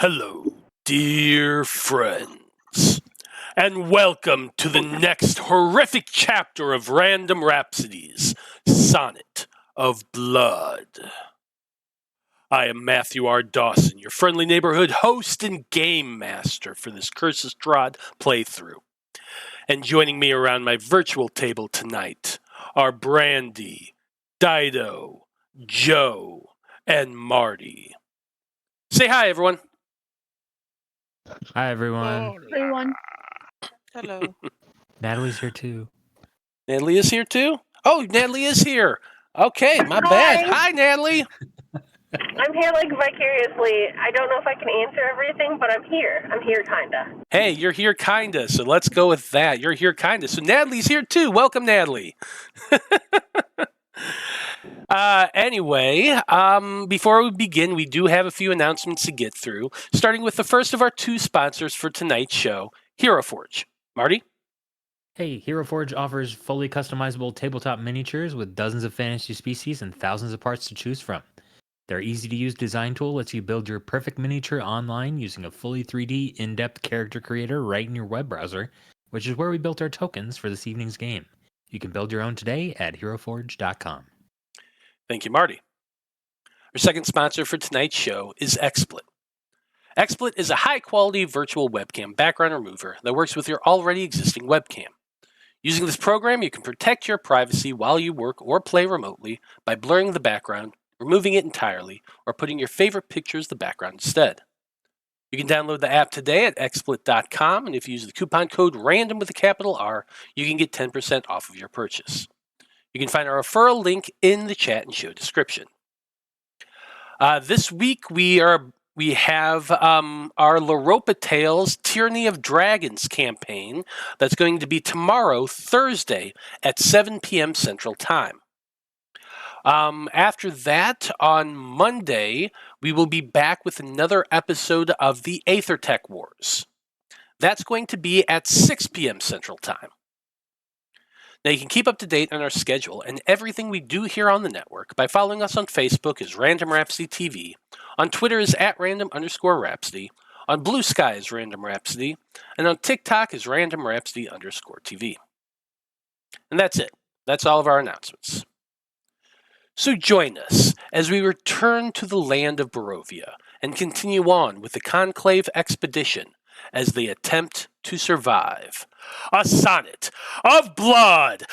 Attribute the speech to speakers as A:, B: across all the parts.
A: Hello, dear friends, and welcome to the next horrific chapter of Random Rhapsodies, Sonnet of Blood. I am Matthew R. Dawson, your friendly neighborhood host and game master for this Curse of Strahd playthrough. And joining me around my virtual table tonight are Brandie, Dyto, Joe, and Marty. Say hi, everyone.
B: Hi, everyone.
C: Everyone.
D: Hello.
B: Natalie's here too.
A: Natalie is here too? Oh, Natalie is here. Okay, my bad. Hi, Natalie.
C: I'm here like vicariously. I don't know if I can answer everything, but I'm here. I'm here kinda.
A: Hey, you're here kinda, so let's go with that. You're here kinda. So Natalie's here too. Welcome, Natalie. Anyway, before we begin, we do have a few announcements to get through, starting with the first of our two sponsors for tonight's show, Hero Forge. Marty?
B: Hey, Hero Forge offers fully customizable tabletop miniatures with dozens of fantasy species and thousands of parts to choose from. Their easy-to-use design tool lets you build your perfect miniature online using a fully 3D, in-depth character creator right in your web browser, which is where we built our tokens for this evening's game. You can build your own today at heroforge.com.
A: Thank you, Marty. Our second sponsor for tonight's show is XSplit. XSplit is a high-quality virtual webcam background remover that works with your already existing webcam. Using this program, you can protect your privacy while you work or play remotely by blurring the background, removing it entirely, or putting your favorite picture as the background instead. You can download the app today at xsplit.com, and if you use the coupon code RANDOM with a capital R, you can get 10% off of your purchase. You can find our referral link in the chat and show description. This week we have our Laropa Tales Tyranny of Dragons campaign that's going to be tomorrow, Thursday, at 7 p.m. Central Time. After that, on Monday, we will be back with another episode of the Aethertech Wars. That's going to be at 6 p.m. Central Time. Now, you can keep up to date on our schedule and everything we do here on the network by following us on Facebook as Random Rhapsody TV, on Twitter as @random_Rhapsody, on Blue Sky as Random Rhapsody, and on TikTok as Random Rhapsody_TV. And that's it. That's all of our announcements. So join us as we return to the land of Barovia and continue on with the Conclave expedition as they attempt to survive. A Sonnet of Blood!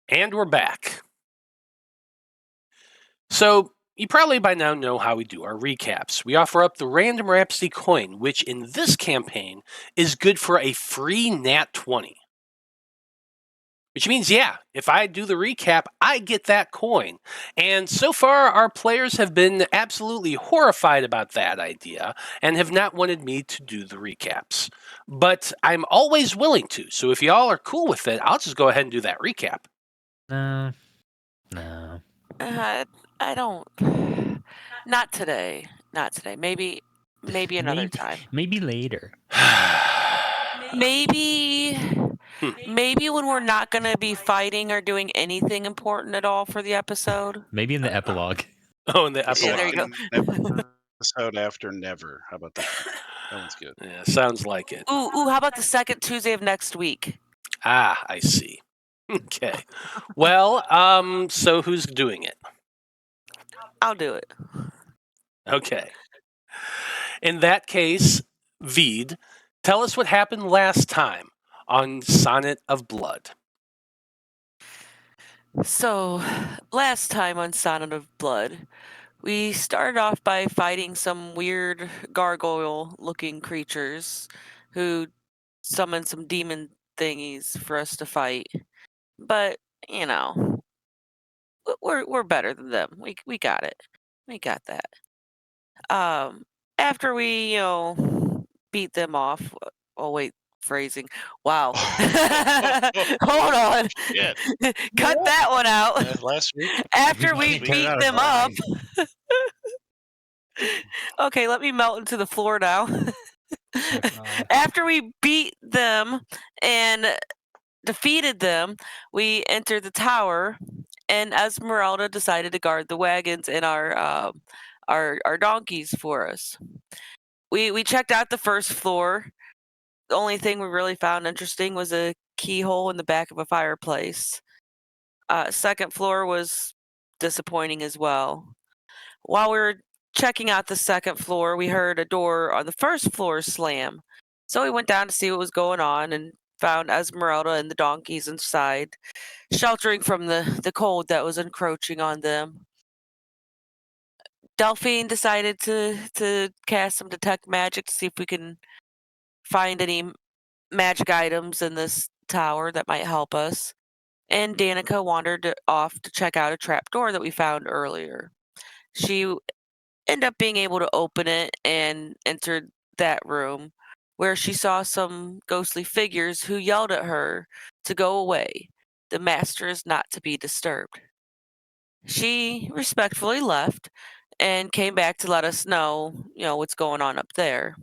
A: And we're back. So, you probably by now know how we do our recaps. We offer up the Random Rhapsody coin, which in this campaign is good for a free Nat 20. Which means, yeah, if I do the recap, I get that coin. And so far, our players have been absolutely horrified about that idea and have not wanted me to do the recaps. But I'm always willing to. So if y'all are cool with it, I'll just go ahead and do that recap.
B: No.
D: I don't. Not today. Not today. Maybe another time.
B: Maybe later.
D: Maybe when we're not going to be fighting or doing anything important at all for the episode.
B: Maybe in the epilogue.
A: Oh, in the epilogue.
D: Yeah, there you go.
E: Episode after never. How about that? That one's good.
A: Yeah, sounds like it.
D: Ooh, how about the second Tuesday of next week?
A: Ah, I see. Okay. Well, so who's doing it?
D: I'll do it.
A: Okay. In that case, Vide, tell us what happened last time on Sonnet of Blood.
D: So, last time on Sonnet of Blood, we started off by fighting some weird gargoyle-looking creatures who summoned some demon thingies for us to fight. But, you know, we're better than them. We got it. We got that. After we, beat them off. Oh wait, phrasing. Wow. Hold on.
E: Yeah.
D: Cut that one out.
E: Last week.
D: After we
E: We
D: beat
E: got it
D: them
E: right.
D: up. Okay, let me melt into the floor now. After we beat them and defeated them, we entered the tower, and Esmeralda decided to guard the wagons and our donkeys for us. We checked out the first floor. The only thing we really found interesting was a keyhole in the back of a fireplace. Second floor was disappointing as well. While we were checking out the second floor, we heard a door on the first floor slam. So we went down to see what was going on and found Esmeralda and the donkeys inside, sheltering from the cold that was encroaching on them. Delphine decided to cast some detect magic to see if we can find any magic items in this tower that might help us. And Danika wandered off to check out a trapdoor that we found earlier. She ended up being able to open it and entered that room, where she saw some ghostly figures who yelled at her to go away. The master is not to be disturbed. She respectfully left and came back to let us know, what's going on up there.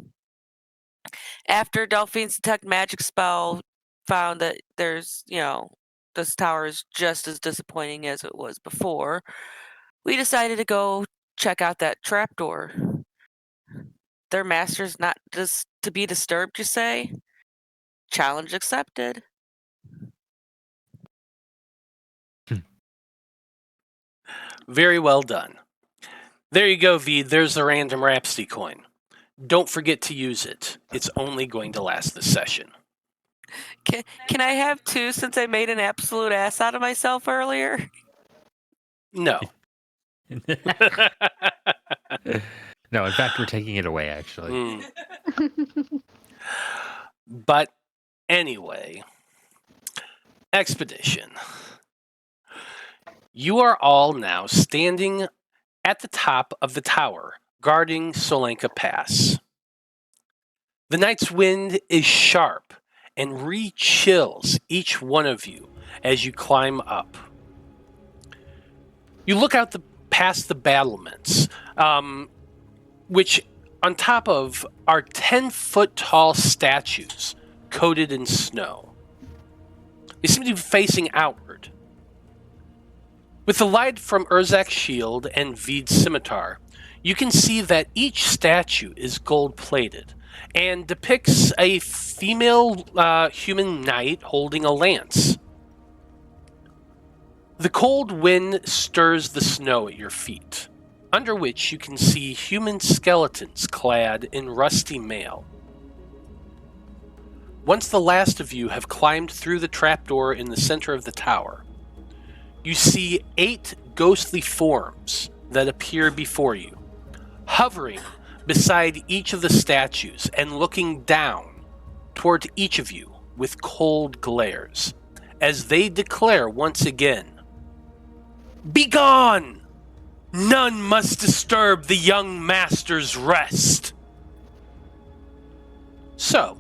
D: After Delphine's detect magic spell found that there's, this tower is just as disappointing as it was before, we decided to go check out that trapdoor. Their master's not just to be disturbed, you say? Challenge accepted.
A: Very well done. There you go, Vide. There's the random Rhapsody coin. Don't forget to use it. It's only going to last this session.
D: Can I have two since I made an absolute ass out of myself earlier?
A: No.
B: No, in fact, we're taking it away, actually.
A: But anyway, Expedition. You are all now standing at the top of the tower, guarding Tsolenka Pass. The night's wind is sharp and re-chills each one of you as you climb up. You look out past the battlements, which on top of are 10-foot tall statues coated in snow. They seem to be facing outward. With the light from Urzak's shield and Vide's scimitar, you can see that each statue is gold-plated and depicts a female human knight holding a lance. The cold wind stirs the snow at your feet, under which you can see human skeletons clad in rusty mail. Once the last of you have climbed through the trapdoor in the center of the tower, you see 8 ghostly forms that appear before you, hovering beside each of the statues and looking down toward each of you with cold glares, as they declare once again, "Begone! None must disturb the young master's rest." So,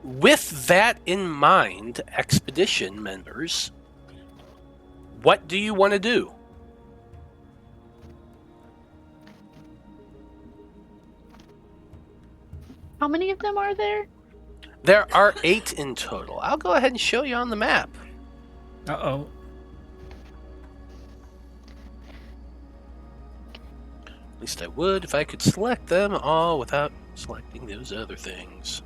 A: with that in mind, expedition members, what do you want to do?
F: How many of them are there?
A: There are 8 in total. I'll go ahead and show you on the map.
B: Uh-oh.
A: At least I would if I could select them all without selecting those other things.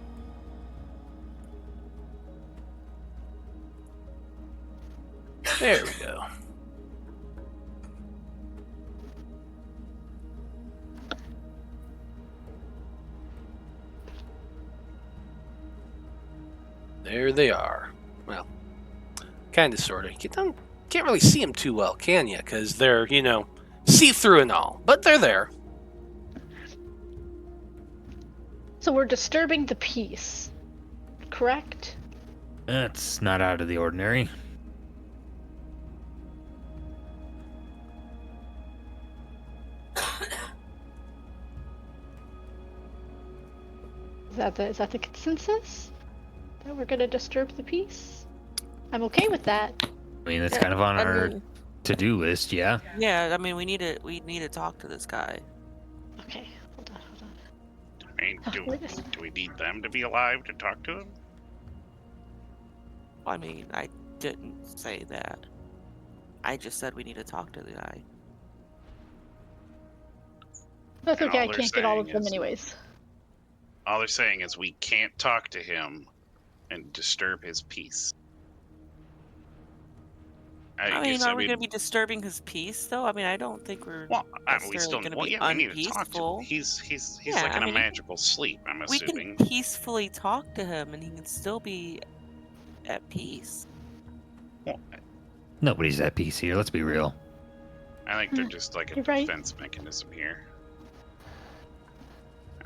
A: There we go. There they are. Well, kind of, sort of. You can't really see them too well, can you? Because they're, see-through and all. But they're there.
F: So we're disturbing the peace, correct?
B: That's not out of the ordinary.
F: Is that the consensus? That we're gonna disturb the peace? I'm okay with that.
B: I mean, that's kind of on our to-do list, yeah.
D: Yeah, I mean, we need to talk to this guy.
F: Okay, hold on.
E: I mean, do we need them to be alive to talk to him?
D: I mean, I didn't say that. I just said we need to talk to the guy.
F: That's
E: And
F: okay, I
E: all they're
F: can't get all of
E: saying
F: them
E: is-
F: anyways.
E: All they're saying is we can't talk to him and disturb his peace.
D: I mean, are we going to be disturbing his peace, though? I mean, I don't think we're
E: Well, we
D: necessarily
E: still
D: going to
E: well,
D: be
E: yeah, we need to talk to
D: unpeaceful.
E: him. He's
D: Yeah,
E: like
D: I
E: in a
D: mean,
E: magical sleep, I'm
D: We
E: assuming.
D: can peacefully talk to him, and he can still be at peace.
E: Well,
B: Nobody's at peace here, let's be real.
E: I think they're just like a
F: You're right.
E: defense mechanism here.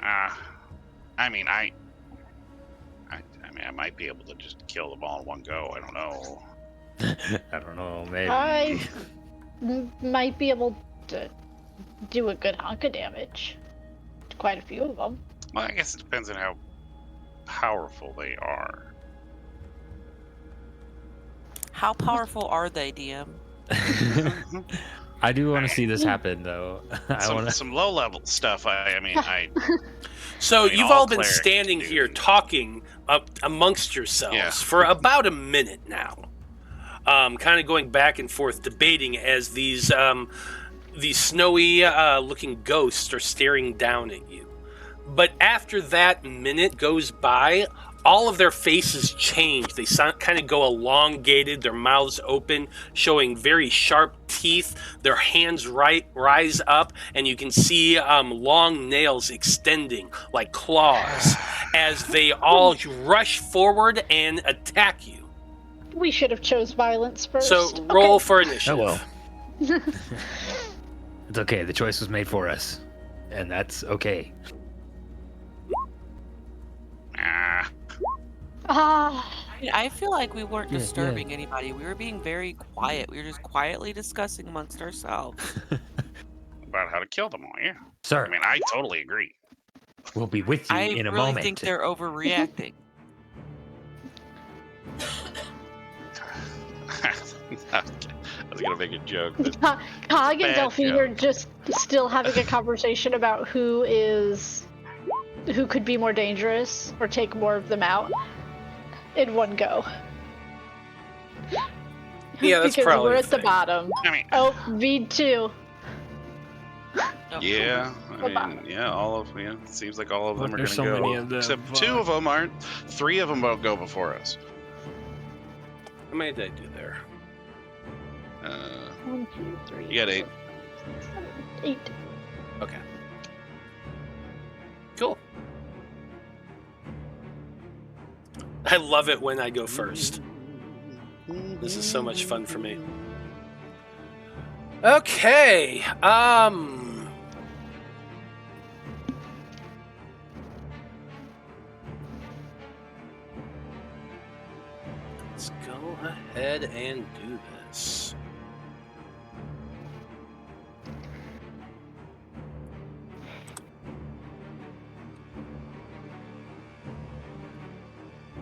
E: I mean, I might be able to just kill them all in one go. I don't know.
B: I don't know, maybe.
F: I might be able to do a good hunk of damage to quite a few of them.
E: Well, I guess it depends on how powerful they are.
D: How powerful are they, DM?
B: I do want to see this happen, though.
E: Some low level stuff.
A: So
E: I mean,
A: you've
E: all
A: all been
E: clerics
A: standing
E: do.
A: here talking amongst yourselves
E: Yeah.
A: for about a minute now, kind of going back and forth, debating as these snowy looking ghosts are staring down at you. But after that minute goes by, all of their faces change. They kind of go elongated, their mouths open, showing very sharp teeth. Their hands rise up, and you can see long nails extending like claws as they all rush forward and attack you.
F: We should have chose violence first.
A: So roll
F: Okay.
A: for initiative.
B: Oh well. It's okay, the choice was made for us. And that's okay.
D: I feel like we weren't
B: Yeah,
D: disturbing anybody. We were being very quiet. We were just quietly discussing amongst ourselves.
E: About how to kill them all, yeah.
B: Sir,
E: I mean, I totally agree.
B: we'll be with you
D: I
B: in a
D: really
B: moment.
D: think they're overreacting.
E: I was gonna make a joke. But
F: Cog and
E: Bad
F: Delphine
E: joke.
F: are just still having a conversation about who could be more dangerous or take more of them out in one go.
A: Yeah, that's
F: because
A: probably
F: we're
A: the
F: at the
A: thing.
F: bottom.
E: I mean,
F: Oh, Vide too.
E: yeah,
F: Bye-bye.
E: it seems like all of them are
A: There's
E: gonna
A: so
E: go.
A: many of them,
E: Except 2 of them aren't. 3 of them won't go before us.
A: How many did I do there?
F: 1, 2, 3.
E: You got 8.
F: 4, 5, 6, 7, 8.
A: Okay. Cool. I love it when I go first. This is so much fun for me. Okay. Let's let's go ahead and do this.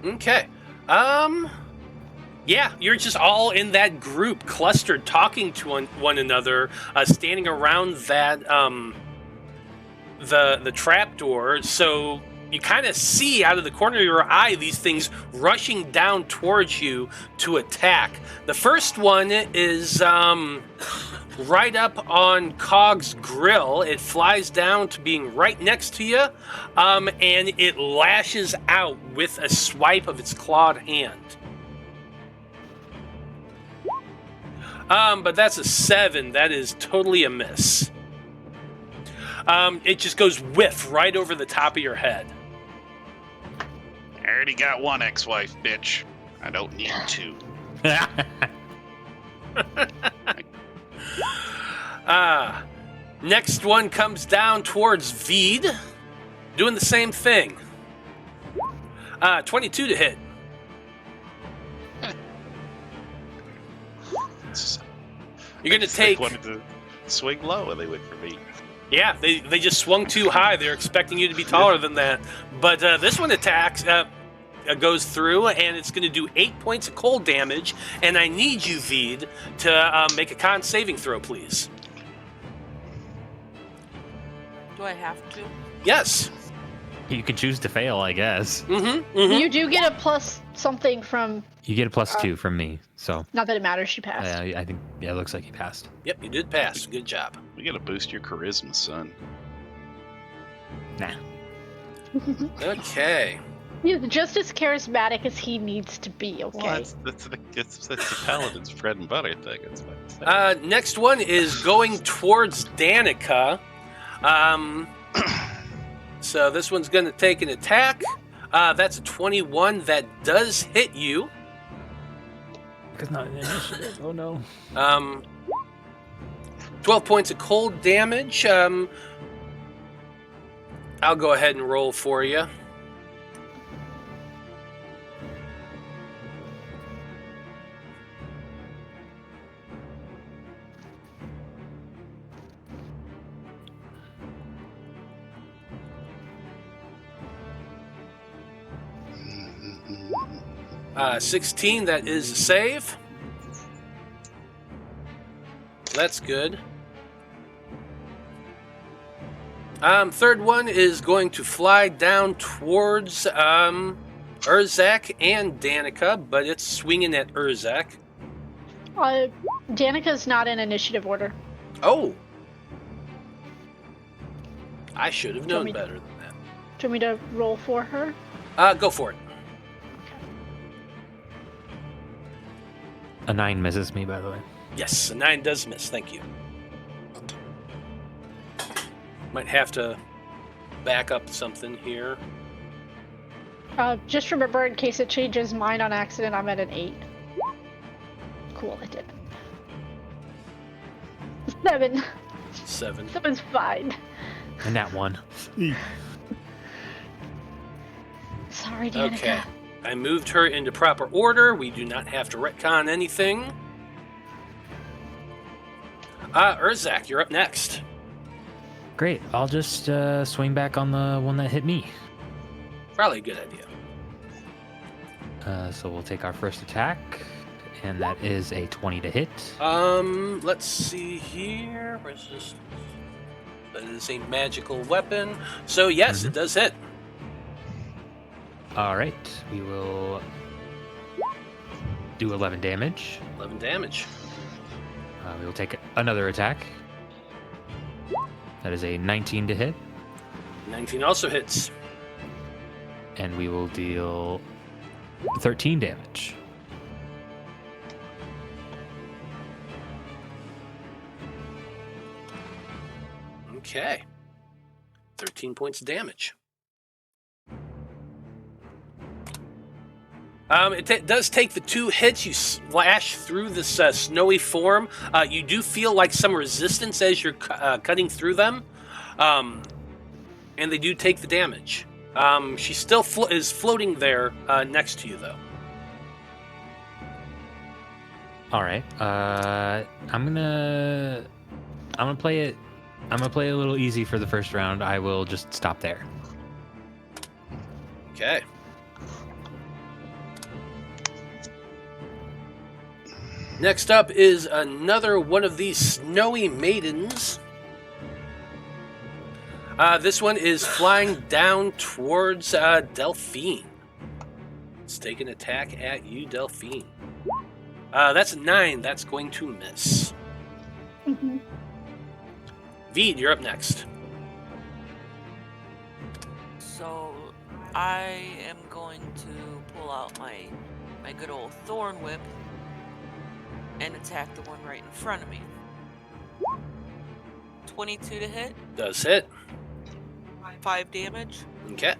A: Okay. Yeah, you're just all in that group, clustered, talking to one another, standing around that the trapdoor. So you kind of see out of the corner of your eye these things rushing down towards you to attack. The first one is right up on Cog's grill. It flies down to being right next to you, and it lashes out with a swipe of its clawed hand. But that's a 7. That is totally a miss. It just goes whiff right over the top of your head.
E: I already got one ex-wife, bitch. I don't need two.
A: Next one comes down towards Vide, doing the same thing. 22 to hit. You're going to take...
E: They wanted to swing low and they went for me.
A: Yeah, they just swung too high. They're expecting you to be taller than that. But this one attacks, goes through, and it's going to do 8 points of cold damage. And I need you, Vide, to make a con saving throw, please.
D: Do I have to?
A: Yes.
B: You can choose to fail, I guess.
A: Mm-hmm. Mm-hmm.
F: You do get a plus something from.
B: You get a +2 from me, so.
F: Not that it matters. She passed.
B: I think, yeah, it looks like you passed.
A: Yep, you did pass. Good job.
E: We gotta boost your charisma, son.
B: Nah.
A: Okay.
F: He's just as charismatic as he needs to be. Okay.
E: Well, that's the paladin's bread and butter thing. That's what I'm saying.
A: Next one is going towards Danika. So this one's going to take an attack. That's a 21. That does hit you.
B: Because not an initiative. Oh no.
A: 12 points of cold damage. I'll go ahead and roll for you. Uh, 16, that is a save. That's good. Third one is going to fly down towards Urzak and Danika, but it's swinging at Urzak.
F: Danika's not in initiative order.
A: Oh! I should have known
F: me-
A: better than
F: Do you want me to roll for her?
A: that. Go for it.
B: A 9 misses me, by the way.
A: Yes, a 9 does miss. Thank you. Might have to back up something here.
F: Just remember, in case it changes mine on accident, I'm at an 8. Cool, it did. 7.
A: 7.
F: 7's fine.
B: And that one.
F: Sorry, Danika.
A: Okay. I moved her into proper order. We do not have to retcon anything. Urzak, you're up next.
B: Great. I'll just swing back on the one that hit me.
A: Probably a good idea.
B: So we'll take our first attack, and that is a 20 to hit.
A: Let's see here. Where's this? That is a magical weapon. So yes, it does hit.
B: All right. We will do 11 damage.
A: 11 damage.
B: We will take another attack. That is a 19 to hit.
A: 19 also hits.
B: And we will deal 13 damage.
A: Okay. 13 points of damage. It does take the 2 hits. You slash through this snowy form. You do feel like some resistance as you're cutting through them. And they do take the damage. She still is floating there next to you, though.
B: All right. I'm gonna play it. I'm gonna play it a little easy for the first round. I will just stop there.
A: Okay. Next up is another one of these snowy maidens. This one is flying down towards Delphine. Let's take an attack at you, Delphine. That's a 9. That's going to miss.
F: Mm-hmm.
A: Vide, you're up next.
D: So I am going to pull out my good old thorn whip and attack the one right in front of me. 22 to hit,
A: Does hit.
D: 5 damage.
A: Okay.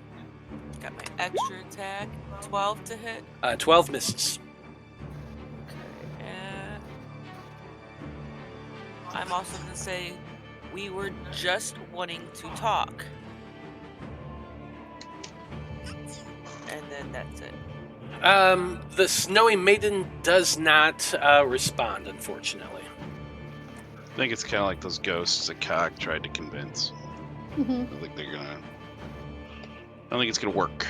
D: Got my extra attack, 12 to hit.
A: 12 misses.
D: And I'm also going to say we were just wanting to talk. And then that's it.
A: The snowy maiden does not respond, unfortunately.
E: I think it's kind of like those ghosts that Cog tried to convince.
F: Mm-hmm.
E: I think they're gonna. I don't think it's gonna work.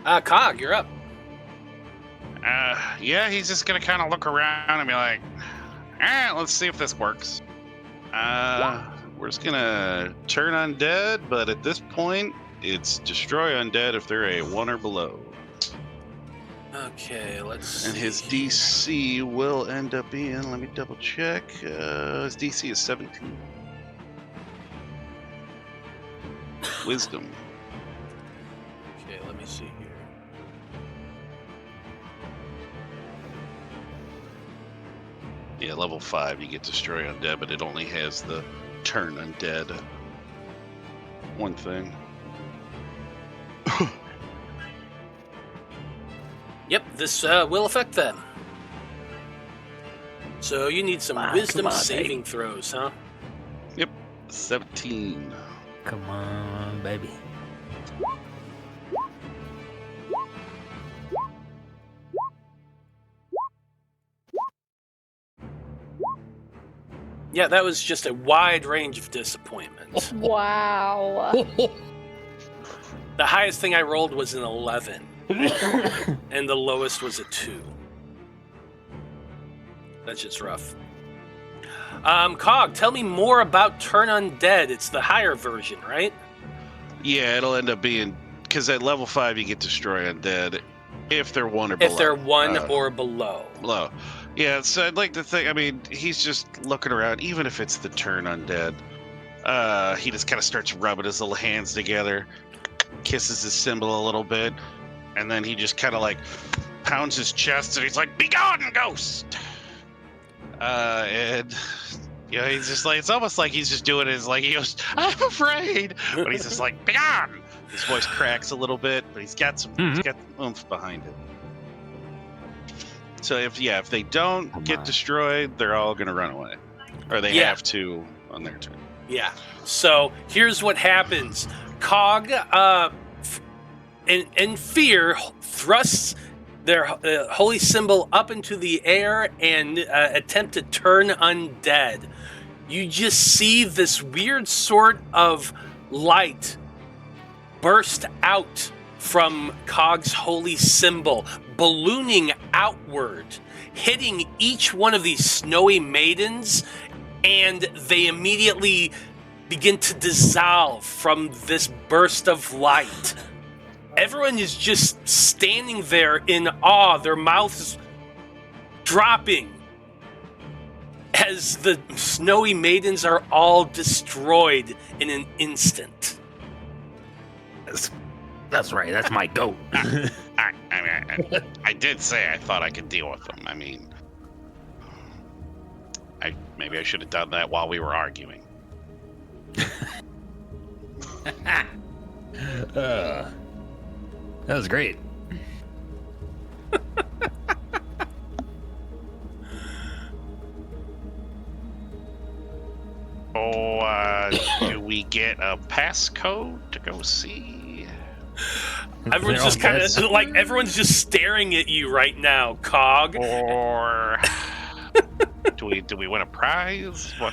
A: Cog, you're up.
E: Yeah, he's just gonna kind of look around and be like, "Alright, let's see if this works." We're just gonna turn undead, but at this point, it's destroy undead if they're a 1 or below.
A: Okay, let's
E: And his
A: see.
E: DC will end up being, let me double check. His DC is 17. Wisdom.
A: Okay, let me see here.
E: Yeah, level 5, you get destroy undead, but it only has the turn undead. One thing.
A: Yep, this will affect them. So you need some wisdom
B: come on,
A: saving throws, huh?
E: 17.
B: Come on, baby.
A: Yeah, that was just a wide range of disappointment.
F: Wow.
A: The highest thing I rolled was an 11, and the lowest was a 2. That's just rough. Cog, tell me more about Turn Undead. It's the higher version, right?
E: Yeah, it'll end up being, because at level 5 you get destroy undead if they're 1 or below.
A: If they're 1 or below.
E: Below. Yeah, so I'd like to think, I mean, he's just looking around, even if it's the turn undead. He just kind of starts rubbing his little hands together, kisses his symbol a little bit, and then he just kind of like pounds his chest and he's like, "Be gone, ghost!" And you know, he's just like, it's almost like he's just doing his, like, he goes, "I'm afraid," but he's just like, "Be gone!" His voice cracks a little bit, but he's got some oomph behind it. So if they don't get destroyed, they're all gonna run away, or they have to on their turn.
A: Yeah. So here's what happens. Cog, in fear, thrusts their holy symbol up into the air and attempt to turn undead. You just see this weird sort of light burst out from Cog's holy symbol, ballooning outward, hitting each one of these snowy maidens, and they immediately begin to dissolve from this burst of light. Everyone is just standing there in awe, their mouths dropping as the snowy maidens are all destroyed in an instant.
B: That's right. That's my goat.
E: I did say I thought I could deal with them. I mean, maybe I should have done that while we were arguing.
B: That was great.
E: Oh, do we get a passcode to go see?
A: Everyone's just kind of like everyone's just staring at you right now, Cog.
E: Or do we win a prize? What?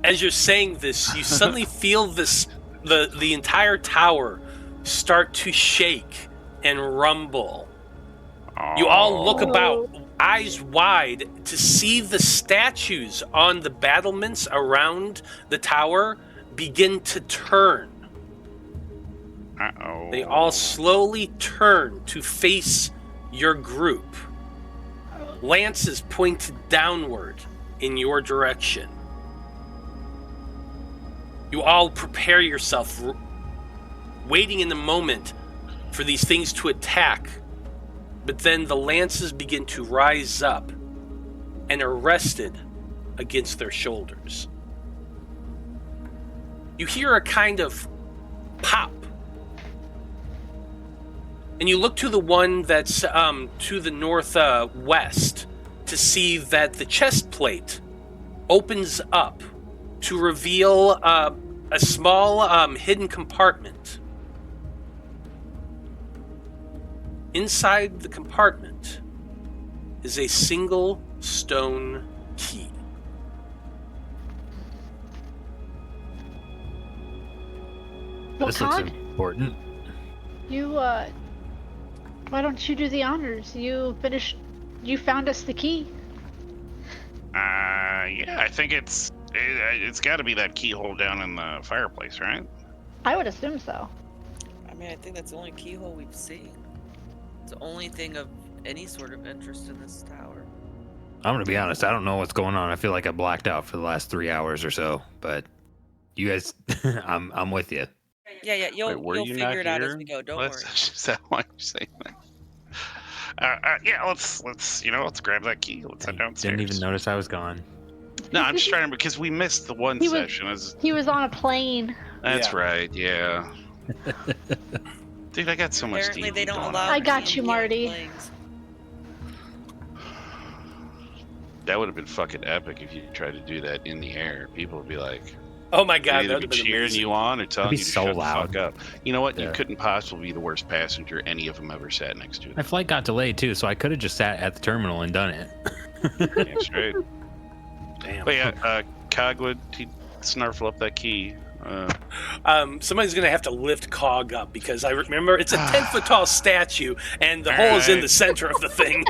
A: As you're saying this, you suddenly feel the entire tower start to shake and rumble. You all look about, eyes wide, to see the statues on the battlements around the tower begin to turn.
E: Uh-oh.
A: They all slowly turn to face your group. Lances pointed downward in your direction. You all prepare yourself, waiting in the moment for these things to attack. But then the lances begin to rise up and are rested against their shoulders. You hear a kind of pop. And you look to the one that's to the northwest to see that the chest plate opens up to reveal a small hidden compartment. Inside the compartment is a single stone key.
F: Well,
B: This looks
F: Cog,
B: important.
F: you, why don't you do the honors? You found us the key.
E: Yeah, I think it's got to be that keyhole down in the fireplace, right?
F: I would assume so.
D: I mean, I think that's the only keyhole we've seen. It's the only thing of any sort of interest in this tower.
B: I'm gonna be honest. I don't know what's going on. I feel like I blacked out for the last 3 hours or so. But you guys, I'm with you.
D: Yeah, you'll
E: Wait, were you
D: figure
E: not
D: it out as
E: here?
D: we go. Don't
E: Is
D: worry.
E: that why you're saying that? Yeah, let's grab that key. Let's head downstairs.
B: Didn't even notice I was gone.
E: No, I'm just trying to, because we missed the one session.
F: He was on a plane.
E: That's
A: Yeah.
E: right. Yeah. Dude, I got so much.
D: Apparently, they don't
E: going
D: allow.
E: on.
F: I got you,
D: PNG
F: Marty.
D: planes.
E: That would have been fucking epic if you tried to do that in the air. People would be like,
A: Oh my
E: they'd
A: god,
E: either
A: that
E: be
A: would have been
E: cheering
A: amazing.
E: you on or telling
B: That'd be
E: you to
B: so
E: shut
B: loud.
E: the fuck up. You know what? You
B: Yeah.
E: couldn't possibly be the worst passenger any of them ever sat next to.
B: My flight got delayed too, so I could have just sat at the terminal and done it.
E: Yeah, straight.
A: Damn.
E: But yeah, Cogwood, he'd snarfle up that key.
A: Somebody's gonna have to lift Cog up because I remember it's a 10-foot tall statue and the hole is in the center of the thing.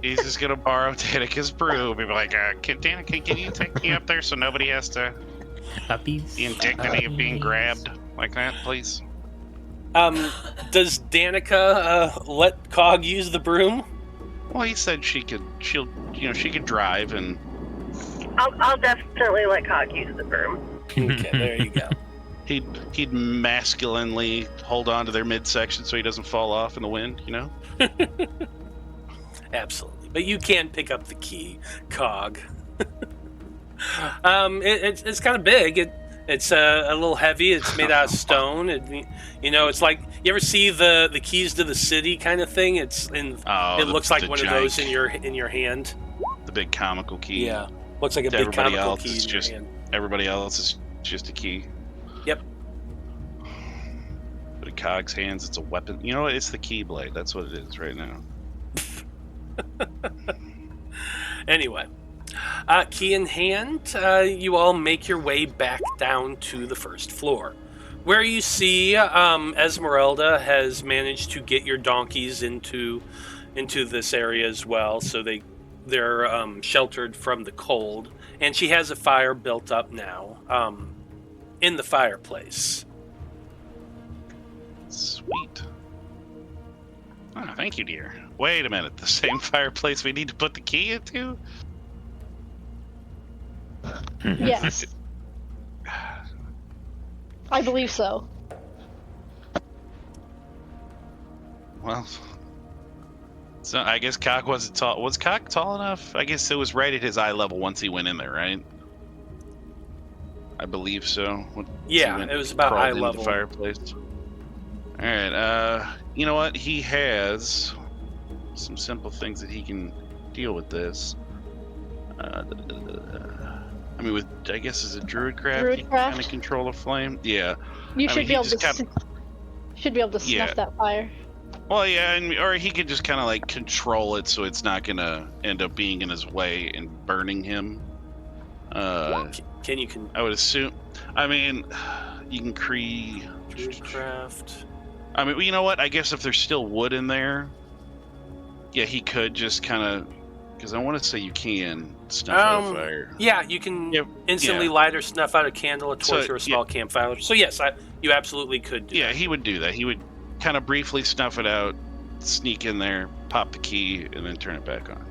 E: He's just gonna borrow Danika's broom. He'd be like, Danika, can you take me up there so nobody has to
B: Puppies.
E: the indignity of being grabbed like that, please?
A: Does Danika let Cog use the broom?
E: Well, he said she could drive, and
C: I'll definitely let Cog use the broom.
A: Okay, there you go.
E: he'd masculinely hold on to their midsection so he doesn't fall off in the wind, you know?
A: Absolutely. But you can pick up the key, Cog. It's kind of big. It's a little heavy. It's made out of stone. It's like, you ever see the keys to the city kind of thing? It looks like one of those in your hand.
E: The big comical key.
A: Yeah, looks like a
E: To
A: big
E: everybody
A: comical
E: else,
A: key
E: it's
A: in your
E: just-
A: hand.
E: Everybody else is just a key.
A: Yep.
E: But in Cog's hands, it's a weapon. You know what? It's the Keyblade. That's what it is right now.
A: Anyway, key in hand, you all make your way back down to the first floor, where you see Esmeralda has managed to get your donkeys into this area as well, so they're sheltered from the cold, and she has a fire built up now in the fireplace.
E: Sweet. Oh, thank you, dear. Wait a minute. The same fireplace we need to put the key into?
F: Yes. I believe so.
E: Well, so I guess Cock wasn't tall. Was Cock tall enough? I guess it was right at his eye level once he went in there, right? I believe so. Once he
A: Yeah,
E: went-
A: it was about
E: crawled
A: eye
E: into
A: level.
E: The fireplace. All right. You know what? He has some simple things that he can deal with this. I mean, I guess as a druidcraft, you can
F: Druidcraft?
E: kind of control the flame. Yeah.
F: You
E: I
F: should
E: mean,
F: be
E: he
F: able
E: just
F: to should be able to
E: Yeah.
F: snuff that fire.
E: Well, yeah, or he could just kind of like control it so it's not gonna end up being in his way and burning him.
A: Can you
E: I would assume. I mean, you can create
A: Druidcraft?
E: I mean, you know what? I guess if there's still wood in there, yeah, he could just kind of. Because I want to say you can snuff out a fire.
A: Yeah, you can instantly light or snuff out a candle, a torch, or a small campfire. So yes, you absolutely could do that.
E: He would do that. He would kind of briefly snuff it out, sneak in there, pop the key, and then turn it back on.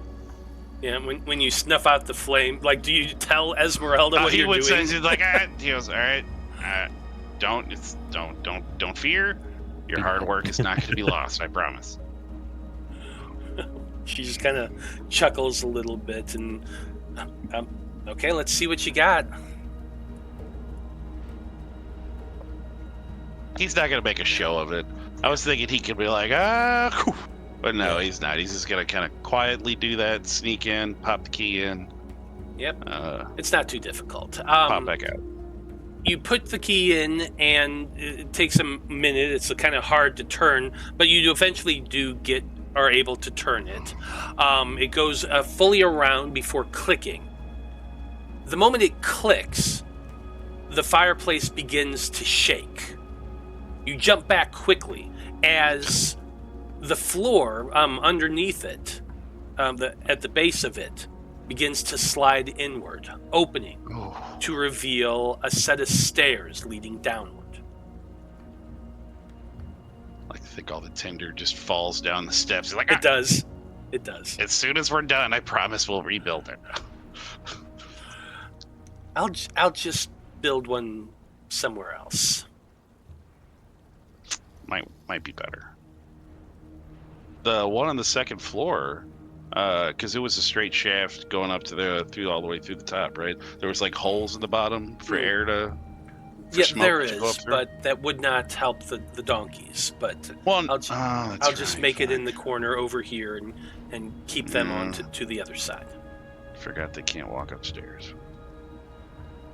A: Yeah, when you snuff out the flame, like, do you tell Esmeralda what you're doing?
E: He would say, like, he goes, all right, don't fear. Your hard work is not going to be lost, I promise.
A: She just kind of chuckles a little bit and, okay, let's see what you got.
E: He's not going to make a show of it. I was thinking he could be like, but no, he's not. He's just going to kind of quietly do that, sneak in, pop the key in.
A: Yep. It's not too difficult.
E: Pop back out.
A: You put the key in, and it takes a minute. It's kind of hard to turn, but you eventually are able to turn it. It goes fully around before clicking. The moment it clicks, the fireplace begins to shake. You jump back quickly as the floor underneath it, at the base of it, begins to slide inward, opening to reveal a set of stairs leading downward.
E: I think all the tinder just falls down the steps. Like,
A: It does.
E: As soon as we're done, I promise we'll rebuild it.
A: I'll just build one somewhere else.
E: Might be better. The one on the second floor, because it was a straight shaft going up to all the way through the top, right? There was like holes in the bottom for air to.
A: Yeah, there is, but that would not help the donkeys. But I'll just make it in the corner over here and keep them on to the other side.
E: Forgot they can't walk upstairs.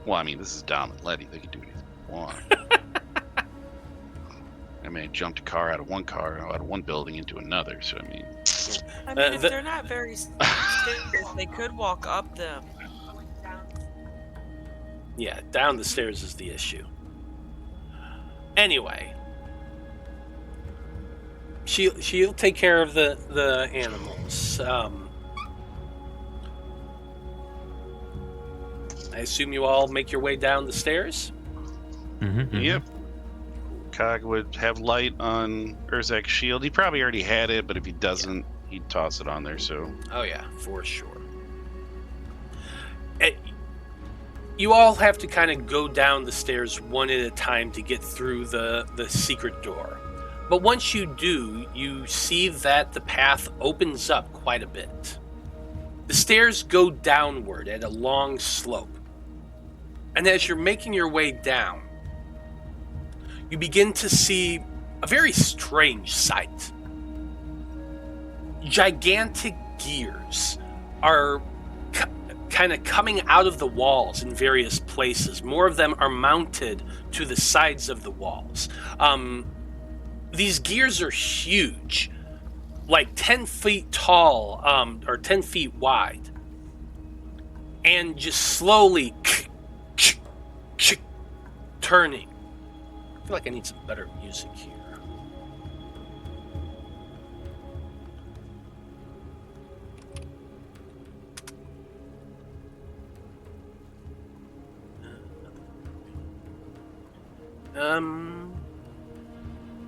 E: Well, I mean, this is Dom and Letty. They can do anything they want. I mean, I jumped a car out of one building into another. So I mean,
D: if they're not very stairs, they could walk up them.
A: Yeah, down the stairs is the issue. Anyway, she'll take care of the animals. I assume you all make your way down the stairs?
B: Mm-hmm.
E: Yep. Cog would have light on Urzak's shield. He probably already had it, but if he doesn't, he'd toss it on there. So.
A: Oh yeah, for sure. You all have to kind of go down the stairs one at a time to get through the secret door. But once you do, you see that the path opens up quite a bit. The stairs go downward at a long slope. And as you're making your way down, you begin to see a very strange sight. Gigantic gears are kind of coming out of the walls in various places. More of them are mounted to the sides of the walls. These gears are huge, like 10 feet tall, or 10 feet wide, and just slowly turning. I feel like I need some better music here.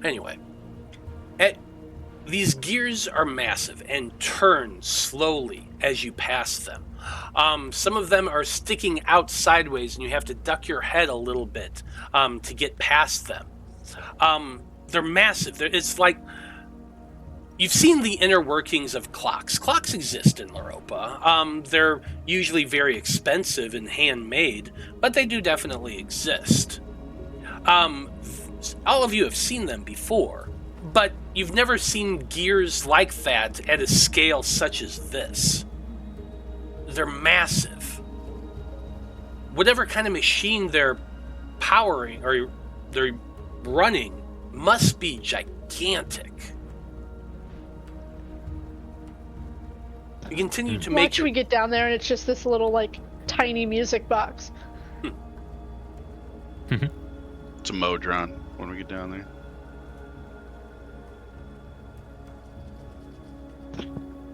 A: Anyway, these gears are massive and turn slowly as you pass them. Some of them are sticking out sideways, and you have to duck your head a little bit to get past them. They're massive. It's like you've seen the inner workings of clocks. Clocks exist in Europa. They're usually very expensive and handmade, but they do definitely exist. All of you have seen them before, but you've never seen gears like that at a scale such as this. They're massive. whatever kind of machine they're powering or they're running must be gigantic. You continue to make
F: Watch we get down there and it's just this little, like, tiny music box.
E: It's a Modron when we get down there.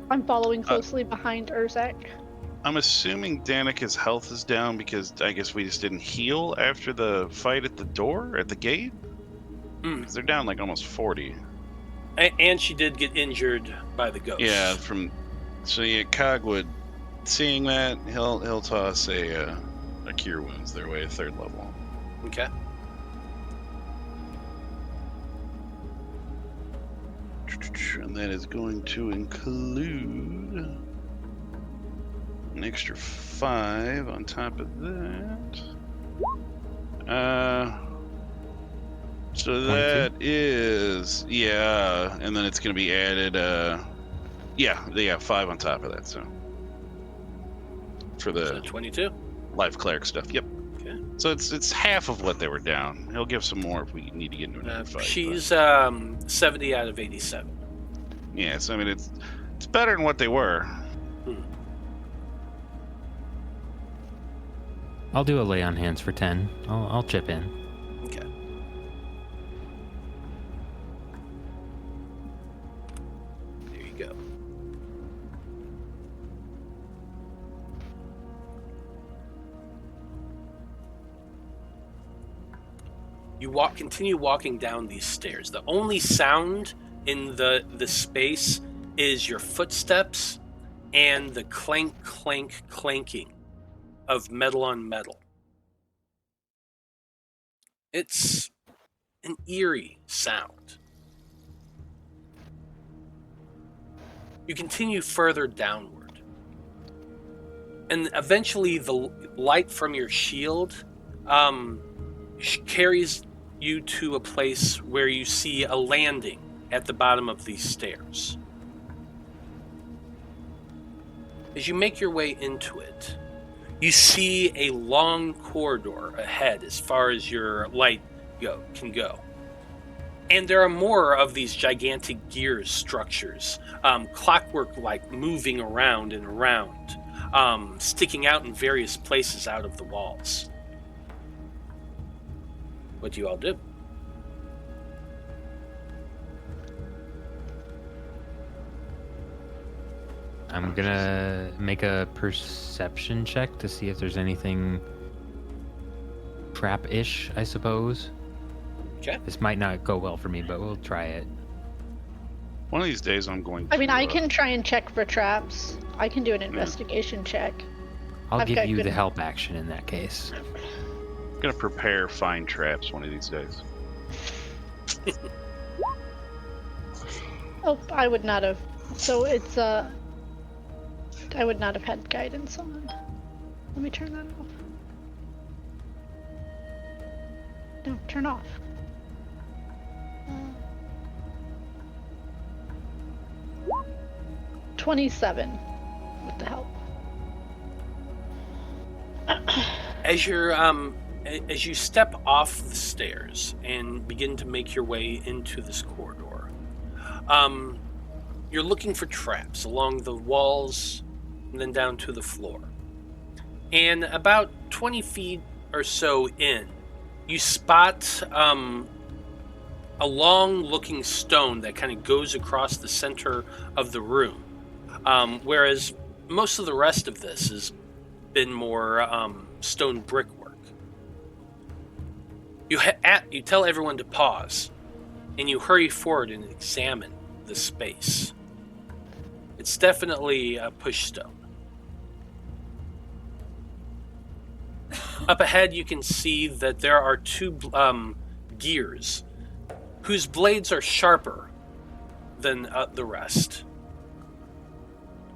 F: I'm following closely behind Urzak.
E: I'm assuming Danika's health is down because I guess we just didn't heal after the fight at the door, at the gate? 'Cause they're down like almost 40.
A: And she did get injured by the ghost.
E: Yeah, so Cogwood, seeing that, he'll toss a Cure Wounds their way, 3rd level.
A: Okay.
E: And that is going to include an extra 5 on top of that. So that
B: 22?
E: is, and then it's going to be added, 5 on top of that, so. For
A: So
E: the
A: 22.
E: life cleric stuff, yep.
A: Okay.
E: So it's half of what they were down. He'll give some more if we need to get into another fight.
A: She's 70 out of 87.
E: Yeah, so I mean, it's better than what they were.
B: I'll do a lay on hands for 10. I'll chip in.
A: Okay. There you go. You continue walking down these stairs. The only sound in the space is your footsteps and the clank, clank, clanking of metal on metal. It's an eerie sound. You continue further downward. And eventually the light from your shield carries you to a place where you see a landing at the bottom of these stairs. As you make your way into it, you see a long corridor ahead as far as your light can go. And there are more of these gigantic gears structures, clockwork-like, moving around and around, sticking out in various places out of the walls. What do you all do?
B: I'm gonna make a perception check to see if there's anything trap-ish, I suppose.
A: Okay.
B: This might not go well for me, but we'll try it.
E: One of these days I'm going to...
F: I mean, I can try and check for traps. I can do an investigation check.
B: I'll
F: I've
B: give
F: got
B: you
F: good-
B: the help action in that case.
E: I'm going to prepare find traps one of these days.
F: Oh, I would not have. So it's, I would not have had guidance on. Let me turn that off. No, turn off. 27 with the help.
A: As you step off the stairs and begin to make your way into this corridor, you're looking for traps along the walls and then down to the floor. And about 20 feet or so in, you spot a long-looking stone that kind of goes across the center of the room, whereas most of the rest of this has been more stone brickwork. You tell everyone to pause, and you hurry forward and examine the space. It's definitely a push stone. Up ahead, you can see that there are two gears whose blades are sharper than the rest.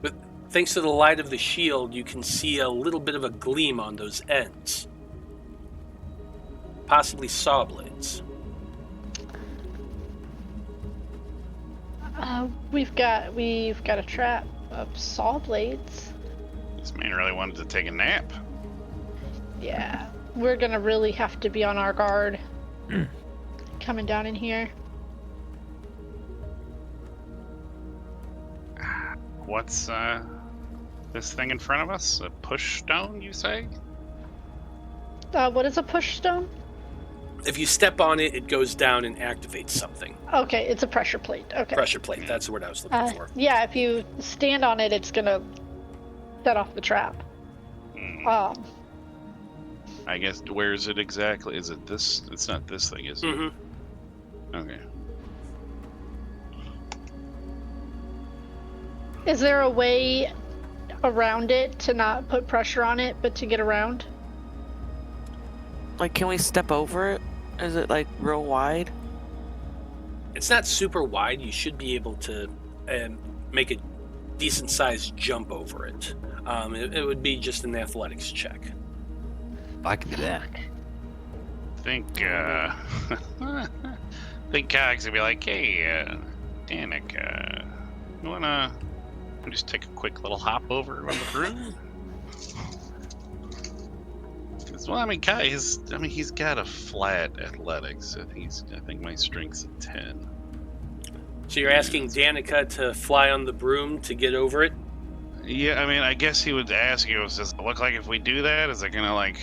A: But thanks to the light of the shield, you can see a little bit of a gleam on those ends. Possibly saw blades.
F: We've got a trap of saw blades.
E: This man really wanted to take a nap.
F: Yeah, we're gonna really have to be on our guard. Coming down in here.
E: What's this thing in front of us? A push stone, you say?
F: What is a push stone?
A: If you step on it, it goes down and activates something.
F: Okay, it's a pressure plate. Okay.
A: Pressure plate, that's the word I was looking for.
F: Yeah, if you stand on it, it's gonna set off the trap.
E: I guess, where is it exactly? Is it this? It's not this thing, is it?
A: Mm-hmm.
E: Okay.
F: Is there a way around it to not put pressure on it, but to get around?
D: Like, can we step over it? Is it, like, real wide?
A: It's not super wide. You should be able to make a decent-sized jump over it. It would be just an athletics check.
B: I can do that.
E: Think Cog's gonna be like, hey, Danika, you wanna just take a quick little hop over on the broom? Well, I mean, he's got a flat athletics. I think my strength's a 10.
A: So you're asking Danika to fly on the broom to get over it?
E: Yeah, I mean, I guess he would ask you, does it look like if we do that, is it gonna, like,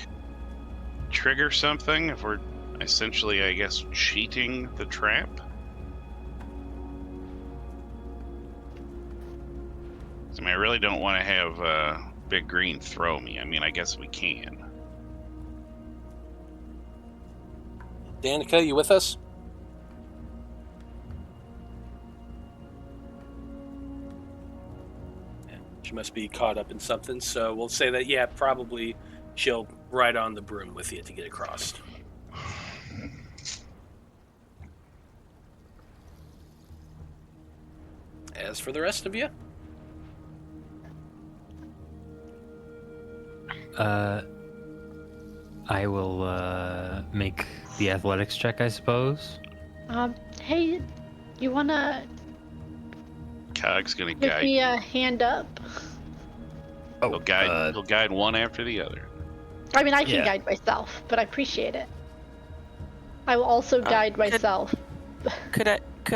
E: trigger something? If we're essentially, I guess, cheating the trap? I mean, I really don't want to have Big Green throw me. I mean, I guess we can.
A: Danika, you with us? Yeah, she must be caught up in something, so we'll say that, yeah, probably she'll ride on the broom with you to get across. As for the rest of you?
B: I will make the athletics check, I suppose.
F: Hey, you wanna
E: Cog's gonna
F: give
E: guide.
F: me a hand up?
E: He'll guide one after the other.
F: I mean, I can
B: Yeah.
F: guide myself, but I appreciate it. I will also guide myself.
D: Could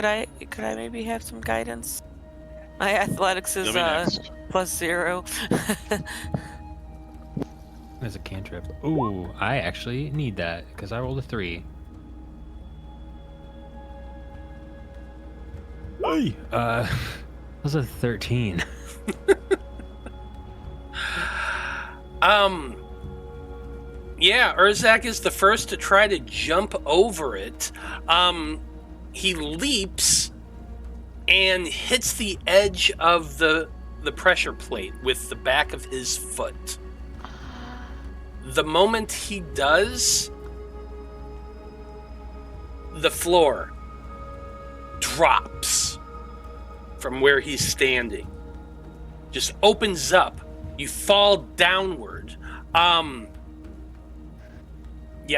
D: I maybe have some guidance? My athletics is
E: You'll be next.
D: +0.
B: There's a cantrip. Ooh, I actually need that because I rolled a 3. Hey, that was a 13.
A: Yeah, Urzak is the first to try to jump over it. He leaps and hits the edge of the pressure plate with the back of his foot. The moment he does, the floor drops from where he's standing. Just opens up. You fall downward. Yeah,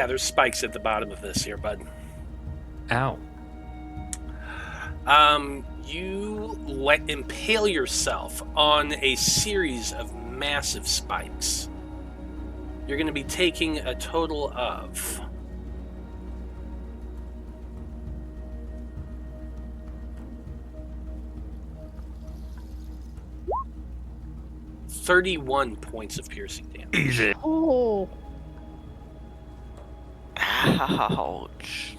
A: there's spikes at the bottom of this here, bud.
B: Ow.
A: You impale yourself on a series of massive spikes. You're going to be taking a total of 31 points of piercing damage.
B: Easy.
F: Oh,
D: Ouch.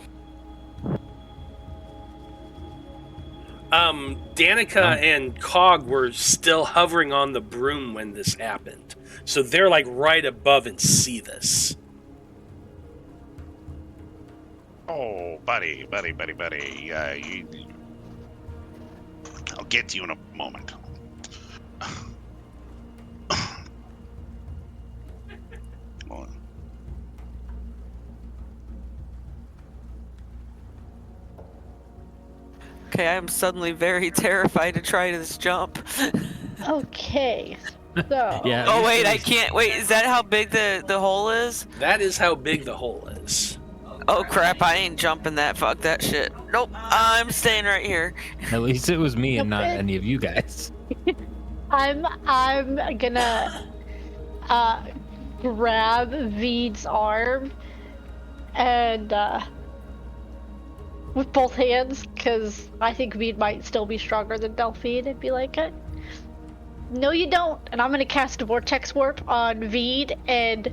A: Danika and Cog were still hovering on the broom when this happened. So they're like right above and see this.
E: Oh, buddy. I'll get to you in a moment. Come on.
D: Okay, I'm suddenly very terrified to try this jump.
F: okay. So,
B: Yeah.
D: Oh wait, I can't. Wait, is that how big the hole is?
A: That is how big the hole is.
D: Oh crap, I ain't jumping that. Fuck that shit. Nope, I'm staying right here.
B: At least it was me and not
F: Okay.
B: any of you guys.
F: I'm gonna grab Vide's arm and with both hands, because I think Vide might still be stronger than Delphine, and be like, no you don't, and I'm gonna cast a Vortex Warp on Vide and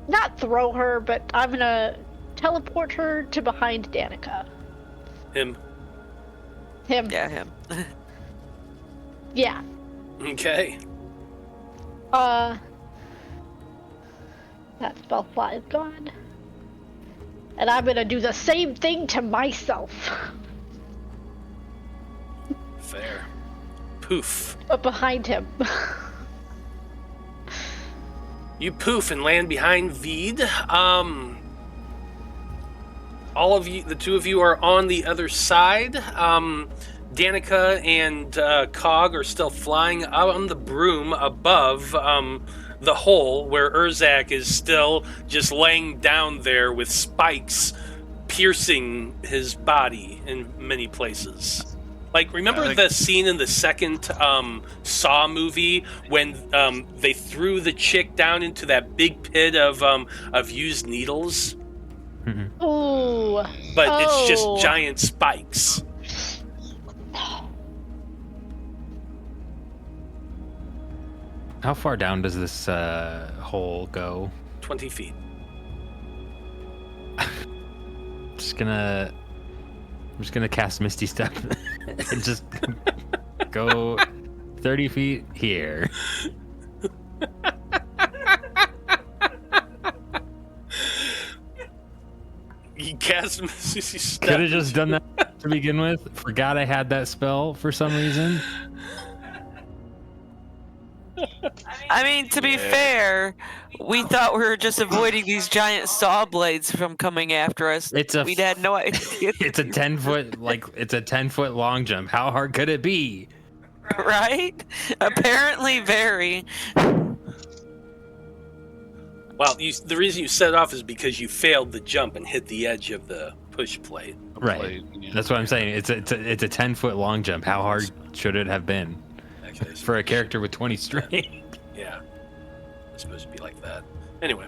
F: not throw her, but I'm gonna teleport her to behind Danika.
A: Him.
D: Yeah, him.
F: Yeah.
A: Okay.
F: That spell slot is gone. And I'm gonna do the same thing to myself.
A: Fair. Poof.
F: But behind him.
A: You poof and land behind Vide. All of you, the two of you, are on the other side. Danika and Cog are still flying out on the broom above the hole where Urzak is still just laying down there with spikes piercing his body in many places. Like, remember the scene in the second Saw movie when they threw the chick down into that big pit of used needles?
B: Mm-hmm.
F: Ooh.
A: But it's just giant spikes.
B: How far down does this hole go?
A: 20 feet.
B: I'm just gonna cast Misty Step and just go 30 feet here.
A: You cast Misty Step.
B: Could have just done that to begin with. Forgot I had that spell for some reason.
D: I mean, to be fair, we thought we were just avoiding these giant saw blades from coming after us. We had no idea.
B: It's a 10-foot long jump. How hard could it be?
D: Right? Apparently very.
A: Well, the reason you set off is because you failed the jump and hit the edge of the push plate.
B: Right. That's what I'm saying. It's a 10-foot long jump. How hard should it have been?
A: Okay, so
B: for a character with 20 strength?
A: Yeah. It's supposed to be like that. Anyway.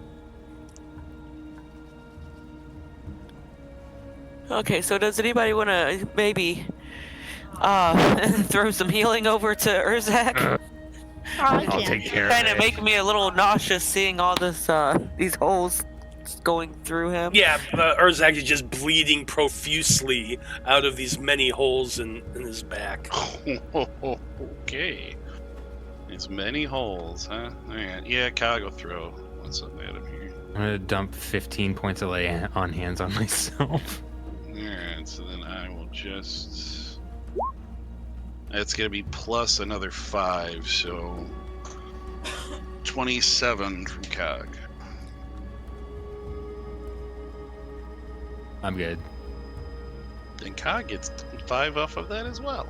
D: Okay, so does anybody want to maybe throw some healing over to Urzak?
B: I'll take care of it.
D: Kind of make me a little nauseous seeing all this these holes going through him.
A: Yeah, Urzak is just bleeding profusely out of these many holes in his back.
E: Okay. There's many holes, huh? Alright. Yeah, Cog throw what's up at him here.
B: I'm gonna dump 15 points of lay on hands on myself.
E: Alright, so then I will just... It's gonna be plus another 5, so... 27 from Cog.
B: I'm good.
E: Then Cog gets 5 off of that as well.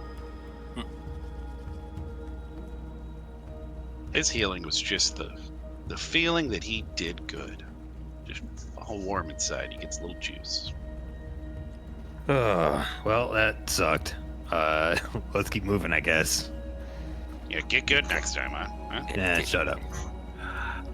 E: His healing was just the feeling that he did good. Just all warm inside. He gets a little juice.
B: Well, that sucked. Let's keep moving, I guess.
E: Yeah, get good next time, huh?
B: Yeah, shut up.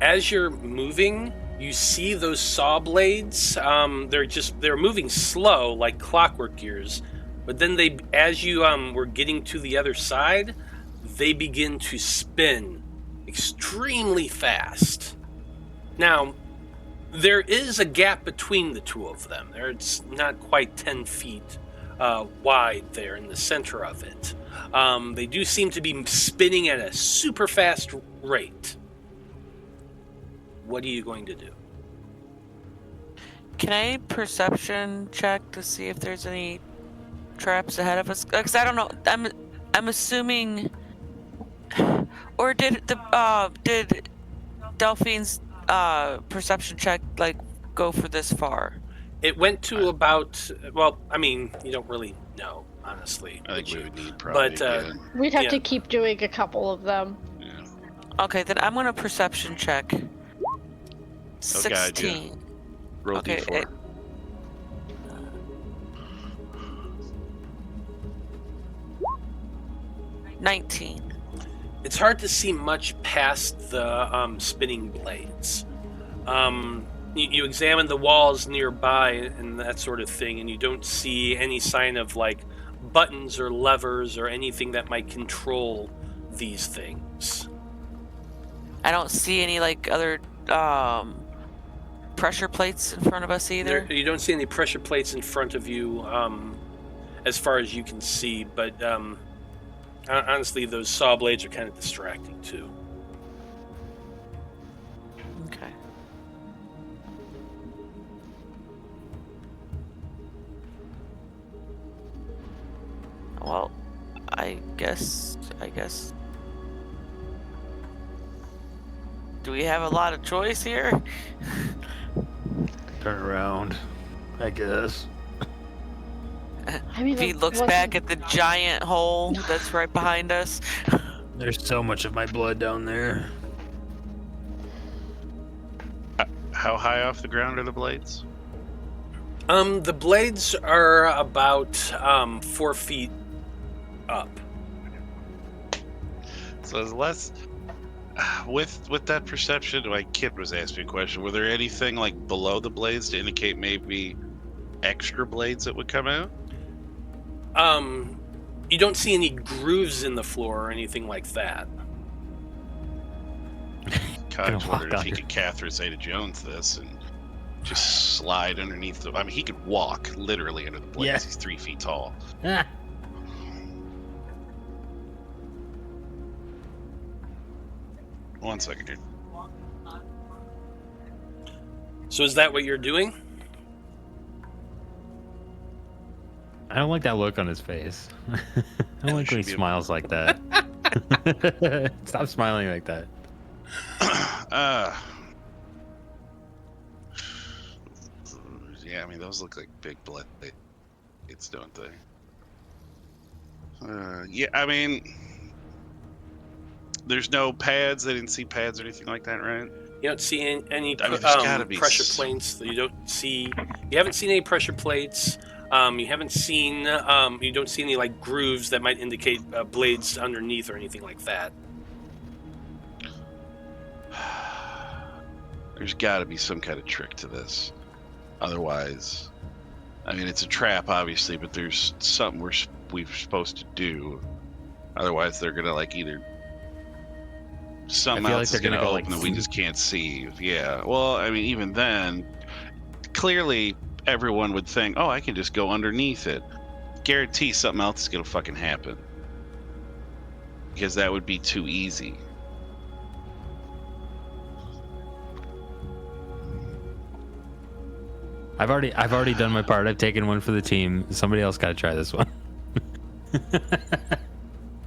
A: As you're moving, you see those saw blades. They're moving slow like clockwork gears, but then as you were getting to the other side, they begin to spin extremely fast. Now, there is a gap between the two of them. It's not quite 10 feet wide there in the center of it. They do seem to be spinning at a super fast rate. What are you going to do?
D: Can I perception check to see if there's any traps ahead of us? Because I don't know. I'm assuming, or did Delphine's perception check go for this far?
A: It went to about. Well, I mean, you don't really know, honestly.
E: I think we would need probably.
A: But
F: we'd have to keep doing a couple of them.
E: Yeah.
D: Okay, then I'm gonna perception check. 16.
E: God, yeah. Roll D4.
D: 19.
A: It's hard to see much past the spinning blades. You examine the walls nearby and that sort of thing, and you don't see any sign of like buttons or levers or anything that might control these things.
D: I don't see any like other pressure plates in front of us either.
A: You don't see any pressure plates in front of you, as far as you can see. But honestly, those saw blades are kind of distracting too.
D: Okay. Well, I guess. Do we have a lot of choice here?
B: Turn around, I guess.
F: I mean,
D: If he
F: it
D: looks
F: wasn't-
D: back at the giant hole that's right behind us.
B: There's so much of my blood down there.
E: How high off the ground are the blades?
A: The blades are about 4 feet up.
E: So there's less. With that perception, like Kit was asking a question, were there anything like below the blades to indicate maybe extra blades that would come out?
A: You don't see any grooves in the floor or anything like that.
E: Kind of
B: Gonna
E: wondered
B: walk
E: if he
B: under.
E: could Catherine Zeta-Jones this and just slide underneath the. I mean, he could walk literally under the blades.
B: Yeah.
E: He's 3 feet tall.
B: Ah.
E: One second here.
A: So is that what you're doing?
B: I don't like that look on his face. I don't like when he
E: Should be a-
B: smiles like that. Stop smiling like that.
E: Yeah, I mean, those look like big blades, don't they? Yeah, I mean, there's no pads. I didn't see pads or anything like that, right?
A: You don't see any
E: I mean, there's gotta be
A: pressure
E: s-
A: plates. You don't see. You haven't seen any pressure plates. You haven't seen. You don't see any like grooves that might indicate blades underneath or anything like that.
E: There's got to be some kind of trick to this. Otherwise, I mean, it's a trap, obviously, but there's something we're supposed to do. Otherwise, they're gonna like either something
B: I feel like
E: else
B: they're
E: is gonna
B: gonna go,
E: open
B: like,
E: that we just can't see. Yeah. Well, I mean, even then, clearly everyone would think, "Oh, I can just go underneath it." Guarantee something else is gonna fucking happen because that would be too easy.
B: I've already done my part. I've taken one for the team. Somebody else got to try this one.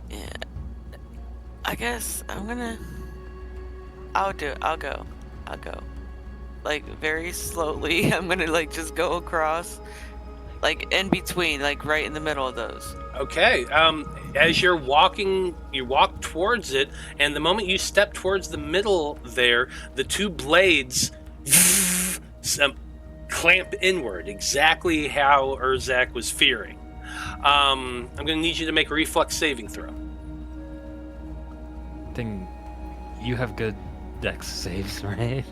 D: Yeah. I guess I'm gonna. I'll do it. I'll go. Like very slowly. I'm gonna like just go across, like in between, like right in the middle of those.
A: Okay. As you're walking, you walk towards it, and the moment you step towards the middle there, the two blades clamp inward, exactly how Urzak was fearing. I'm going to need you to make a reflex saving throw.
B: Thing, you have good dex saves, right?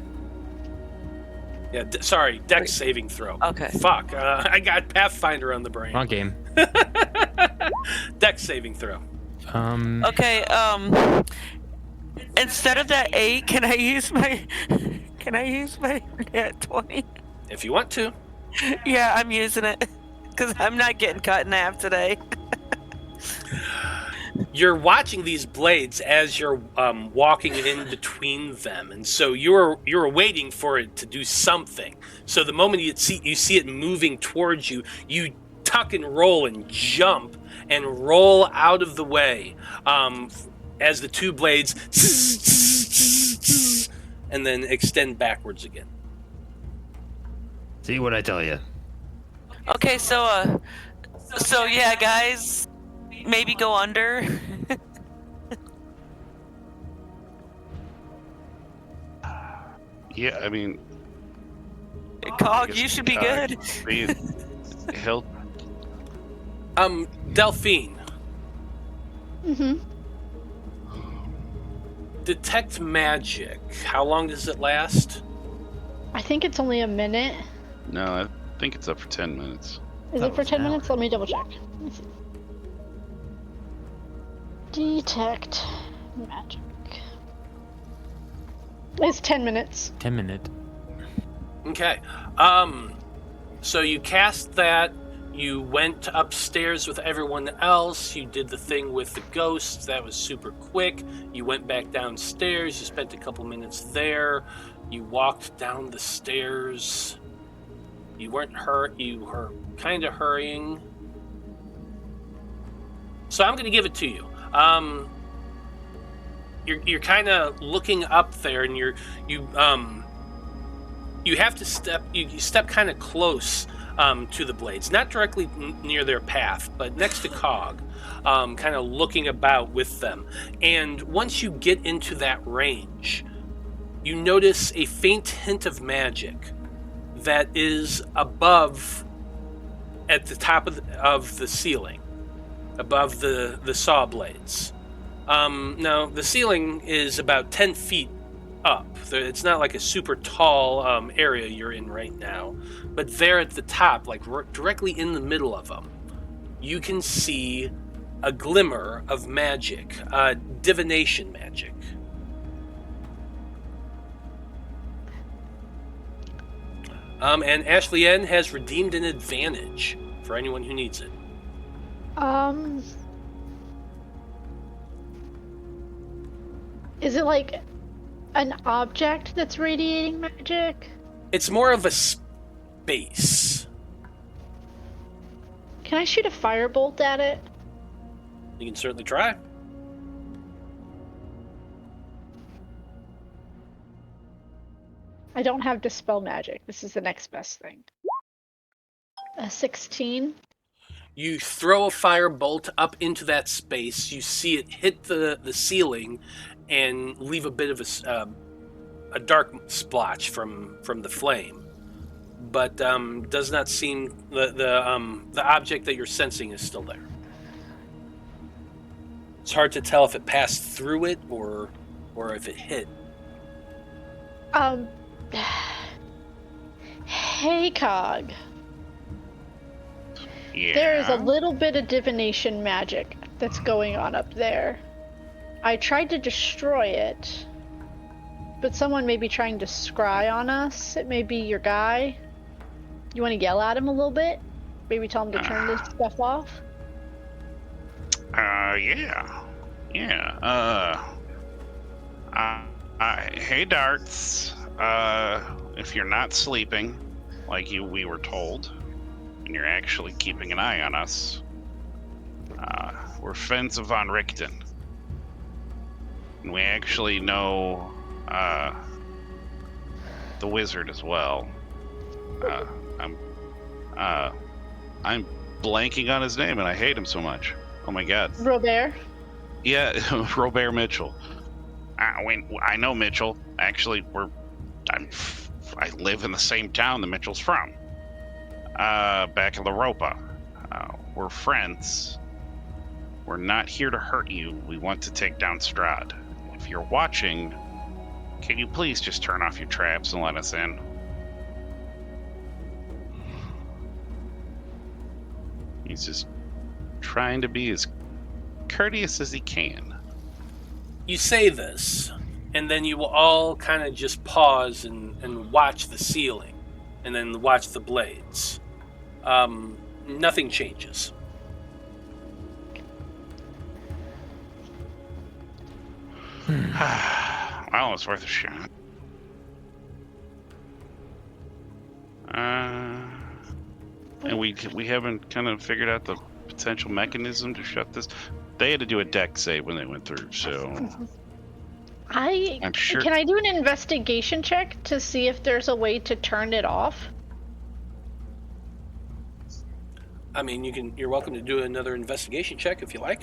A: Yeah, sorry, dex saving throw.
D: Okay.
A: Fuck, I got Pathfinder on the brain.
B: Wrong game.
A: Dex saving throw.
D: Okay. Instead of that 8, can I use my nat 20?
A: If you want to.
D: Yeah, I'm using it because I'm not getting cut in half today.
A: You're watching these blades as you're walking in between them, and so you're waiting for it to do something. So the moment you see it moving towards you, you tuck and roll and jump and roll out of the way as the two blades and then extend backwards again.
B: See what I tell you.
D: Okay, so yeah, guys, maybe go under.
E: Yeah, I mean,
D: Cog, you should be good.
E: He'll
A: Delphine.
F: Mm-hmm.
A: Detect magic. How long does it last?
F: I think it's only a minute.
E: No, I think it's up for 10 minutes.
F: Is
B: That
F: it for
B: was
F: 10
B: an hour.
F: minutes? Let me double check. Let's see. Detect magic. It's 10 minutes.
B: 10 minute.
A: Okay. So you cast that. You went upstairs with everyone else. You did the thing with the ghosts. That was super quick. You went back downstairs. You spent a couple minutes there. You walked down the stairs. You weren't hurt. You were kind of hurrying. So I'm going to give it to you. You're kind of looking up there, and you have to step. You step kind of close to the blades, not directly near their path, but next to Cog, kind of looking about with them. And once you get into that range, you notice a faint hint of magic that is above, at the top of the ceiling, above the saw blades. Now, the ceiling is about 10 feet up. It's not like a super tall area you're in right now, but there at the top, like directly in the middle of them, you can see a glimmer of magic, divination magic. And Ashley N has redeemed an advantage for anyone who needs it.
F: Is it like an object that's radiating magic?
A: It's more of a space.
F: Can I shoot a firebolt at it?
A: You can certainly try.
F: I don't have Dispel Magic. This is the next best thing. A 16.
A: You throw a firebolt up into that space. You see it hit the ceiling and leave a bit of a dark splotch from the flame, but does not seem the object that you're sensing is still there. It's hard to tell if it passed through it or if it hit.
F: Hey, Cog.
E: Yeah.
F: There is a little bit of divination magic that's going on up there. I tried to destroy it, but someone may be trying to scry on us. It may be your guy. You want to yell at him a little bit? Maybe tell him to turn this stuff off?
E: Hey, Darts. If you're not sleeping, like we were told, and you're actually keeping an eye on us, we're Fens of Von Richten. And we actually know the wizard as well. I'm blanking on his name, and I hate him so much. Oh my god.
F: Robert?
E: Yeah, Robert Mitchell. I know Mitchell. Actually, I live in the same town that Mitchell's from. Back in La Ropa. We're friends. We're not here to hurt you. We want to take down Strahd. If you're watching, can you please just turn off your traps and let us in? He's just trying to be as courteous as he can.
A: You say this, and then you will all kind of just pause and watch the ceiling, and then watch the blades. Nothing changes.
E: Well, it's worth a shot. And we haven't kind of figured out the potential mechanism to shut this. They had to do a deck save when they went through, so I'm sure.
F: Can I do an investigation check to see if there's a way to turn it off?
A: I mean, you're welcome to do another investigation check if you like.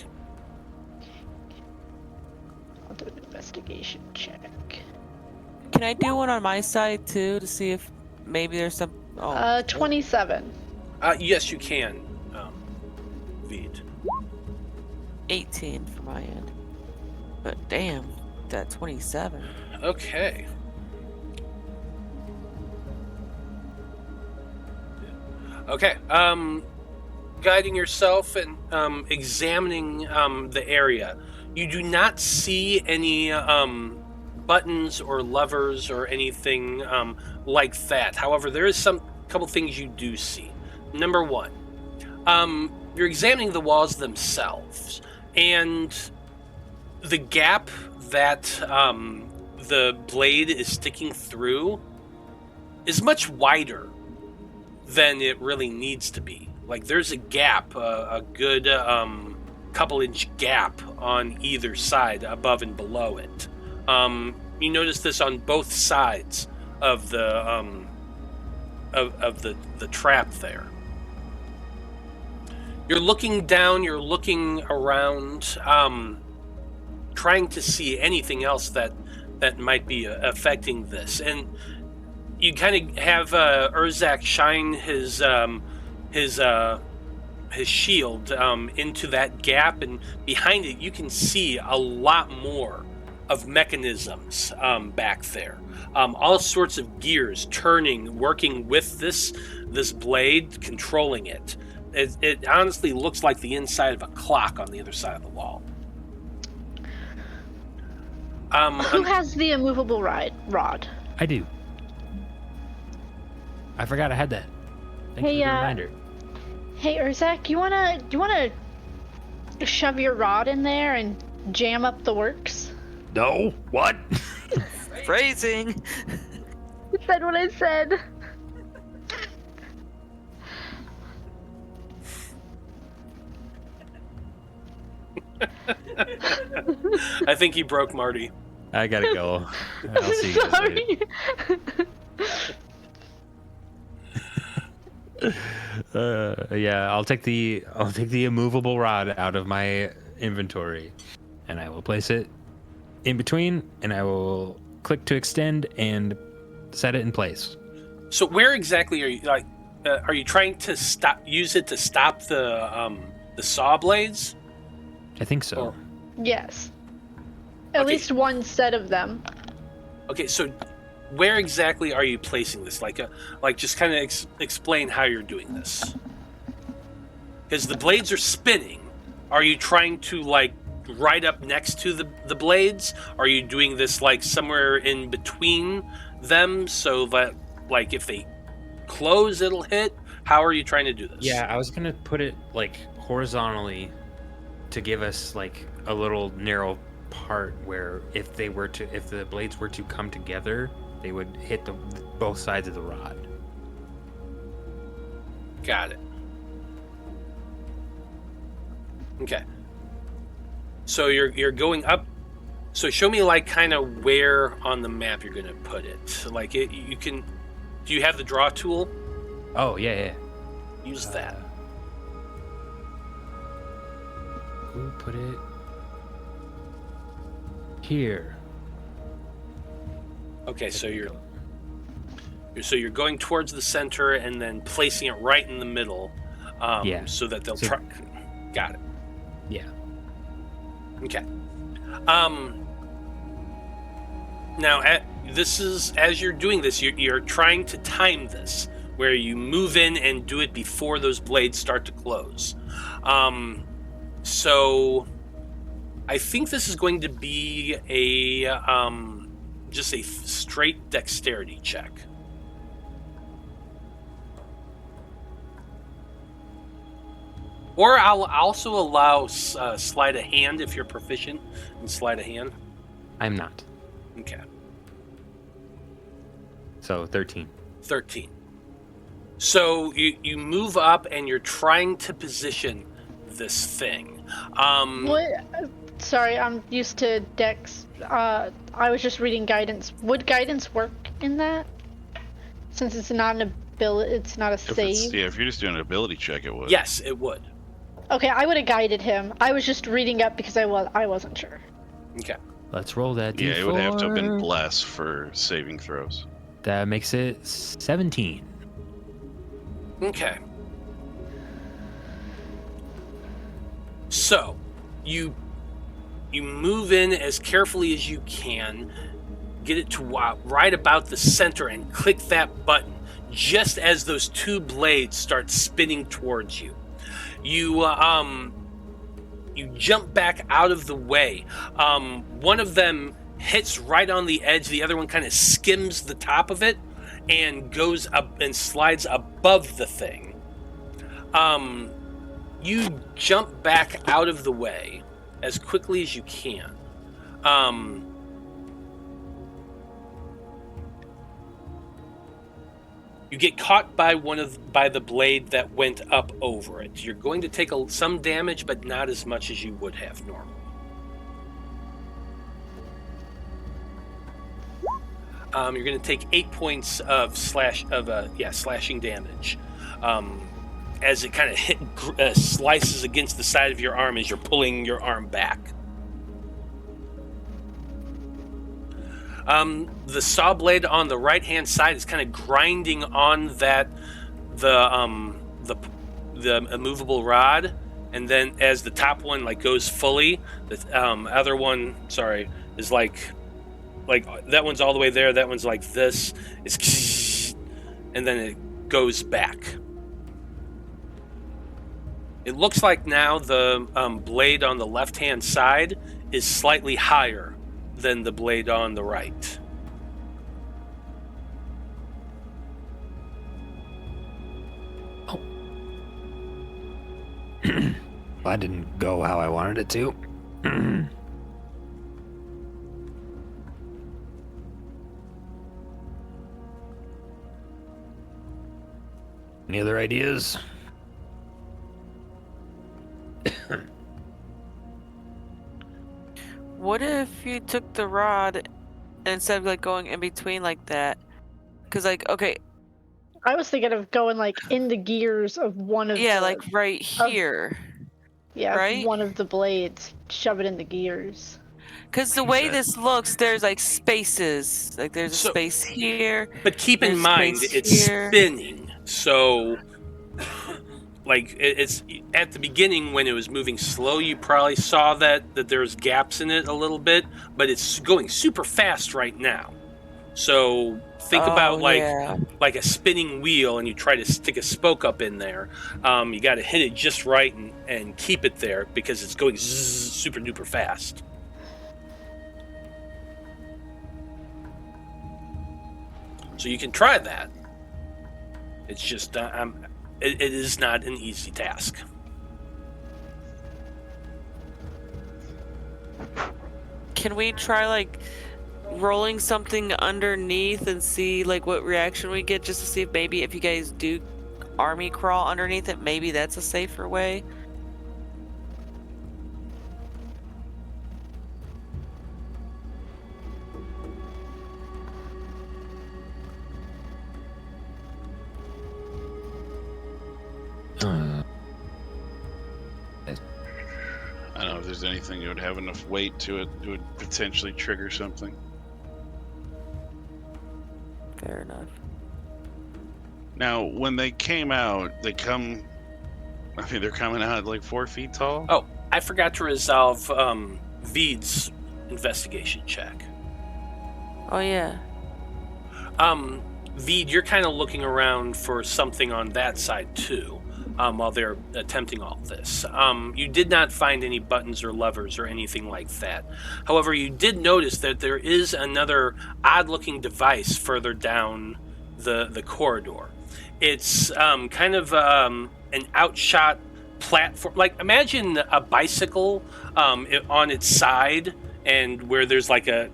F: I'll do an investigation check.
D: Can I do one on my side too to see if maybe there's some?
F: 27.
A: Yes, you can, Vide.
D: 18 for my end. But damn. that 27.
A: Okay. Okay. Guiding yourself and examining the area, you do not see any buttons or levers or anything like that. However, there is some couple things you do see. Number one, you're examining the walls themselves, and the gap that the blade is sticking through is much wider than it really needs to be. Like, there's a gap, a good couple-inch gap on either side, above and below it. You notice this on both sides of the the trap there. You're looking down, you're looking around, trying to see anything else that might be affecting this. And you kind of have Urzak shine his shield into that gap, and behind it you can see a lot more of mechanisms back there. All sorts of gears turning, working with this blade, controlling it. It honestly looks like the inside of a clock on the other side of the wall.
F: Who has the immovable rod?
B: I do. I forgot I had that. Thank you for the reminder.
F: Hey, Urzak, you wanna shove your rod in there and jam up the works?
B: No. What?
D: Phrasing.
F: You said what I said.
A: I think he broke Marty.
B: I gotta go. I'll see you guys later. Yeah, I'll take the immovable rod out of my inventory, and I will place it in between, and I will click to extend and set it in place.
A: So where exactly are you? Like, are you trying to use it to stop the saw blades?
B: I think so.
A: Or-
F: Yes. At
A: Okay.
F: least one set of them.
A: Okay, so where exactly are you placing this? Like just kind of explain how you're doing this. Because the blades are spinning. Are you trying to, like, right up next to the blades? Are you doing this, like, somewhere in between them so that, like, if they close, it'll hit? How are you trying to do this?
B: Yeah, I was gonna put it like horizontally to give us like a little narrow part where if the blades were to come together, they would hit both sides of the rod.
A: Got it. Okay. So you're going up. So show me, like, kind of where on the map you're gonna put it. Like, you can. Do you have the draw tool?
B: Oh yeah.
A: Use that.
B: We'll put it here.
A: Okay, so you're going towards the center and then placing it right in the middle.
B: Yeah.
A: So that they'll
B: So-
A: try. Got it.
B: Yeah.
A: Okay. Now, as you're doing this, you're trying to time this, where you move in and do it before those blades start to close. So I think this is going to be just a straight dexterity check. Or I'll also allow sleight of hand if you're proficient in sleight of hand.
B: I'm not.
A: Okay.
B: So 13.
A: 13. So you move up and you're trying to position this thing.
F: What? Sorry, I'm used to Dex. I was just reading guidance. Would guidance work in that? Since it's not an ability, it's not a save.
E: If you're just doing an ability check, it would.
A: Yes, it would.
F: Okay, I would have guided him. I was just reading up because I wasn't sure.
A: Okay.
B: Let's roll that D4.
E: Yeah, it would have to have been bless for saving throws.
B: That makes it 17.
A: Okay. So, you You move in as carefully as you can, get it to right about the center, and click that button just as those two blades start spinning towards you. You jump back out of the way. One of them hits right on the edge. The other one kind of skims the top of it and goes up and slides above the thing. You jump back out of the way as quickly as you can. You get caught by by the blade that went up over it. You're going to take some damage, but not as much as you would have normally. You're going to take 8 points of slashing damage, as it kind of slices against the side of your arm as you're pulling your arm back. The saw blade on the right-hand side is kind of grinding on the immovable rod, and then as the top one goes fully, the other one, is like that one's all the way there. That one's like this, and then it goes back. It looks like now the blade on the left-hand side is slightly higher than the blade on the right.
B: Oh. That didn't go how I wanted it to. Any other ideas?
D: What if you took the rod and instead of going in between like that? Because okay.
F: I was thinking of going in the gears of one of
D: right here. Right?
F: One of the blades. Shove it in the gears.
D: Because the way this looks, there's spaces. There's a space here.
A: But keep in mind, it's spinning. So, it's at the beginning when it was moving slow, you probably saw that there's gaps in it a little bit, but it's going super fast right now. So think about a spinning wheel, and you try to stick a spoke up in there. You got to hit it just right and keep it there because it's going super duper fast. So you can try that. It's just it is not an easy task.
D: Can we try rolling something underneath and see what reaction we get, just to see if you guys do army crawl underneath it, maybe that's a safer way?
E: I don't know if there's anything that would have enough weight to it that would potentially trigger something.
D: Fair enough.
E: Now, when they came out, they're coming out at 4 feet tall?
A: Oh, I forgot to resolve Vide's investigation check.
D: Oh, yeah.
A: Vide, you're kind of looking around for something on that side, too. While they're attempting all this. You did not find any buttons or levers or anything like that. However, you did notice that there is another odd-looking device further down the corridor. It's kind of an outshot platform. Imagine a bicycle on its side, and where there's a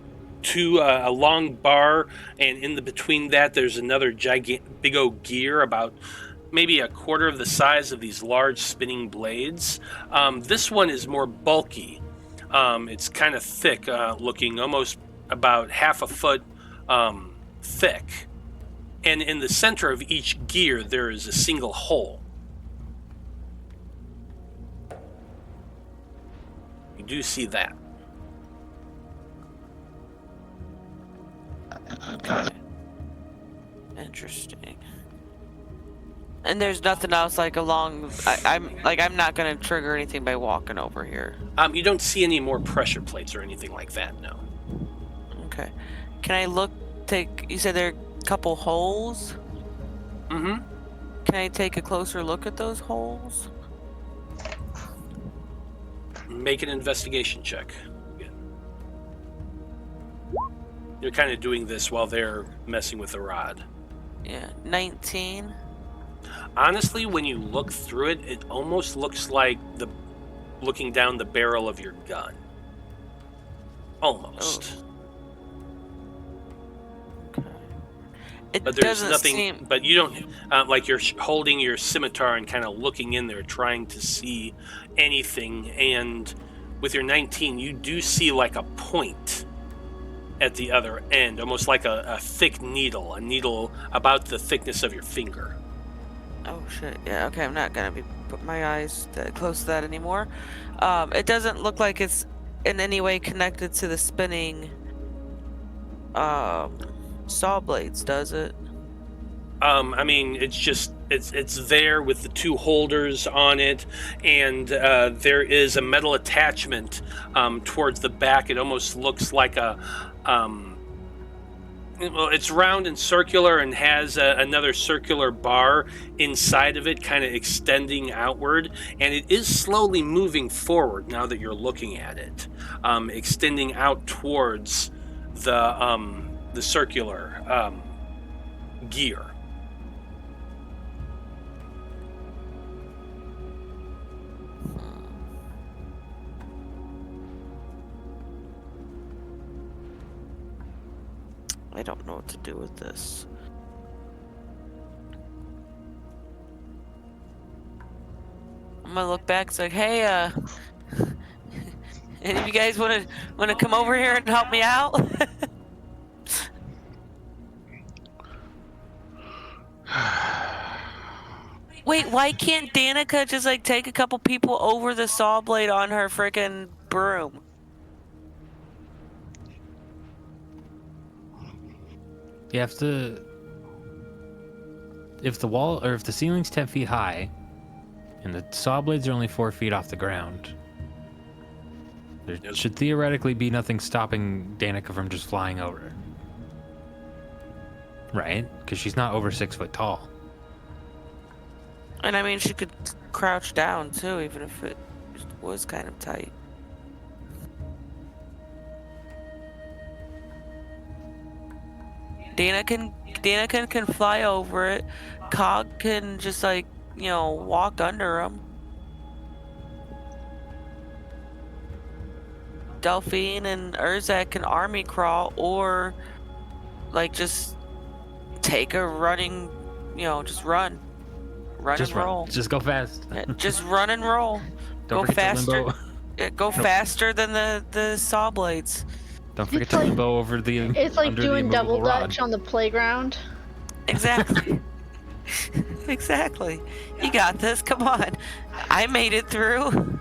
A: long bar, and in between that there's another big old gear about maybe a quarter of the size of these large spinning blades. This one is more bulky. It's kind of thick looking, almost about half a foot thick. And in the center of each gear, there is a single hole. You do see that.
D: Okay. Interesting. And there's nothing else like along. I'm not gonna trigger anything by walking over here.
A: You don't see any more pressure plates or anything like that, no.
D: Okay. Can I look? You said there are a couple holes.
A: Mm-hmm.
D: Can I take a closer look at those holes?
A: Make an investigation check. You're kind of doing this while they're messing with the rod.
D: Yeah, 19.
A: Honestly, when you look through it, it almost looks like looking down the barrel of your gun. Almost.
D: Oh. It
A: But there's
D: doesn't
A: nothing.
D: seem.
A: But you don't like you're holding your scimitar and kind of looking in there, trying to see anything. And with your 19, you do see like a point at the other end, almost like a thick needle, a needle about the thickness of your finger.
D: Oh shit! Yeah. Okay, I'm not gonna put my eyes that close to that anymore. It doesn't look like it's in any way connected to the spinning saw blades, does it?
A: I mean, it's there with the two holders on it, and there is a metal attachment towards the back. It almost looks like a well, it's round and circular and has another circular bar inside of it, kind of extending outward, and it is slowly moving forward now that you're looking at it, extending out towards the circular gear.
D: I don't know what to do with this. I'm gonna look back. It's like, hey, any of you guys want to come over here and help me out? Wait, why can't Danika just like take a couple people over the saw blade on her frickin' broom?
B: You have to. If the wall or if the ceiling's 10 feet high, and the saw blades are only 4 feet off the ground, there should theoretically be nothing stopping Danika from just flying over. Right? Because she's not over 6 foot tall.
D: And I mean, she could crouch down too, even if it was kind of tight. Danika can fly over it. Cog can just like, walk under him. Delphine and Urzak can army crawl or like just take a running, just run. Run
B: Just
D: and roll.
B: run. Just go fast.
D: Yeah, just run and roll.
B: Don't
D: Go
B: forget
D: faster.
B: to limbo.
D: Go faster than the saw blades.
B: Don't forget
F: It's
B: to
F: like-
B: limbo over the.
F: It's like
B: under the
F: doing double
B: immovable rod.
F: dutch on the playground.
D: Exactly. Exactly. You got this. Come on. I made it through.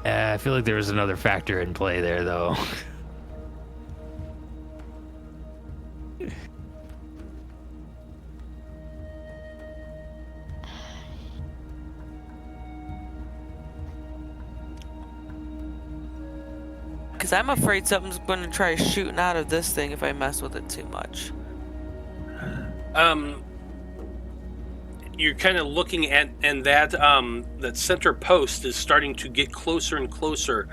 B: I feel like there was another factor in play there, though.
D: Because I'm afraid something's going to try shooting out of this thing if I mess with it too much.
A: You're kind of looking at, and that center post is starting to get closer and closer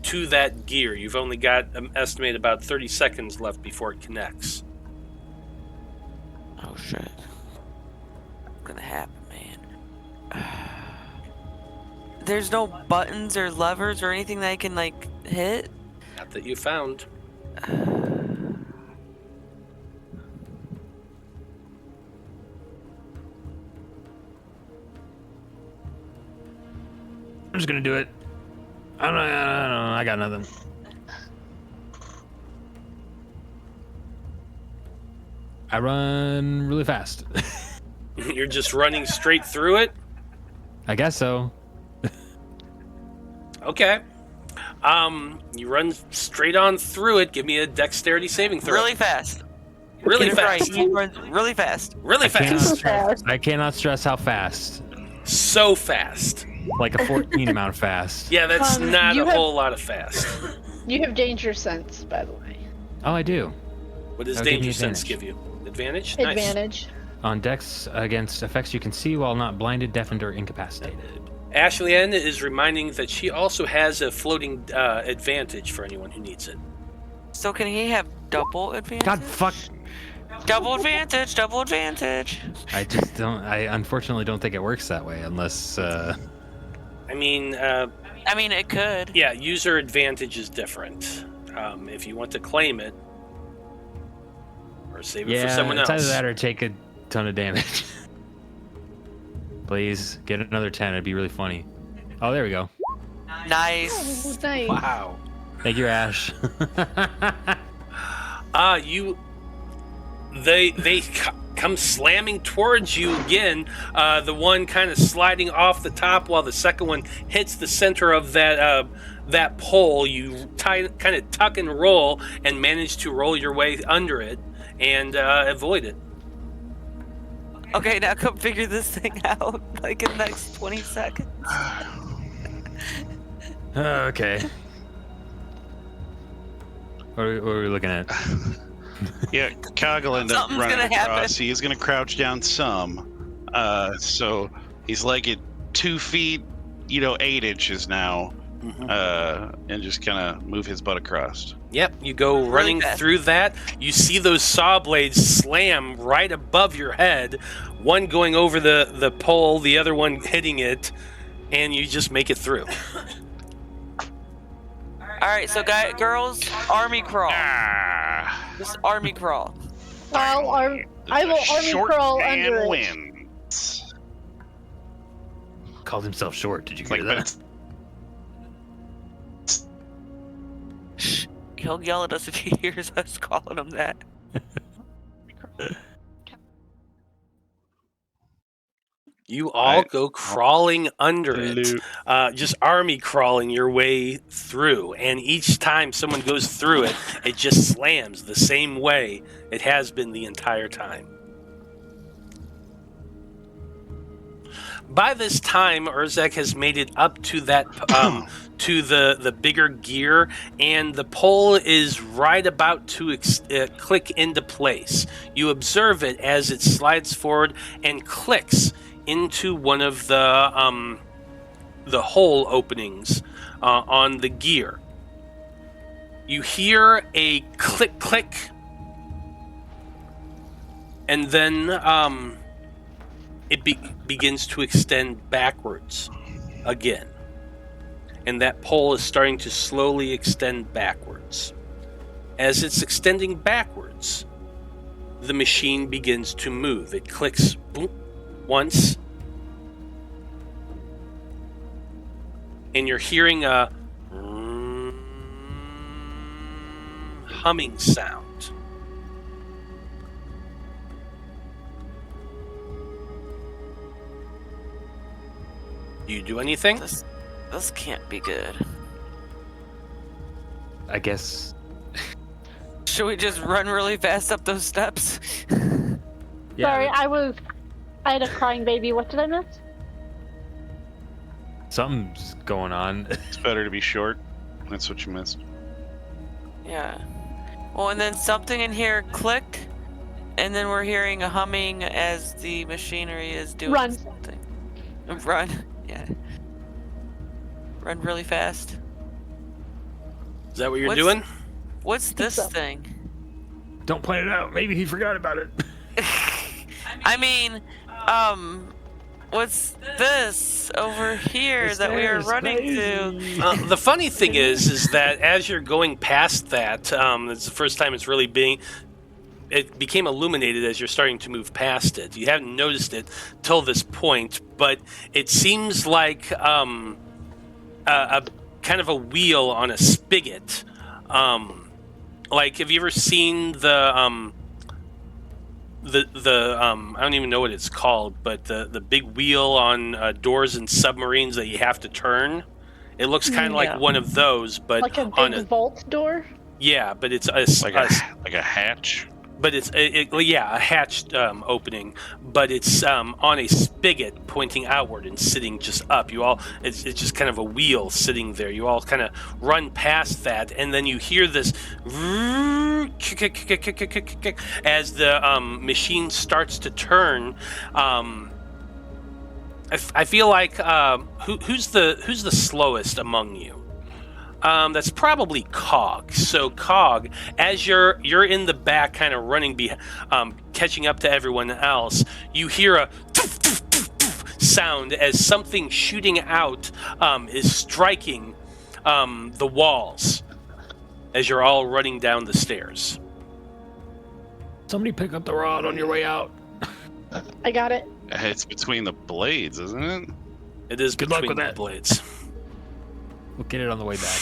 A: to that gear. You've only got estimate about 30 seconds left before it connects.
D: Oh shit. What's gonna happen, man? There's no buttons or levers or anything that I can like hit?
A: Not that you found.
B: I'm just gonna do it. I don't know. I got nothing. I run really fast.
A: You're just running straight through it?
B: I guess so.
A: Okay. You run straight on through it. Give me a dexterity saving throw.
D: Really fast.
A: Really
D: Get it right.
A: fast.
D: He runs really fast.
A: Really fast.
B: I cannot stress how fast.
A: So fast.
B: Like a 14 amount of fast.
A: Yeah, that's not
F: you
A: a
F: have-
A: whole lot of fast.
F: You have danger sense, by the way.
B: Oh, I do.
A: What does
B: That'll give me
A: danger sense
B: advantage.
A: give you? Advantage? Nice.
F: Advantage.
B: On decks against effects you can see while not blinded, deafened, or incapacitated.
A: Ashley Ann is reminding that she also has a floating advantage for anyone who needs it.
D: So can he have double advantage?
B: God fuck.
D: Double advantage. Double advantage.
B: I just don't. I unfortunately don't think it works that way unless.
A: I mean,
D: I mean, it could.
A: yeah, user advantage is different. If you want to claim it, or save it for someone
B: it's
A: else.
B: either that or take a ton of damage. Please get another 10. It'd be really funny. Oh, there we go.
D: Nice.
F: Nice.
A: Wow.
B: Thank you, Ash.
A: They come slamming towards you again. The one kind of sliding off the top, while the second one hits the center of that pole. You kind of tuck and roll, and manage to roll your way under it and avoid it.
D: Okay, now come figure this thing out. Like in the next 20 seconds.
B: Okay. What are we looking at?
E: Yeah, Cog will end up
D: Something's
E: running
D: gonna happen.
E: across. He is going to crouch down some. So he's like at 2 feet, 8 inches now, and just kind of move his butt across.
A: Yep, you go running
D: fast.
A: through that. You see those saw blades slam right above your head, one going over the pole, the other one hitting it, and you just make it through.
D: All right, so girls, army crawl.
E: Ah,
D: Just army crawl.
F: I will army
E: short
F: crawl
E: man
F: under it.
E: wins.
B: Called himself short. Did you
E: It's like
B: hear that?
D: Shh. He'll yell at us if he hears us calling him that.
A: You all go crawling under it, just army crawling your way through. And each time someone goes through it, it just slams the same way it has been the entire time. By this time, Urzak has made it up to that to the bigger gear, and the pole is right about to click into place. You observe it as it slides forward and clicks into one of the hole openings on the gear. You hear a click click, and then it begins to extend backwards again. And that pole is starting to slowly extend backwards. As it's extending backwards, the machine begins to move. It clicks boom, once, and you're hearing a humming sound. Do you do anything?
D: This can't be good.
B: I guess.
D: Should we just run really fast up those steps?
B: Yeah.
F: Sorry, I had a crying baby. What did I miss?
B: Something's going on.
E: It's better to be short. That's what you missed.
D: Yeah. Well, and then something in here clicked, and then we're hearing a humming as the machinery is doing
F: Run.
D: something. Run. Yeah. Run really fast.
A: Is that what you're
D: What's-
A: doing?
D: What's this
F: so.
D: thing?
B: Don't plan it out. Maybe he forgot about it.
D: I mean, what's this over here that we are running to?
A: The funny thing is that as you're going past that, it's the first time it's really it became illuminated as you're starting to move past it. You haven't noticed it till this point, but it seems like a kind of a wheel on a spigot. Like, have you ever seen the I don't even know what it's called, but the big wheel on doors and submarines that you have to turn? It looks kind of
D: Yeah.
A: like one of those, but
F: Like a
A: on
F: big
A: a
F: vault door?
A: yeah, but it's
E: Like a hatch.
A: but it's a hatched opening, but it's on a spigot pointing outward and sitting just up. It's just kind of a wheel sitting there. You all kind of run past that, and then you hear this as the machine starts to turn. I feel like who's the slowest among you? That's probably Cog. So Cog, as you're in the back, kind of running, catching up to everyone else, you hear a sound as something shooting out is striking the walls as you're all running down the stairs.
B: Somebody pick up the rod on your way out.
F: I got it.
E: It's between the blades, isn't it?
A: It is
B: Good luck
A: between
B: with
A: the
B: that.
A: blades.
B: We'll get it on the way back.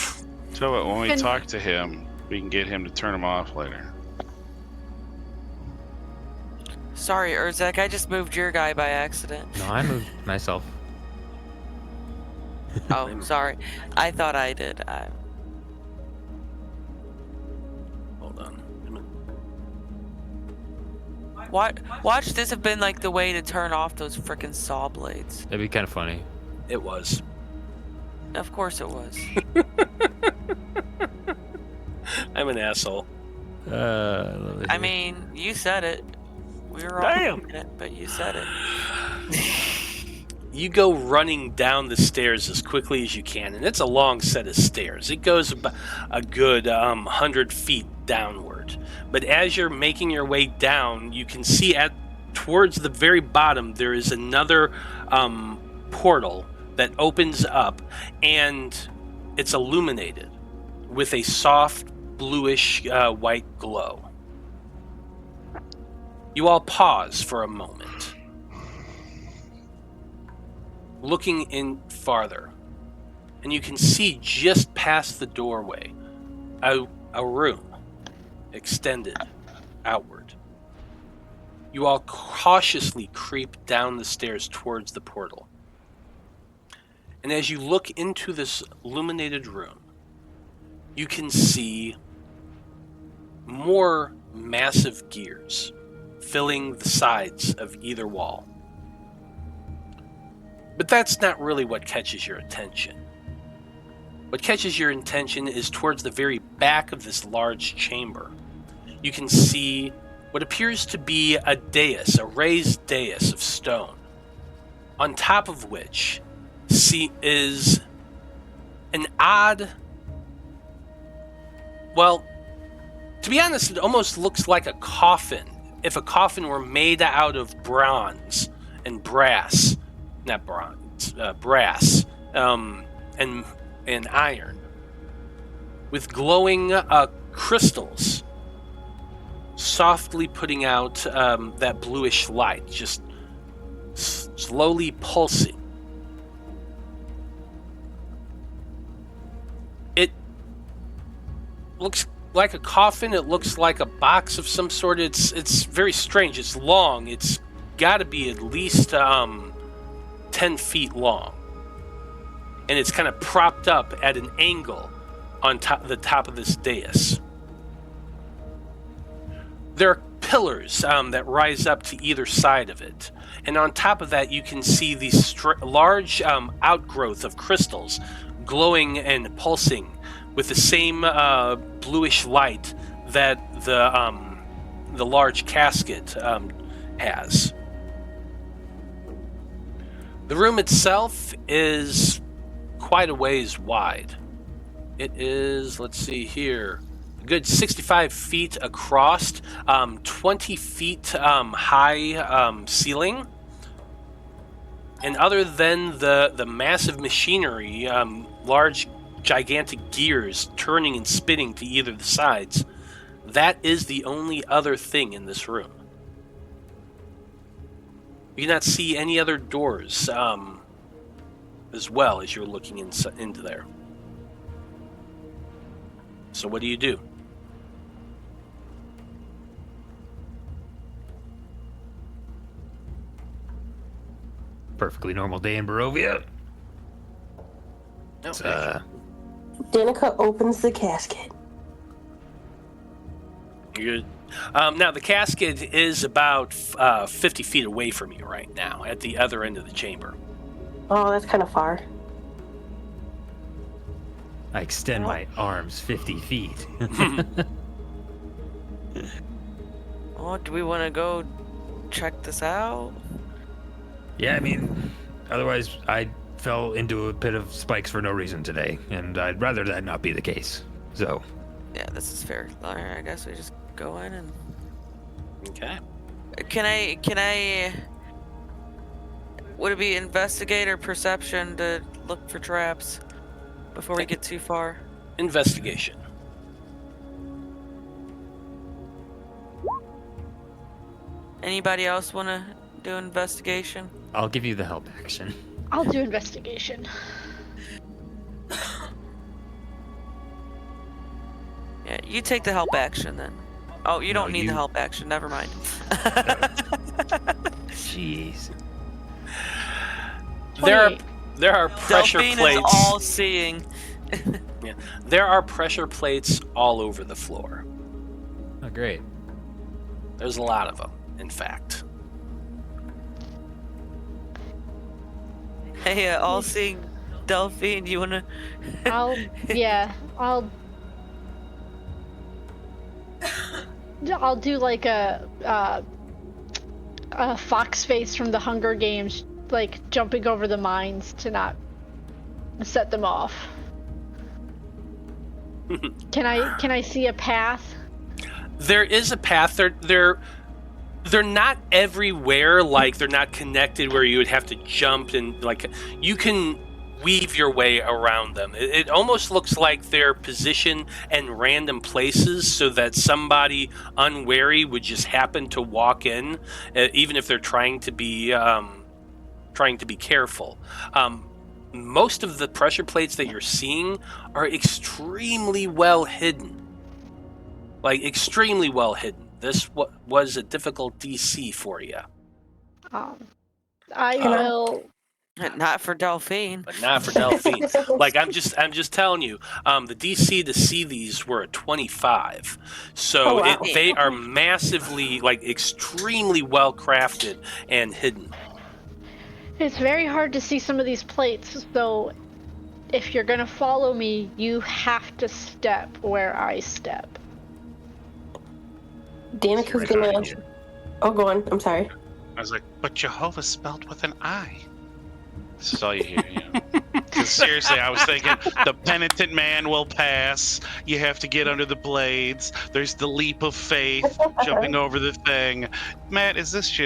E: So when we
F: And-
E: talk to him, we can get him to turn them off later.
D: Sorry, Urzak, I just moved your guy by accident.
B: No, I moved myself.
D: Oh, sorry. I thought I did.
A: Hold on.
D: Watch this have been like the way to turn off those frickin' saw blades.
B: That'd be kind of funny.
A: It was.
D: Of course it was.
A: I'm an asshole.
D: I mean, you said it. We were all
A: Damn.
D: thinking it, but you said it.
A: You go running down the stairs as quickly as you can, and it's a long set of stairs. It goes about a good 100 feet downward. But as you're making your way down, you can see towards the very bottom there is another portal that opens up, and it's illuminated with a soft bluish white glow. You all pause for a moment, looking in farther, and you can see just past the doorway a room extended outward. You all cautiously creep down the stairs towards the portal. And as you look into this illuminated room, you can see more massive gears filling the sides of either wall. But that's not really what catches your attention. What catches your attention is towards the very back of this large chamber. You can see what appears to be a dais, a raised dais of stone, on top of which is an odd... Well, to be honest, it almost looks like a coffin. If a coffin were made out of bronze and brass, not bronze, brass, and iron, with glowing crystals softly putting out that bluish light, just slowly pulsing. It looks like a coffin. It looks like a box of some sort. It's very strange. It's long. It's got to be at least 10 feet long, and it's kind of propped up at an angle on the top of this dais. There are pillars that rise up to either side of it, and on top of that you can see these large outgrowth of crystals glowing and pulsing with the same bluish light that the large casket has. The room itself is quite a ways wide. It is, let's see here, a good 65 feet across, 20 feet high ceiling. And other than the massive machinery, large gigantic gears turning and spinning to either the sides, that is the only other thing in this room. You cannot see any other doors as well as you're looking into there. So what do you do?
B: Perfectly normal day in Barovia. It's,
C: Danika opens the casket.
A: You're Now, the casket is about 50 feet away from you right now, at the other end of the chamber.
C: Oh, that's kind of far.
B: I extend my arms 50 feet.
D: Oh, do we want to go check this out?
B: Yeah, I mean, otherwise I fell into a pit of spikes for no reason today, and I'd rather that not be the case. So,
D: Yeah, this is fair. All right, I guess we just go in and.
A: Okay.
D: Can I? Would it be investigate or perception to look for traps before we get too far?
A: Investigation.
D: Anybody else want to do investigation?
B: I'll give you the help action.
F: I'll do investigation.
D: Yeah, you take the help action then. Oh, you
B: No,
D: don't need the help action. Never mind.
B: Jeez.
A: There are pressure
D: Delphine
A: plates.
D: is all seeing.
A: Yeah, there are pressure plates all over the floor.
B: Oh, great.
A: There's a lot of them, in fact.
D: Hey, all seeing Delphine, you wanna?
F: I'll do like a fox face from the Hunger Games, like jumping over the mines to not set them off. Can I see a path?
A: There is a path. They're not everywhere. Like, they're not connected where you would have to jump, and like you can weave your way around them. It almost looks like they're positioned in random places so that somebody unwary would just happen to walk in, even if they're trying to be careful. Most of the pressure plates that you're seeing are extremely well hidden. Like, extremely well hidden. This was a difficult DC for you.
F: I will.
D: Not for Delphine.
A: But not for Delphine. Like, I'm just telling you, the DC to see these were a 25. So they are massively, like, extremely well crafted and hidden.
F: It's very hard to see some of these plates, so if you're gonna follow me, you have to step where I step.
C: Danika's gonna. Oh, go on. I'm sorry.
E: I was like, but Jehovah's spelled with an I. This is all you hear, you know. 'Cause seriously, I was thinking the penitent man will pass. You have to get under the blades. There's the leap of faith, jumping over the thing. Matt, is this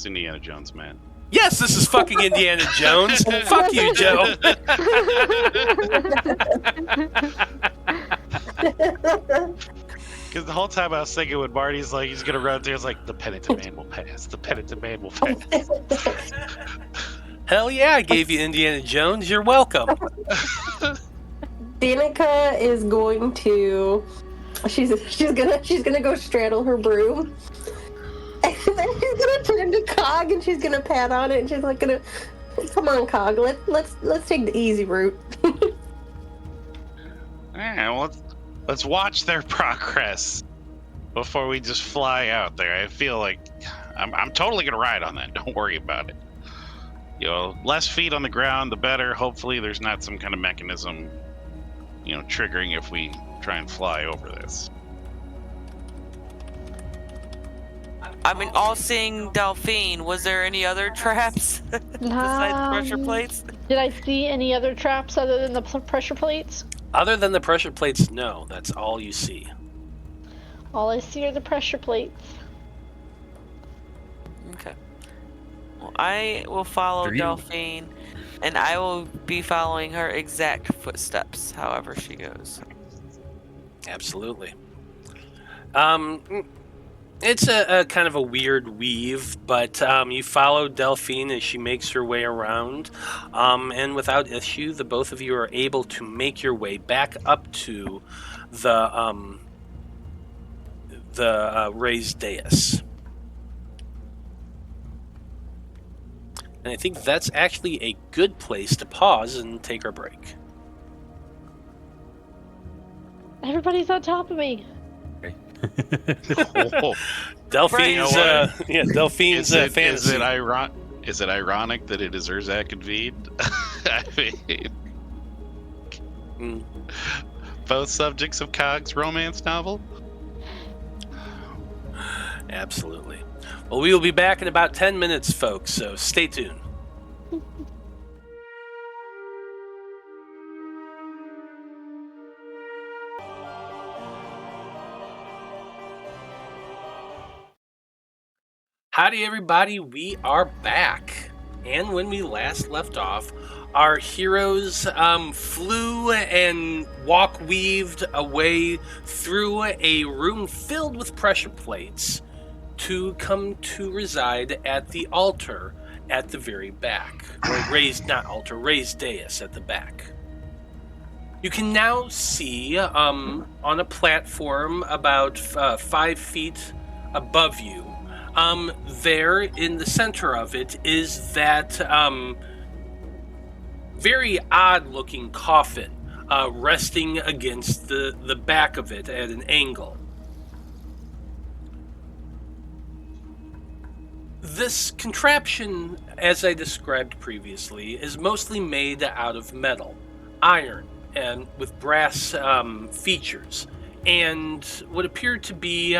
E: Indiana Jones, man?
A: Yes, this is fucking Indiana Jones. Fuck you, Joe.
E: Because the whole time I was thinking when Marty's like, he's gonna run through, it's like, the penitent man will pass. The penitent man will pass.
A: Hell yeah, I gave you Indiana Jones. You're welcome.
C: Danika is going to. She's gonna go straddle her broom. And then she's gonna turn to Cog and she's gonna pat on it and she's like gonna, come on, Cog, let's take the easy route.
E: Alright, well, let's watch their progress before we just fly out there. I feel like I'm totally gonna ride on that. Don't worry about it. You know, less feet on the ground, the better. Hopefully, there's not some kind of mechanism, you know, triggering if we try and fly over this.
D: I mean, all seeing Delphine, was there any other traps besides pressure plates?
F: Did I see any other traps other than the pressure plates?
A: Other than the pressure plates, no. That's all you see.
F: All I see are the pressure plates.
D: Okay. Well, I will follow Delphine, and I will be following her exact footsteps, however she goes.
A: Absolutely. It's a kind of a weird weave, but you follow Delphine as she makes her way around, and without issue, the both of you are able to make your way back up to the raised dais. And I think that's actually a good place to pause and take our break.
F: Everybody's on top of me.
E: Oh,
A: Delphine's,
E: Right.
A: Delphine's fantasy.
E: Is it ironic that it is Urzak and Vide? I mean,
A: Mm.
E: both subjects of Cog's romance novel.
A: Absolutely. Well, we will be back in about 10 minutes, folks, so stay tuned. Howdy, everybody. We are back. And when we last left off, our heroes flew and walk-weaved away through a room filled with pressure plates to come to reside at the altar at the very back. Or raised dais at the back. You can now see on a platform about 5 feet above you, there in the center of it is that very odd-looking coffin resting against the back of it at an angle. This contraption, as I described previously, is mostly made out of metal, iron, and with brass features, and what appear to be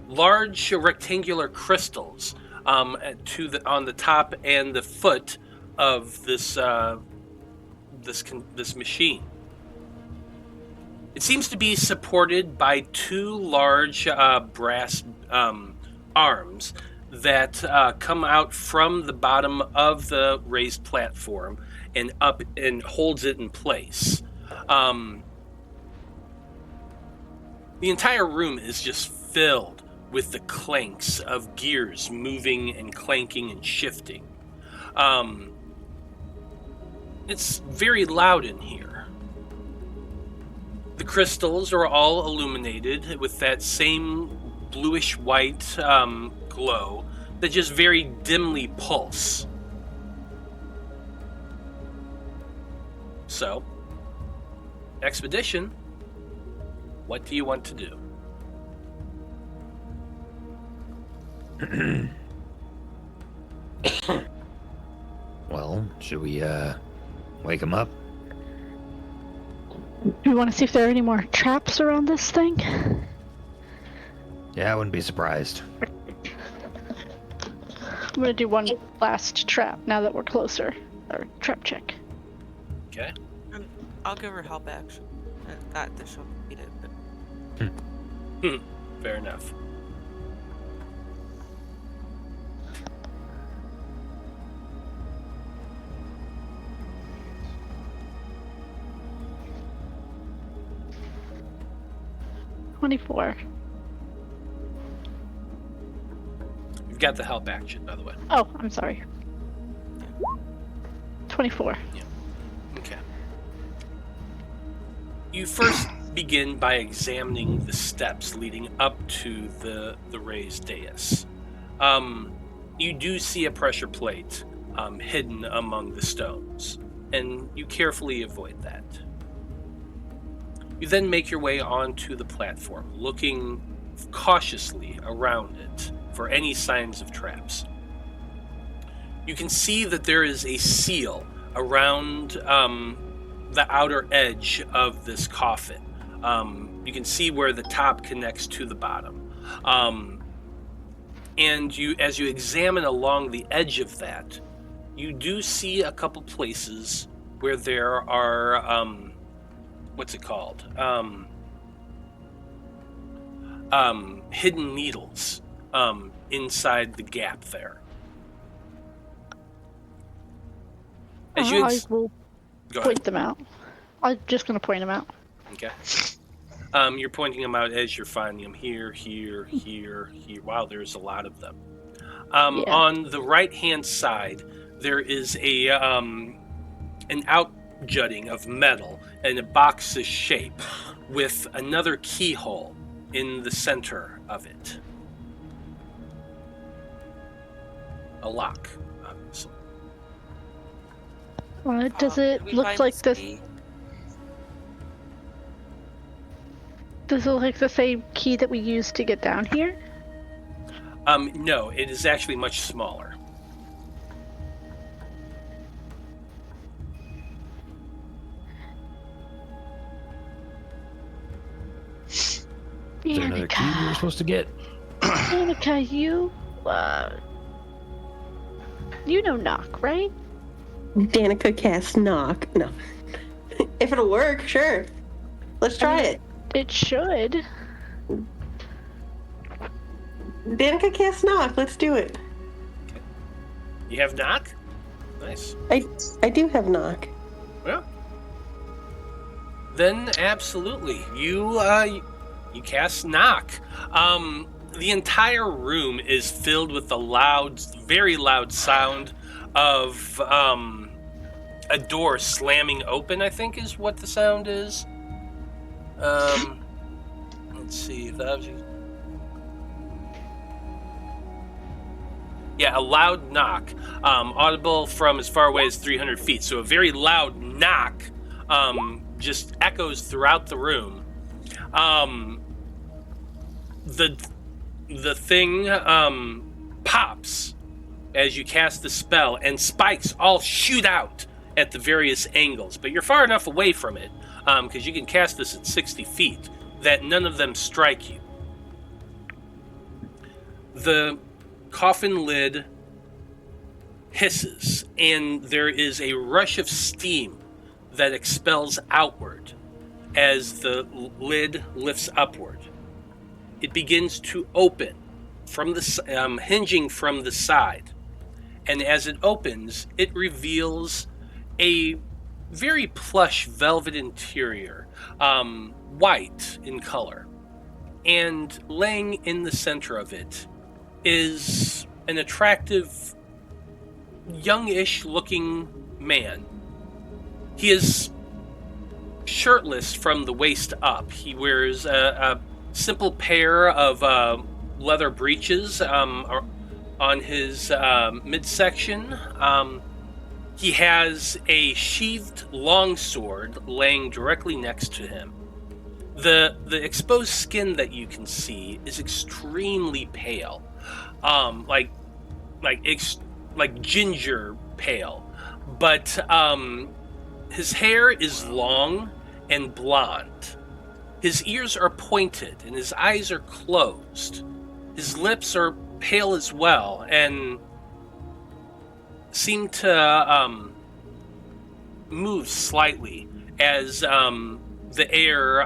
A: large rectangular crystals on the top and the foot of this machine. It seems to be supported by 2 large brass arms that come out from the bottom of the raised platform and up and holds it in place. The entire room is just filled with the clanks of gears moving and clanking and shifting. It's very loud in here. The crystals are all illuminated with that same bluish-white glow that just very dimly pulse. So, Expedition, what do you want to do?
B: Well, should we wake him up?
F: Do you want to see if there are any more traps around this thing?
B: Yeah, I wouldn't be surprised.
F: I'm gonna do one last trap now that we're closer. Or trap check.
A: Okay.
D: And I'll give her help action. Not that she'll need it, but
A: Fair enough.
F: $24.
A: You've got the help action, by the way.
F: Oh, I'm sorry. 24.
A: Okay. You first begin by examining the steps leading up to the raised dais. You do see a pressure plate hidden among the stones, and you carefully avoid that. You then make your way onto the platform, looking cautiously around it for any signs of traps. You can see that there is a seal around the outer edge of this coffin. You can see where the top connects to the bottom. And as you examine along the edge of that, you do see a couple places where there are, what's it called? Hidden needles inside the gap there. As you
F: I will
A: Go
F: point
A: ahead.
F: them out. I'm just gonna point them out.
A: Okay. You're pointing them out as you're finding them here, here, here, here. Wow, there's a lot of them.
F: Yeah.
A: On the right-hand side, there is an outjutting of metal in a box's shape with another keyhole in the center of it. A lock, obviously.
F: Does it
D: we
F: look
D: find
F: like this?
D: key?
F: Does it look like the same key that we used to get down here?
A: No, it is actually much smaller.
B: Is there another key we were supposed to get?
F: Danika, you know knock, right?
C: Danika casts knock. No. If it'll work, sure. Let's try it.
F: It should.
C: Danika casts knock. Let's do it.
A: You have knock? Nice.
C: I do have knock.
A: Well, then absolutely. You cast knock. The entire room is filled with the loud, very loud sound of a door slamming open, I think is what the sound is. Let's see if that was... Yeah, a loud knock, audible from as far away as 300 feet. So a very loud knock just echoes throughout the room. The thing pops as you cast the spell, and spikes all shoot out at the various angles. But you're far enough away from it, because you can cast this at 60 feet, that none of them strike you. The coffin lid hisses, and there is a rush of steam that expels outward as the lid lifts upward. It begins to open from the hinging from the side, and as it opens, it reveals a very plush velvet interior, white in color, and laying in the center of it is an attractive, youngish looking man. He is shirtless from the waist up. He wears a simple pair of leather breeches on his midsection. He has a sheathed longsword laying directly next to him. The exposed skin that you can see is extremely pale, like ginger pale, but his hair is long and blonde. His ears are pointed and his eyes are closed. His lips are pale as well and seem to move slightly as the air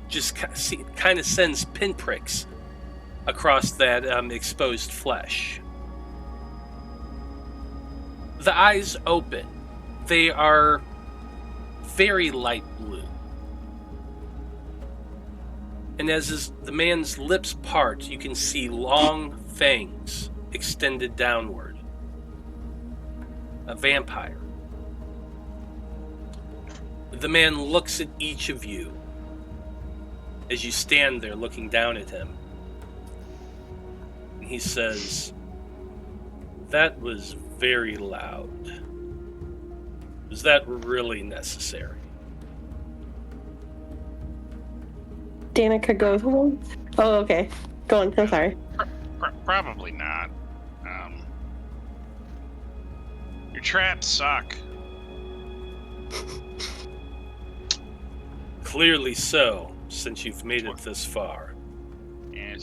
A: just kind of sends pinpricks across that exposed flesh. The eyes open. They are very light blue. And as the man's lips part, you can see long fangs extended downward. A vampire. The man looks at each of you as you stand there looking down at him. And he says, "That was very loud. Was that really necessary?"
C: Danika goes, oh, okay. Go on, I'm sorry.
E: Probably not. Your traps suck.
A: Clearly so, since you've made it this far.
E: Yeah,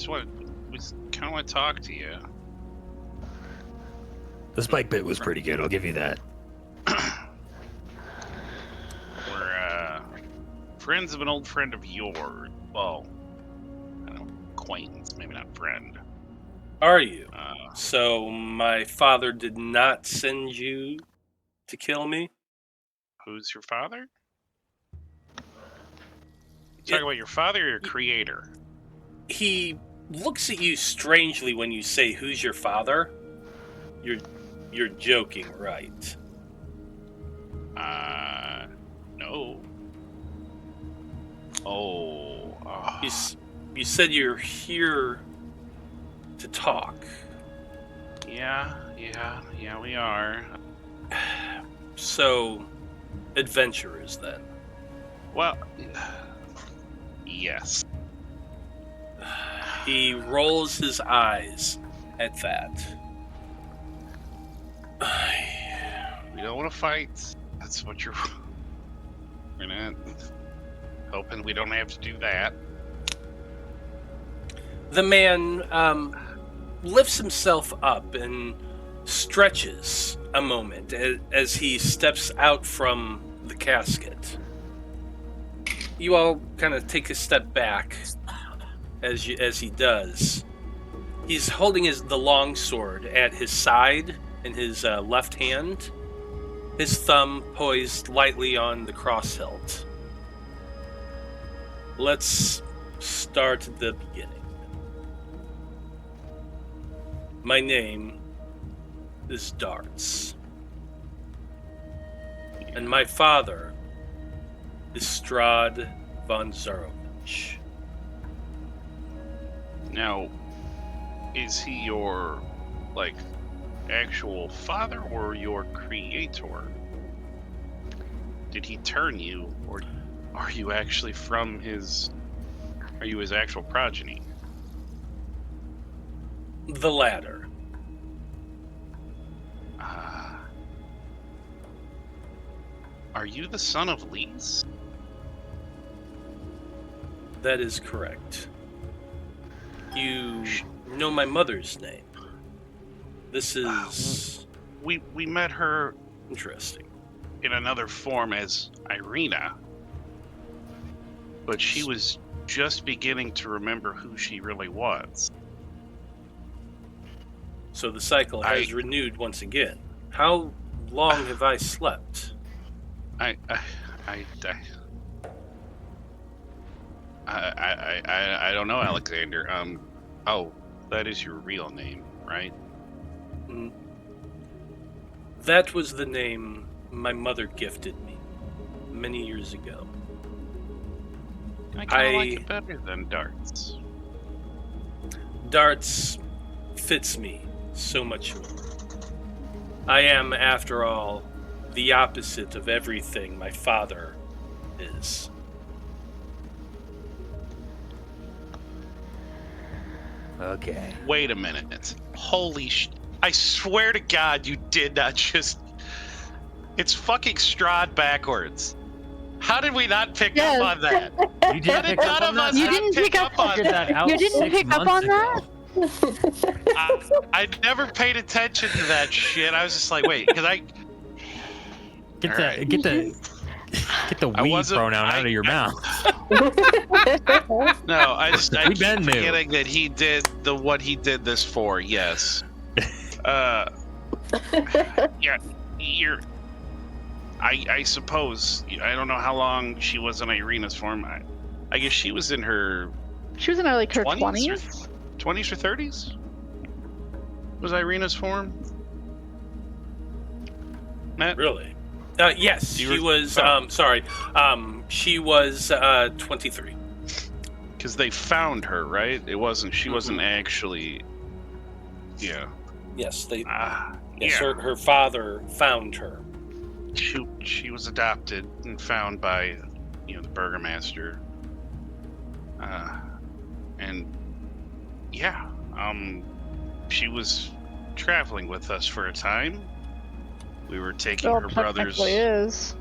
E: we kind of want to talk to you.
B: The spike bit was pretty good, I'll give you that.
E: We're friends of an old friend of yours. Well, I don't know, acquaintance, maybe not friend.
A: Are you? So my father did not send you to kill me?
E: Who's your father? Talking about your father or your creator?
A: He looks at you strangely when you say, "Who's your father?" You're joking, right?
E: No. Oh.
A: You said you're here to talk.
E: Yeah, we are.
A: So, adventurers then.
E: Well, Yes.
A: He rolls his eyes at that.
E: We don't want to fight. That's what you're... We're not... Hoping we don't have to do that.
A: The man lifts himself up and stretches a moment as he steps out from the casket. You all kind of take a step back as he does. He's holding the long sword at his side in his left hand, his thumb poised lightly on the cross hilt. Let's start at the beginning. My name is Darts, and my father is Strahd von Zarovich.
E: Now, is he your, actual father or your creator? Did he turn you, or are you actually from his... Are you his actual progeny?
A: The latter.
E: Are you the son of Lise?
A: That is correct. You know my mother's name. This is...
E: We met her
A: interesting.
E: in another form as Irina, but she was just beginning to remember who she really was.
A: So the cycle has renewed once again. How long have I slept?
E: I don't know, Alexander. Oh, that is your real name, right?
A: That was the name my mother gifted me many years ago.
E: I kind of like it better than Darts.
A: Darts fits me so much more. I am, after all, the opposite of everything my father is.
B: Okay.
E: Wait a minute. Holy I swear to God you did not just... It's fucking Strahd backwards. How did we not pick up on that?
B: You didn't pick up on that?
F: You didn't pick up on that. You didn't pick up on that?
E: I never paid attention to that shit. I was just like, wait, because
B: Get the we pronoun out of your mouth.
E: No, I keep
B: been
E: forgetting that he did what he did this for. Yes. Yeah, I suppose, I don't know how long she was in Irina's form. I guess she was in her...
F: She was in her 20s?
E: 20s or 30s? Was Irina's form? Matt?
A: Really? Yes, she was, she was 23.
E: Because they found her, right? It wasn't, she wasn't actually... Yeah.
A: Yes, yes,
E: yeah.
A: her father found her.
E: She was adopted and found by, the burgomaster. And yeah, she was traveling with us for a time. We were taking her brother's...
F: is.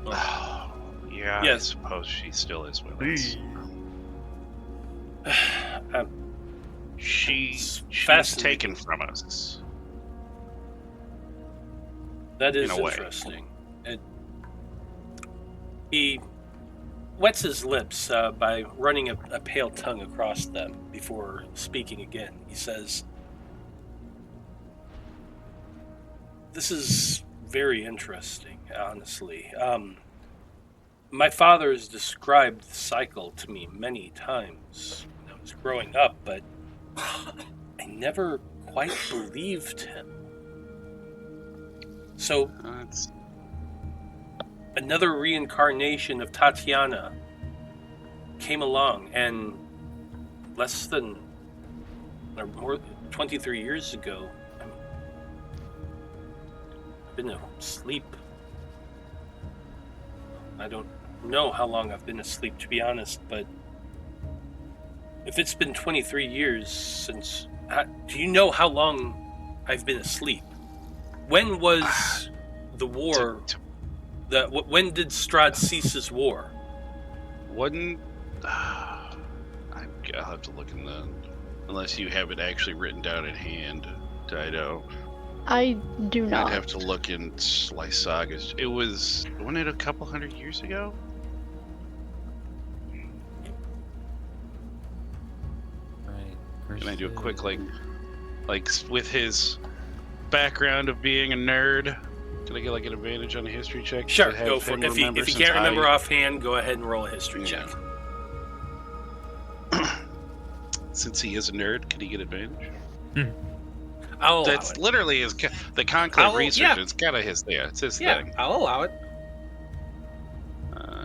E: Oh, yeah, yes. I suppose she still is with us. She was taken from us.
A: That is interesting. He wets his lips by running a pale tongue across them before speaking again. He says, "This is very interesting, honestly. My father has described the cycle to me many times when I was growing up, but I never quite believed him. So, another reincarnation of Tatiana came along, and less than, or more, 23 years ago, I've been asleep. I don't know how long I've been asleep, to be honest, but if it's been 23 years since... do you know how long I've been asleep? When was the war... when did Strahd cease his war?
E: Wouldn't... I'll have to look in the... Unless you have it actually written down in hand, Dyto.
F: I do not.
E: I'd have to look in Lysagas. It was... Wasn't it a couple hundred years ago?
B: Right.
E: Can I do a quick, like with his background of being a nerd, can I get like an advantage on a history check?
A: Sure,
E: to have
A: go for
E: him
A: it. If you
E: remember
A: can't
E: since
A: remember offhand, go ahead and roll a history
E: Yeah.
A: check.
E: Since he is a nerd, can he get advantage?
A: I'll allow
E: That's
A: it.
E: literally the Conclave research.
A: yeah.
E: It's kind of his. Yeah, it's his
A: Yeah,
E: thing.
A: I'll allow it.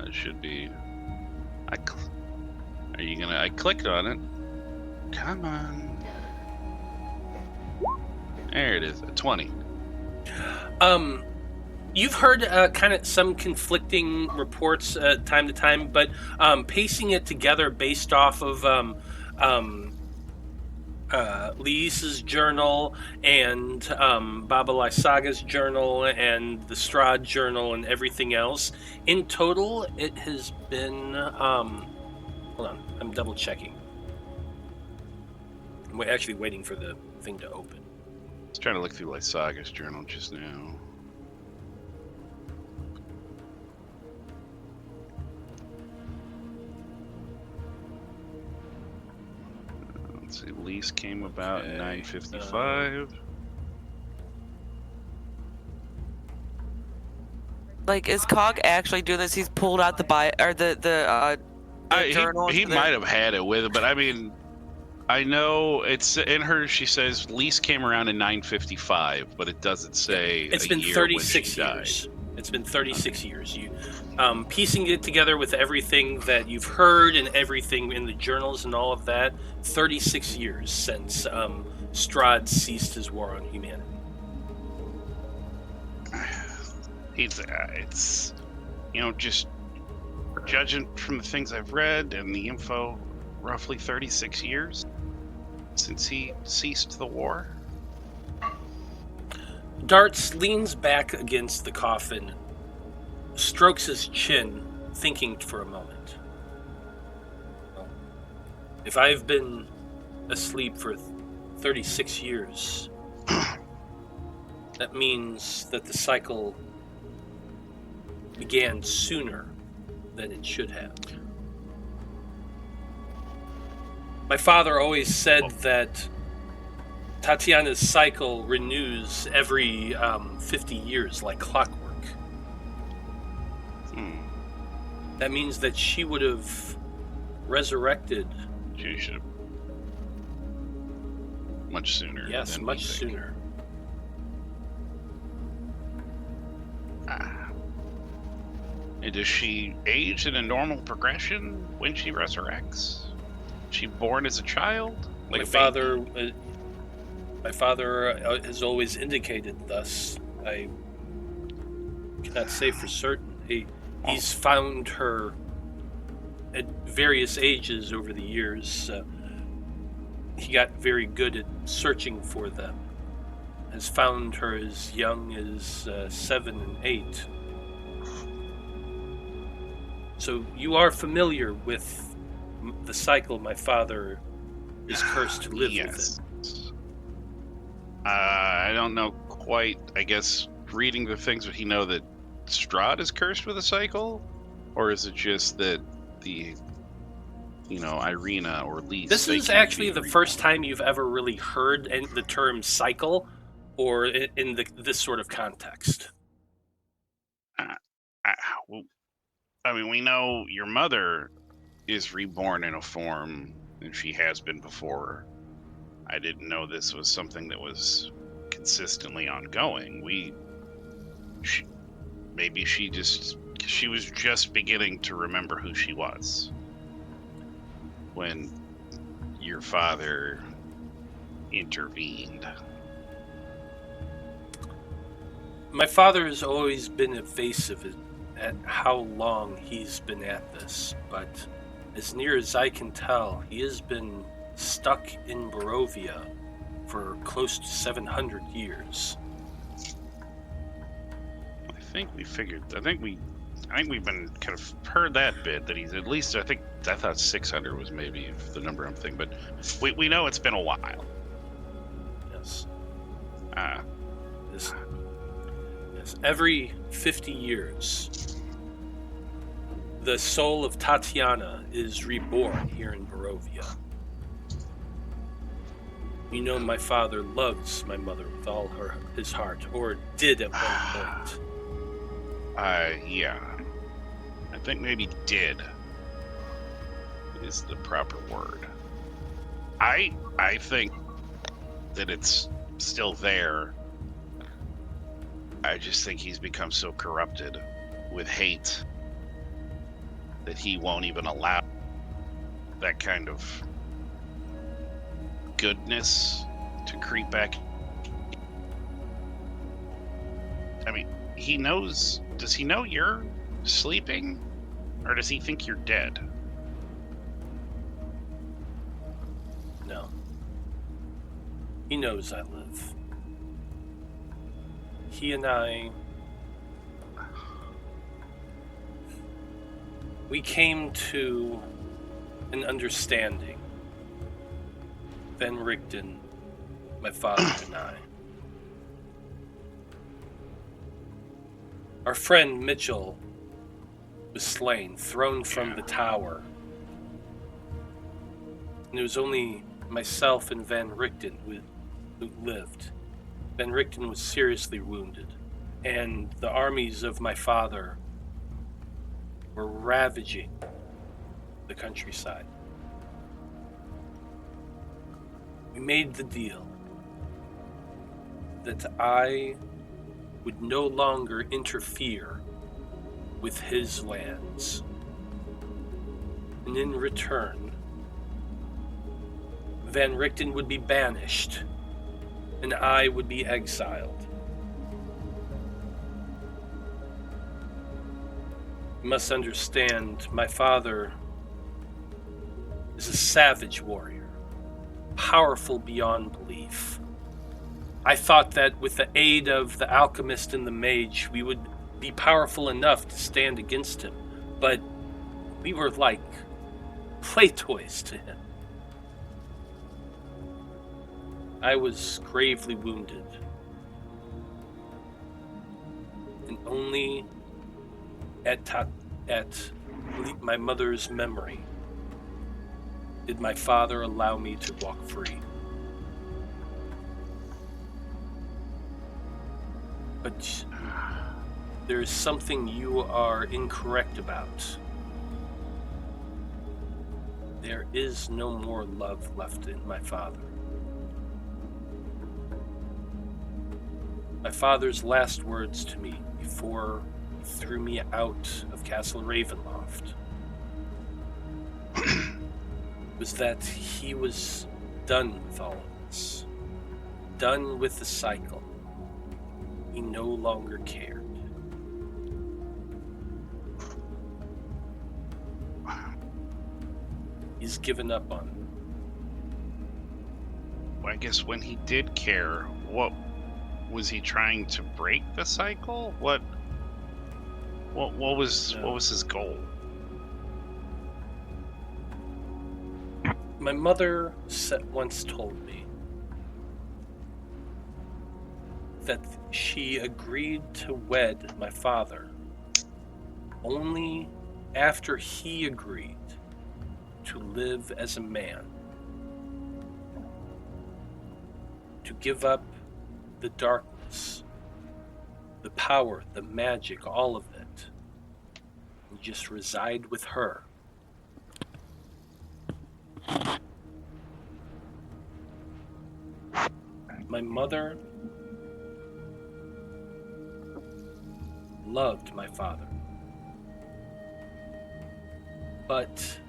E: It should be. Are you gonna? I clicked on it. Come on. There it is. A 20.
A: You've heard kind of some conflicting reports time to time, but pacing it together based off of Lisa's journal and Baba Lysaga's journal and the Strahd journal and everything else, in total, it has been... hold on, I'm double checking. I'm actually waiting for the thing to open.
E: I was trying to look through Lysaga's journal just now. Let's see, lease came about in 955.
D: Like, is Cog actually doing this? He's pulled out the journal.
E: He might have had it with him, but I mean, I know it's in her. She says lease came around in 955, but it doesn't say.
A: It's been 36 years. It's been 36 years. You piecing it together with everything that you've heard and everything in the journals and all of that. 36 years since Strahd ceased his war on humanity.
E: It's just judging from the things I've read and the info, roughly 36 years since he ceased the war.
A: Darts leans back against the coffin, strokes his chin, thinking for a moment. If I've been asleep for 36 years, that means that the cycle began sooner than it should have. My father always said that Tatiana's cycle renews every 50 years like clockwork. That means that she would have resurrected.
E: She should have. Much sooner.
A: Yes,
E: than
A: much
E: we think.
A: sooner.
E: And does she age in a normal progression when she resurrects? Is she born as a child? Like
A: My father has always indicated thus. I cannot say for certain. He's found her at various ages over the years. He got very good at searching for them. Has found her as young as 7 and 8. So you are familiar with the cycle my father is cursed to live
E: Yes.
A: within.
E: I don't know quite. I guess reading the things, would he know that Strahd is cursed with a cycle? Or is it just that the, Irina or Lise...
A: This is actually the first time you've ever really heard the term cycle, or in this sort of context.
E: We know your mother is reborn in a form, and she has been before. I didn't know this was something that was consistently ongoing. Maybe she was just beginning to remember who she was when your father intervened.
A: My father has always been evasive at how long he's been at this, but as near as I can tell, he has been stuck in Barovia for close to 700 years.
E: I think we've been kind of heard that bit, that he's at least, I thought 600 was maybe the number I'm thinking, but we know it's been a while.
A: Yes.
E: Ah.
A: Yes. Every 50 years, the soul of Tatiana is reborn here in Barovia. You know, my father loves my mother with all his heart, or did at one point.
E: Yeah. I think maybe "did" is the proper word. I think that it's still there. I just think he's become so corrupted with hate that he won't even allow that kind of goodness to creep back. I mean, he knows. Does he know you're sleeping? Or does he think you're dead?
A: No. He knows I live. He and I... we came to an understanding. Van Richten, my father and I. Our friend Mitchell was slain, thrown from the tower. And it was only myself and Van Richten who lived. Van Richten was seriously wounded, and the armies of my father were ravaging the countryside. We made the deal that I would no longer interfere with his lands. And in return, Van Richten would be banished, and I would be exiled. You must understand, my father is a savage warrior, powerful beyond belief. I thought that with the aid of the alchemist and the mage, we would be powerful enough to stand against him, but we were like play toys to him. I was gravely wounded, and only at my mother's memory did my father allow me to walk free. But there is something you are incorrect about. There is no more love left in my father. My father's last words to me before he threw me out of Castle Ravenloft was that he was done with all of this. Done with the cycle. He no longer cared. He's given up on it.
E: Well, I guess when he did care, what was he trying to break the cycle? What was his goal?
A: My mother once told me that she agreed to wed my father only after he agreed to live as a man, to give up the darkness, the power, the magic, all of it, and just reside with her. My mother loved my father, but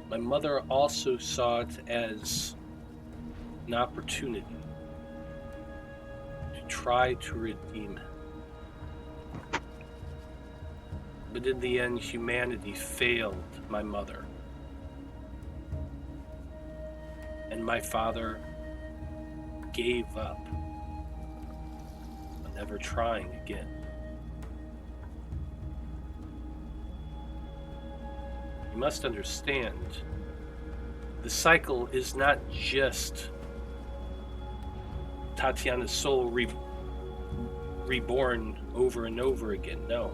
A: my mother also saw it as an opportunity to try to redeem him. But in the end, humanity failed my mother. And my father gave up, never trying again. You must understand, the cycle is not just Tatiana's soul reborn over and over again, no.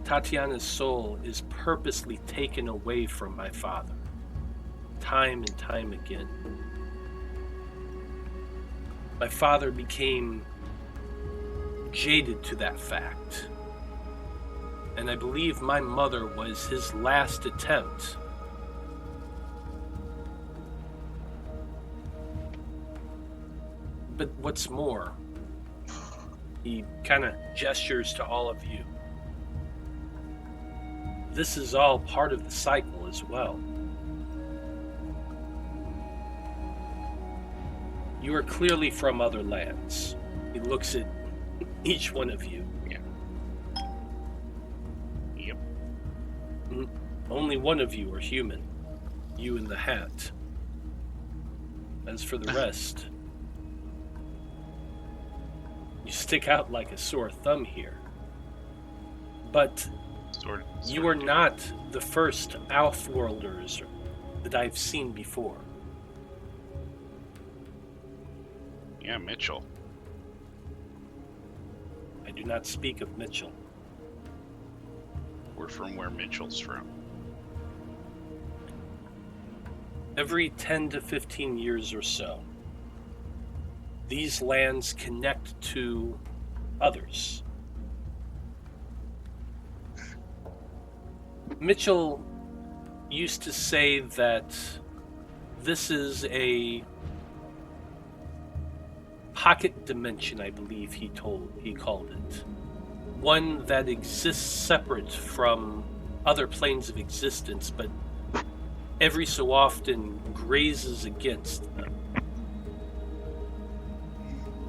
A: Tatiana's soul is purposely taken away from my father, time and time again. My father became jaded to that fact, and I believe my mother was his last attempt. But what's more, he kind of gestures to all of you. This is all part of the cycle as well. You are clearly from other lands. He looks at each one of you.
E: Yeah. Yep.
A: Only one of you are human. You in the hat. As for the rest, you stick out like a sore thumb here. But you are not the first Outworlders that I've seen before.
E: Yeah, Mitchell.
A: I do not speak of Mitchell.
E: We're from where Mitchell's from.
A: Every 10 to 15 years or so, these lands connect to others. Mitchell used to say that this is a pocket dimension, I believe he called it. One that exists separate from other planes of existence, but every so often grazes against them.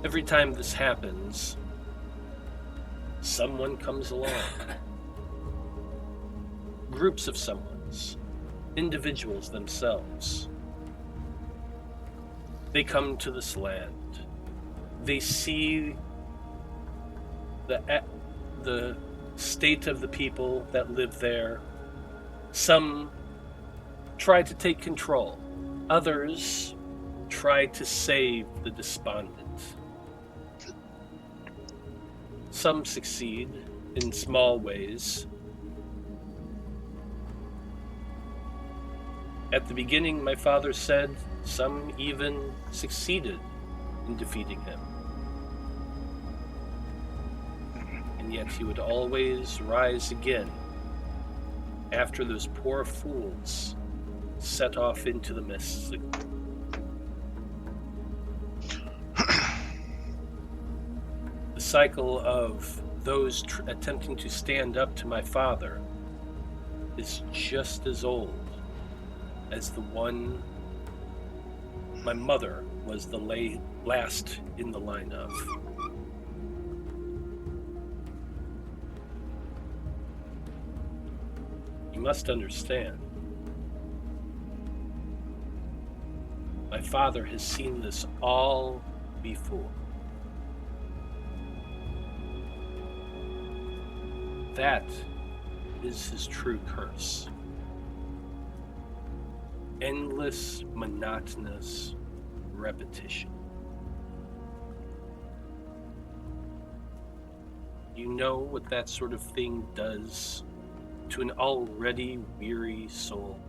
A: Every time this happens, someone comes along. Groups of someones, individuals themselves. They come to this land. They see the state of the people that live there. Some try to take control. Others try to save the despondent. Some succeed in small ways. At the beginning, my father said some even succeeded in defeating him. And yet he would always rise again after those poor fools set off into the mists. The cycle of those attempting to stand up to my father is just as old as the one my mother was the last in the line of. You must understand, my father has seen this all before. That is his true curse. Endless, monotonous repetition. You know what that sort of thing does to an already weary soul?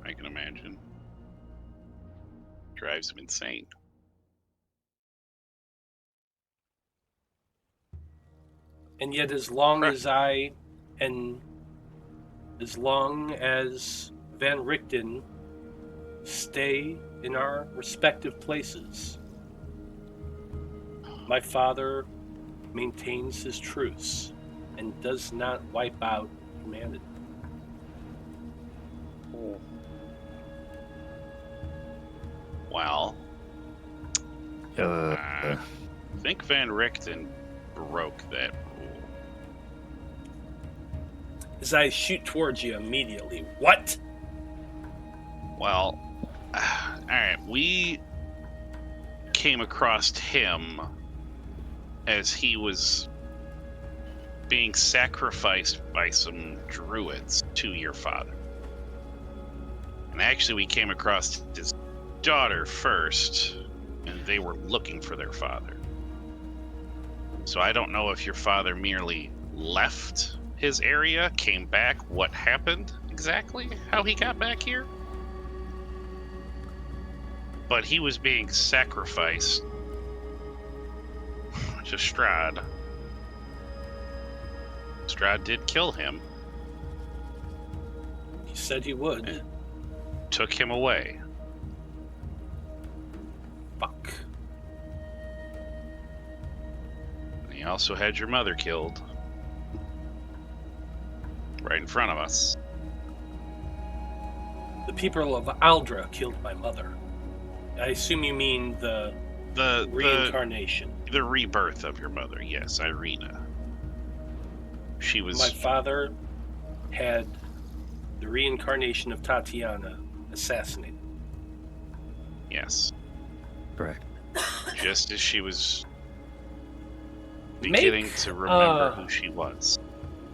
E: I can imagine. Drives him insane.
A: And yet as long as I, and as long as Van Richten stay in our respective places, my father maintains his truce and does not wipe out humanity.
E: Well, think Van Richten broke that rule.
A: As I shoot towards you immediately. What?
E: Well, alright, we came across him as he was being sacrificed by some druids to your father. And actually, we came across his daughter first, and they were looking for their father. So I don't know if your father merely left his area, came back, what happened exactly, how he got back here. But he was being sacrificed to Strahd. Strahd did kill him.
A: He said he would.
E: Took him away.
A: Fuck.
E: And he also had your mother killed. Right in front of us.
A: The people of Aldra killed my mother. I assume you mean the reincarnation.
E: The rebirth of your mother, yes, Irina. She was...
A: My father had the reincarnation of Tatiana assassinated.
E: Yes.
B: Correct.
E: Just as she was beginning to remember who she was.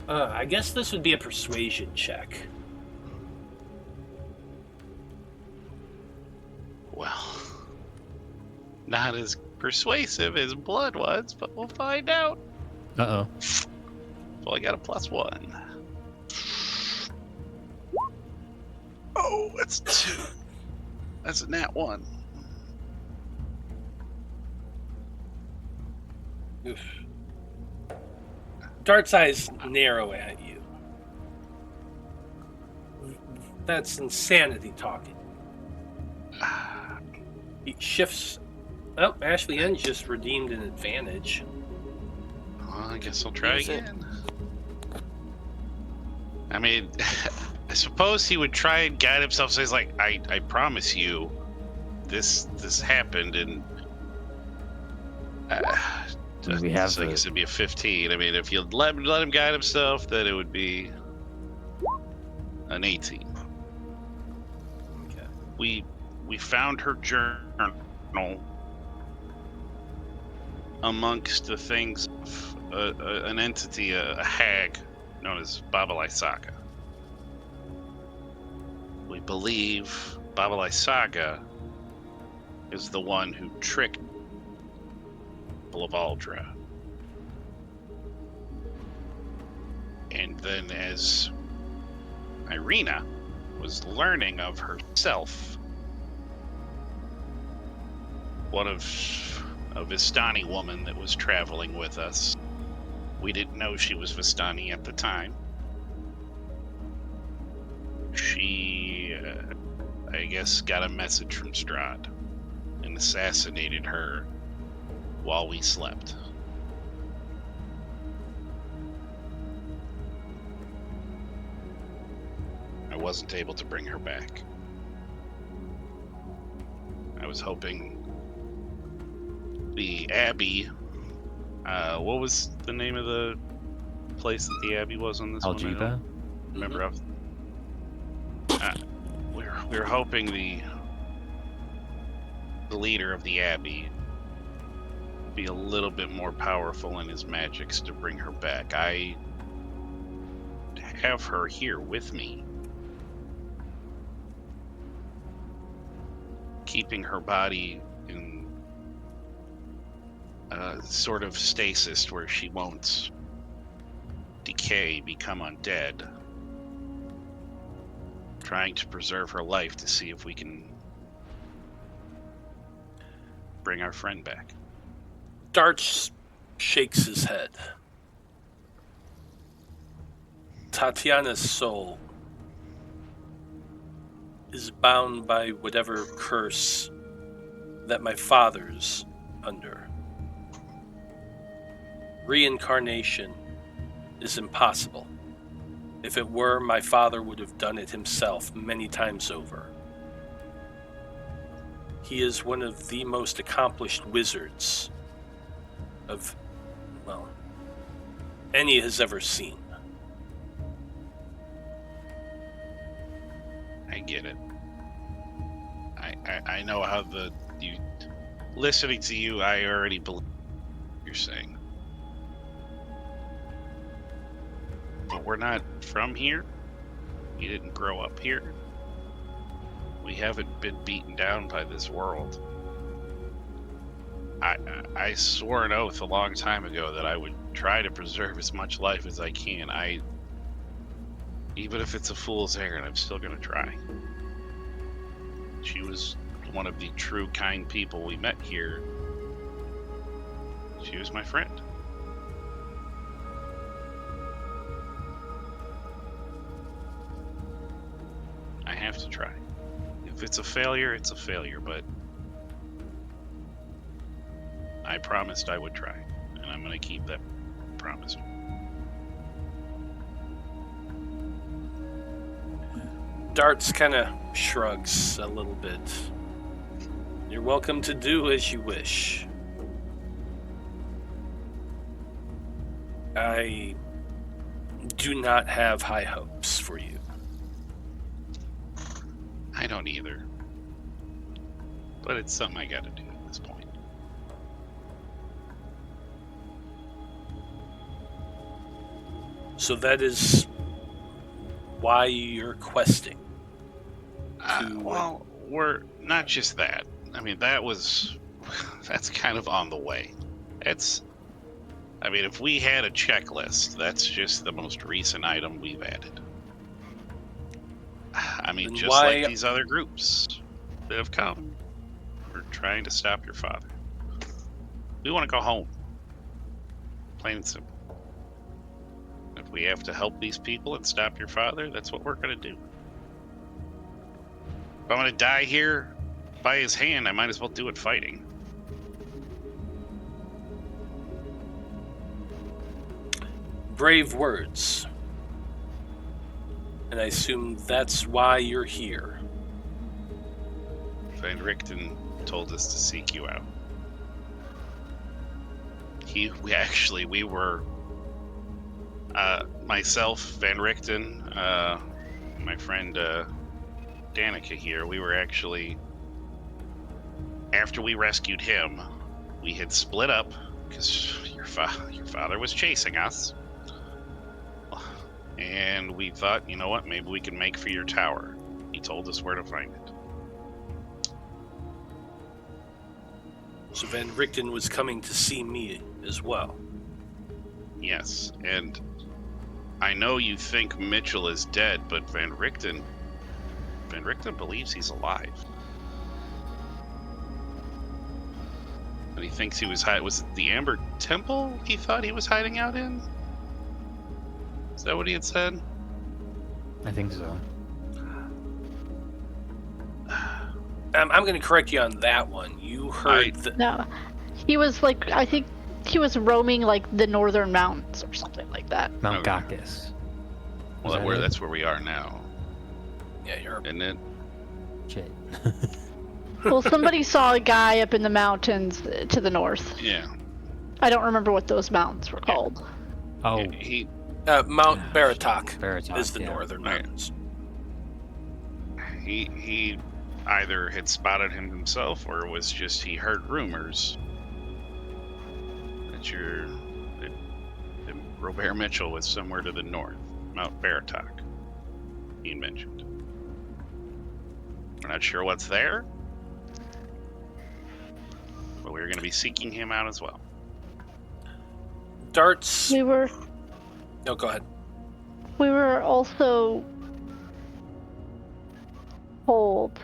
A: I guess this would be a persuasion check.
E: Well, not as persuasive as blood was, but we'll find out.
B: Uh-oh.
E: Well, I got a +1. Oh, that's 2. That's a nat 1.
A: Oof. Dart's eyes narrow at you. That's insanity talking. He shifts. Oh, Ashley N just redeemed an advantage.
E: Well, I guess I'll try again. I mean, I suppose he would try and guide himself. So he's like, I promise you, this happened, and
B: we have.
E: So I guess it'd be a 15. I mean, if you let him guide himself, then it would be an 18.
A: Okay.
E: We found her journal amongst the things of an entity, a hag known as Babalai Saga. We believe Babalai Saga is the one who tricked people of Aldra. And then as Irina was learning of herself, one of a Vistani woman that was traveling with us. We didn't know she was Vistani at the time. She, I guess, got a message from Strahd and assassinated her while we slept. I wasn't able to bring her back. I was hoping the Abbey, what was the name of the place that the Abbey was on this one?
B: Aljiva?
E: Remember, we were hoping the leader of the Abbey be a little bit more powerful in his magics to bring her back. I have her here with me, keeping her body in a sort of stasis where she won't decay, become undead. Trying to preserve her life to see if we can bring our friend back.
A: Dart shakes his head. Tatiana's soul is bound by whatever curse that my father's under. Reincarnation is impossible. If it were, my father would have done it himself many times over. He is one of the most accomplished wizards of, well, any has ever seen.
E: I get it. I know how listening to you, I already believe what you're saying. But we're not from here. We didn't grow up here. We haven't been beaten down by this world. I swore an oath a long time ago that I would try to preserve as much life as I can. Even if it's a fool's errand, I'm still gonna try. She was one of the true kind people we met here. She was my friend. I have to try. If it's a failure, it's a failure, but I promised I would try, and I'm going to keep that promise.
A: Darts kind of shrugs a little bit. You're welcome to do as you wish. I do not have high hopes for you.
E: I don't either. But it's something I gotta do at this point.
A: So that is why you're questing.
E: Well, we're not just that. I mean, that's kind of on the way. If we had a checklist, that's just the most recent item we've added.
A: Then
E: just
A: why-
E: like these other groups that have come. We're trying to stop your father. We want to go home. Plain and simple. If we have to help these people and stop your father, that's what we're going to do. If I'm going to die here by his hand, I might as well do it fighting.
A: Brave words. And I assume that's why you're here.
E: Van Richten told us to seek you out. We were myself, Van Richten, my friend Danika here, we were actually, after we rescued him, we had split up because your father was chasing us. And we thought, you know what, maybe we can make for your tower. He told us where to find it.
A: So Van Richten was coming to see me as well.
E: Yes, and I know you think Mitchell is dead, but Van Richten believes he's alive. And he thinks he was was it the Amber Temple he thought he was hiding out in? Is that what he had said?
B: I think so.
A: I'm going to correct you on that one. You heard that.
F: No, he was like, I think he was roaming like the northern mountains or something like that.
B: Mount
E: Okay.
B: Gakis.
E: Well, that's where we are now,
A: Yeah, you're.
E: isn't it?
B: Shit.
F: Well, somebody saw a guy up in the mountains to the north.
E: Yeah.
F: I don't remember what those mountains were called.
B: Oh,
E: He
A: Mount Baratok
B: Baratok
A: is the
B: yeah.
A: northern
E: Right.
A: mountains.
E: he either had spotted him himself or was just he heard rumors that Robert Mitchell was somewhere to the north, Mount Baratok. He mentioned. We're not sure what's there, but we're going to be seeking him out as well.
A: Darts.
F: We were
A: No, go ahead.
F: also told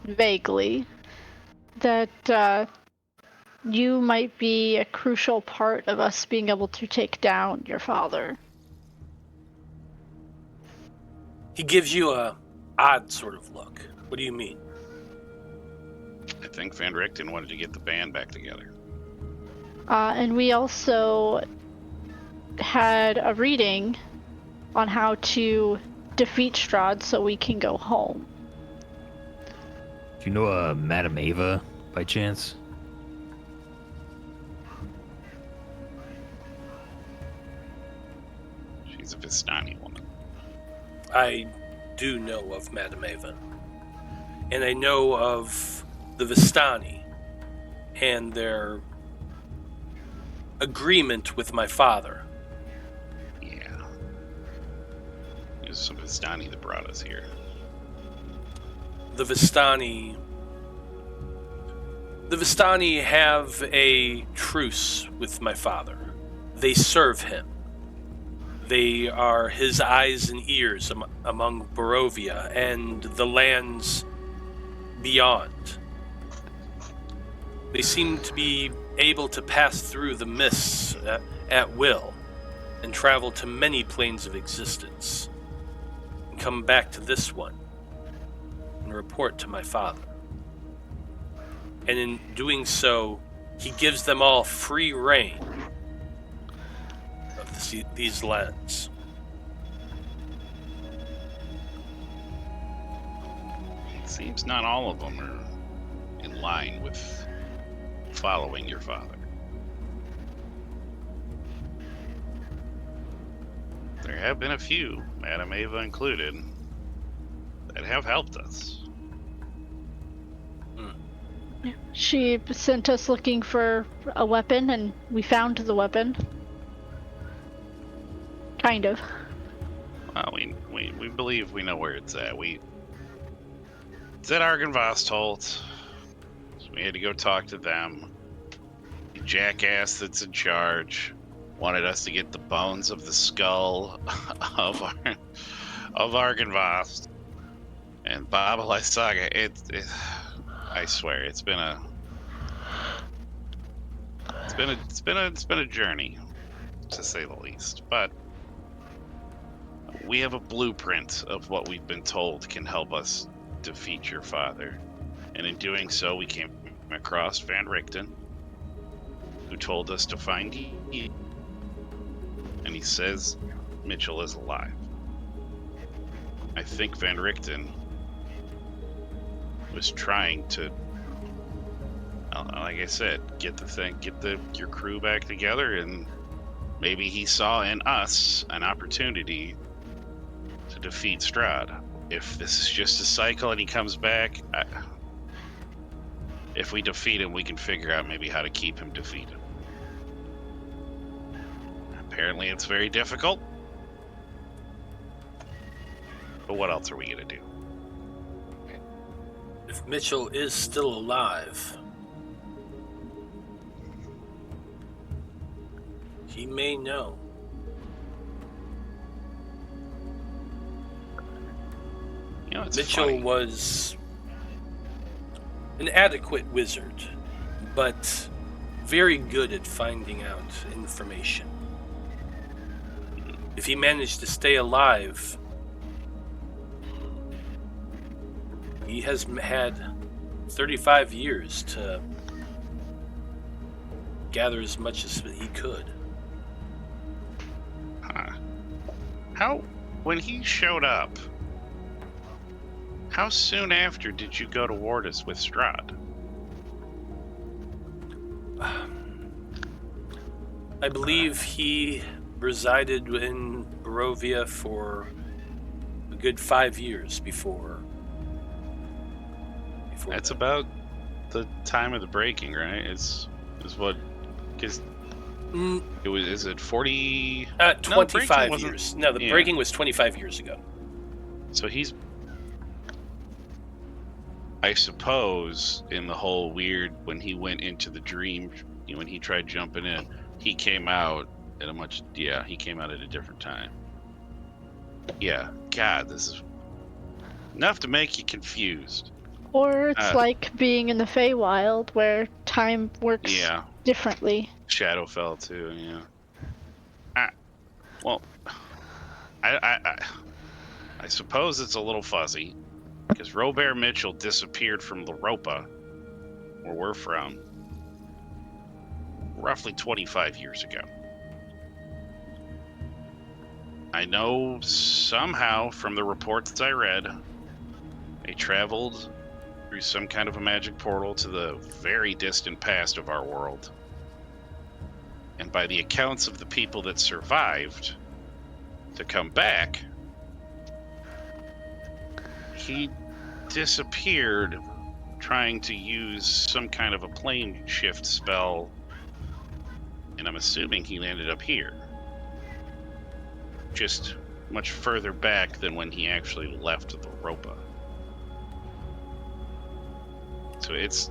F: vaguely that you might be a crucial part of us being able to take down your father.
A: He gives you a odd sort of look. What do you mean?
E: I think Van Richten wanted to get the band back together.
F: And we also had a reading on how to defeat Strahd so we can go home.
B: Do you know Madame Ava by chance?
E: she's a Vistani woman.
A: I do know of Madame Ava. And I know of the Vistani and their agreement with my father.
E: Yeah. It was some Vistani that brought us here.
A: The Vistani have a truce with my father. They serve him. They are his eyes and ears among Barovia and the lands beyond. They seem to be able to pass through the mists at will and travel to many planes of existence and come back to this one and report to my father. And in doing so, he gives them all free reign of these lands.
E: It seems not all of them are in line with following your father. There have been a few, Madame Ava included, that have helped us.
F: She sent us looking for a weapon, and we found the weapon. Kind of.
E: Well, we believe we know where it's at. It's at Argynvost. So we had to go talk to them. The jackass that's in charge wanted us to get the bones of the skull of Argynvost. And Babylai Saga, I swear, it's been a journey, to say the least. But we have a blueprint of what we've been told can help us defeat your father. And in doing so, we came across Van Richten, who told us to find you. And he says Mitchell is alive. I think Van Richten was trying to, like I said, get your crew back together, and maybe he saw in us an opportunity to defeat Strahd. If this is just a cycle and he comes back, if we defeat him, we can figure out maybe how to keep him defeated. Apparently it's very difficult. But what else are we gonna do?
A: If Mitchell is still alive, he may know.
E: You know, it's
A: Mitchell
E: funny.
A: was an adequate wizard, but very good at finding out information. If he managed to stay alive, he has had 35 years to gather as much as he could.
E: Huh. When he showed up, how soon after did you go to Wardus with Strahd?
A: I believe he resided in Barovia for a good 5 years before
E: That's
A: that.
E: about the time of the breaking, right? Is what? Because it was. Is it 40?
A: 25
E: wasn't-
A: years. No, the
E: yeah.
A: breaking was 25 years ago.
E: So he's, I suppose, in the whole weird when he went into the dream, when he tried jumping in, he came out at he came out at a different time. Yeah, God, this is enough to make you confused.
F: Or it's like being in the Feywild, where time works differently.
E: Shadowfell too, yeah. I suppose it's a little fuzzy, because Robert Mitchell disappeared from Europa, where we're from, roughly 25 years ago. I know somehow from the reports I read, they traveled through some kind of a magic portal to the very distant past of our world. And by the accounts of the people that survived, to come back, he disappeared trying to use some kind of a plane shift spell, and I'm assuming he landed up here. Just much further back than when he actually left the Ropa. So it's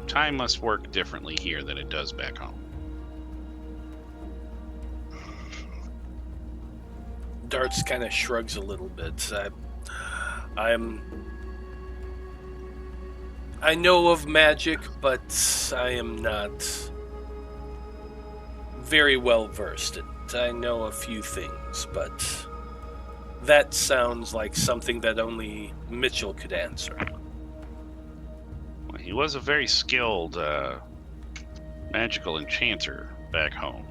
E: time must work differently here than it does back home.
A: Darts kind of shrugs a little bit. I know of magic, but I am not very well versed in it. I know a few things, but that sounds like something that only Mitchell could answer.
E: Well, he was a very skilled magical enchanter back home.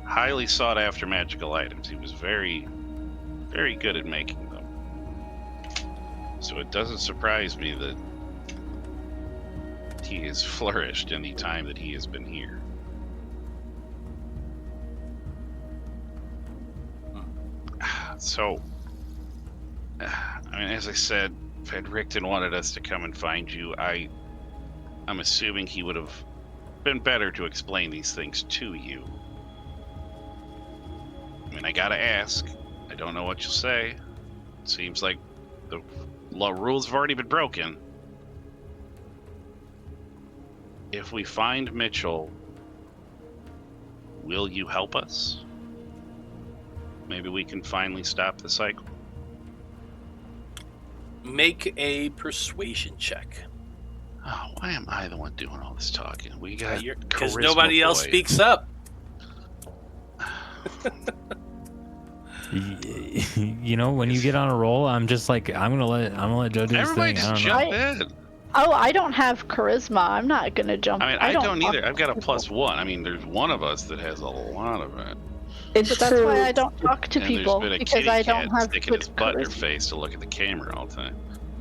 E: Highly sought after magical items. He was very, very good at making them. So it doesn't surprise me that he has flourished in the time that he has been here. So, I mean, as I said, Van Richten wanted us to come and find you. I'm assuming he would have been better to explain these things to you. I mean, I gotta ask. I don't know what you'll say. It seems like the rules have already been broken. If we find Mitchell, will you help us? Maybe we can finally stop the cycle.
A: Make a persuasion check.
E: Oh, why am I the one doing all this talking? We got
A: because
E: charisma
A: nobody else
E: boy.
A: speaks up.
B: You know, when you get on a roll, I'm just like, I'm gonna let Joe do his
E: Everybody
B: thing. I
E: just
B: don't know.
E: jump in.
F: Oh, I don't have charisma. I'm not gonna jump.
E: I mean, I don't
F: talk
E: either.
F: to
E: I've got a
F: people.
E: +1. I mean, there's one of us that has a lot of it.
C: It's
F: But that's
C: true.
F: why I don't talk to
E: And
F: people,
E: there's been a
F: because
E: kitty
F: I
E: cat
F: don't have
E: sticking
F: good
E: his butt in her
F: charisma.
E: face to look at the camera all the time.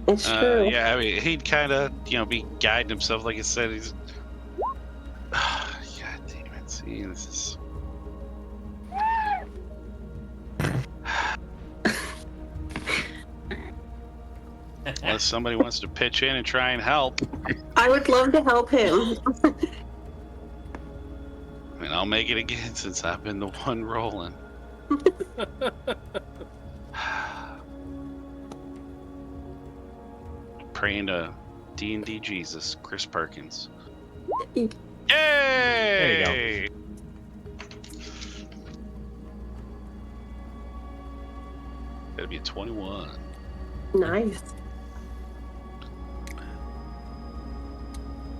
C: It's true.
E: Yeah, I mean, he'd kind of, be guiding himself, like I said. He's. God damn it! See, this is. Unless somebody wants to pitch in and try and help,
C: I would love to help him.
E: I mean, I'll make it again since I've been the one rolling. Praying to D&D Jesus, Chris Perkins. Yay!
B: There you
E: That'd be a 21.
C: Nice.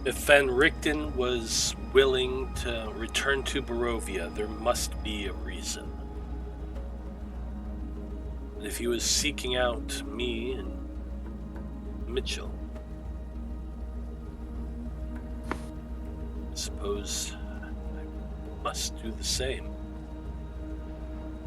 A: If Van Richten was willing to return to Barovia, there must be a reason. And if he was seeking out me and Mitchell, I suppose I must do the same.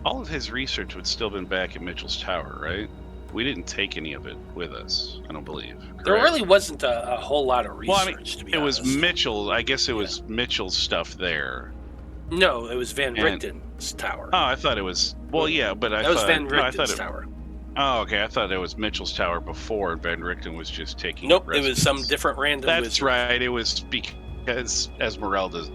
E: All of his research would still been back at Mitchell's Tower, right? We didn't take any of it with us, I don't believe. Correct?
A: There really wasn't a whole lot of research,
E: Well, I mean,
A: to be
E: it
A: honest.
E: was Mitchell. I guess it was Mitchell's stuff there.
A: No, it was Van
E: And-
A: Richten's tower.
E: Oh, I thought it was. Well, yeah, but I
A: that was
E: thought.
A: Van
E: no, I
A: Richten's
E: thought it,
A: tower.
E: Oh, okay. I thought it was Mitchell's Tower before, and Van Richten was just taking.
A: Nope, it was some
E: residence.
A: different random
E: That's
A: wizard.
E: right. It was because Esmeralda's.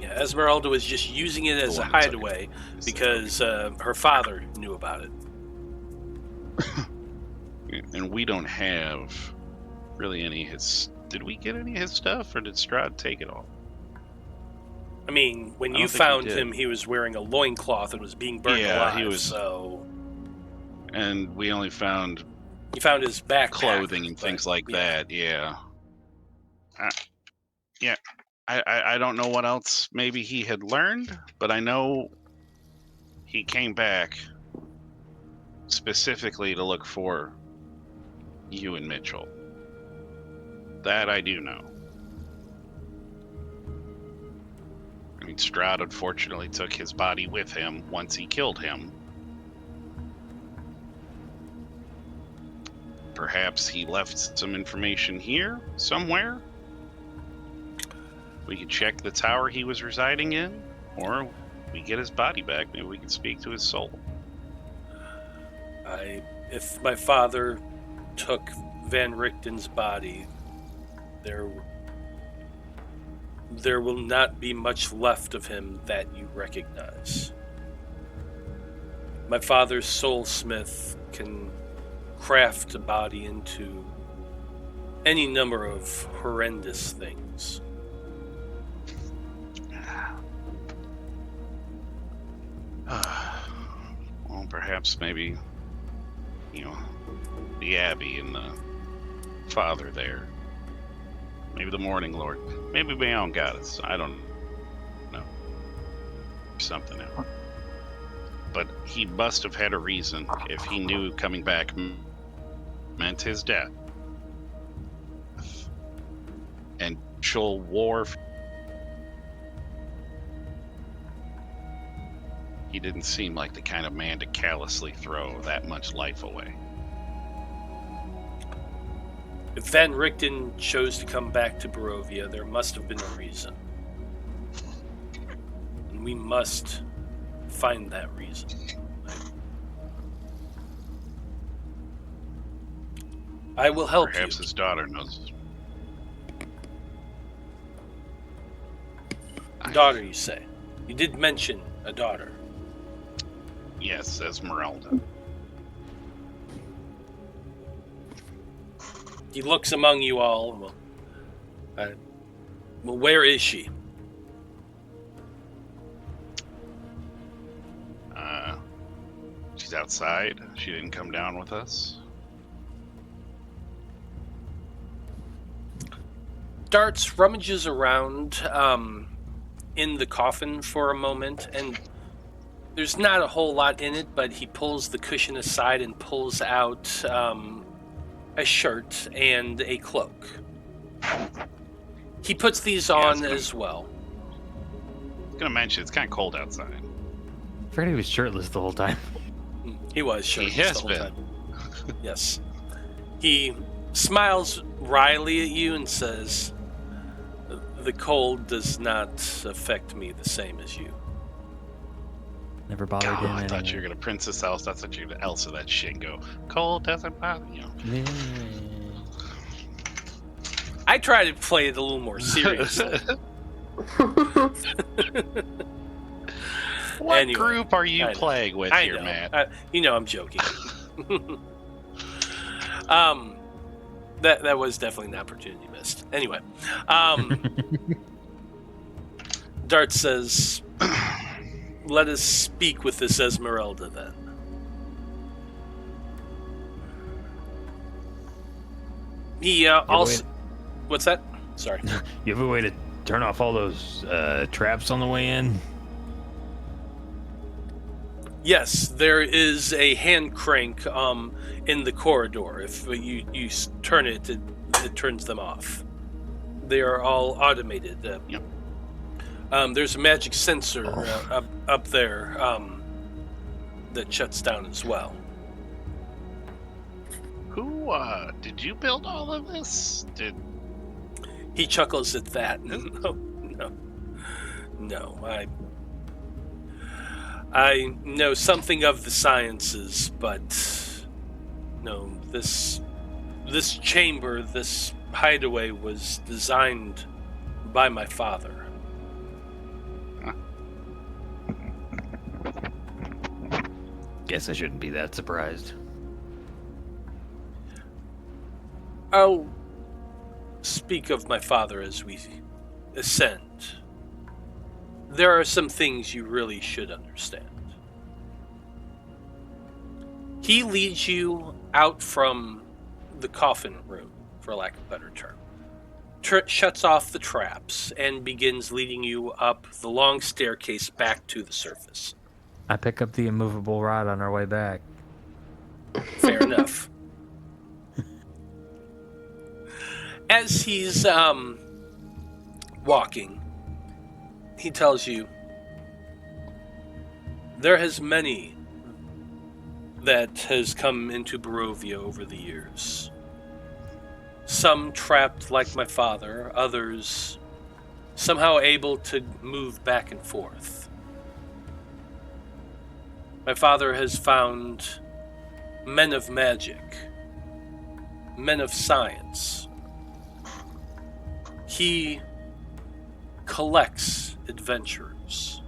A: Yeah, Esmeralda was just using it as a
E: one that took
A: hideaway
E: it.
A: because her father knew about it.
E: And we don't have really any of his. Did we get any of his stuff, or did Strahd take it all?
A: I mean, when
E: I
A: you
E: don't think we
A: found
E: did.
A: him, he was wearing a loincloth and was being burned
E: Yeah,
A: alive.
E: he was-
A: So
E: And we only found
A: you found his backpack,
E: clothing and
A: but,
E: things like
A: yeah.
E: that. Yeah. I don't know what else maybe he had learned, but I know he came back specifically to look for you and Mitchell. That I do know. I mean, Strahd unfortunately took his body with him once he killed him. Perhaps he left some information here somewhere. We could check the tower he was residing in, or we get his body back, maybe we can speak to his soul.
A: If my father took Van Richten's body, there will not be much left of him that you recognize. My father's soulsmith can craft a body into any number of horrendous things.
E: Well, perhaps maybe, the Abbey and the father there. Maybe the Morning Lord. Maybe my own goddess. I don't know. Something else. But he must have had a reason if he knew coming back meant his death. And actual war. He didn't seem like the kind of man to callously throw that much life away.
A: If Van Richten chose to come back to Barovia, there must have been a reason. And we must find that reason. I will help
E: Perhaps
A: you.
E: his daughter knows.
A: Daughter, you say? You did mention a daughter.
E: Yes, Esmeralda.
A: He looks among you all. Well, where is she?
E: She's outside. She didn't come down with us.
A: Darts rummages around in the coffin for a moment, and there's not a whole lot in it, but he pulls the cushion aside and pulls out a shirt and a cloak. He puts these on as well.
E: I was gonna mention, it's kind of cold outside.
B: I figured he was shirtless the whole time.
A: He was shirtless
E: He has
A: the whole
E: been.
A: time. Yes. He smiles wryly at you and says, "The cold does not affect me the same as you."
B: Never bothered
E: God,
B: him.
E: I thought
B: anyway.
E: you were gonna Princess Elsa. I thought you were gonna Elsa that shit and go, cold doesn't bother you.
B: Yeah.
A: I try to play it a little more seriously.
E: What
A: Anyway,
E: group are you
A: I know.
E: playing with
A: I
E: here,
A: know.
E: Matt?
A: I'm joking. That was definitely an opportunity missed. Anyway, Dart says, "Let us speak with this Esmeralda then." He also, what's that? Sorry.
B: You have a way to turn off all those traps on the way in?
A: Yes, there is a hand crank in the corridor. If you turn it, it turns them off. They are all automated.
E: Yep.
A: There's a magic sensor up there that shuts down as well.
E: Who, did you build all of this?
A: He chuckles at that. No. I know something of the sciences, but no, this chamber, this hideaway was designed by my father.
B: Guess I shouldn't be that surprised.
A: I'll speak of my father as we ascend. There are some things you really should understand. He leads you out from the coffin room, for lack of a better term, shuts off the traps, and begins leading you up the long staircase back to the surface.
B: I pick up the immovable rod on our way back.
A: Fair enough. As he's walking, he tells you, there has many that has come into Barovia over the years. Some trapped like my father, others somehow able to move back and forth. My father has found men of magic, men of science. He collects adventurers,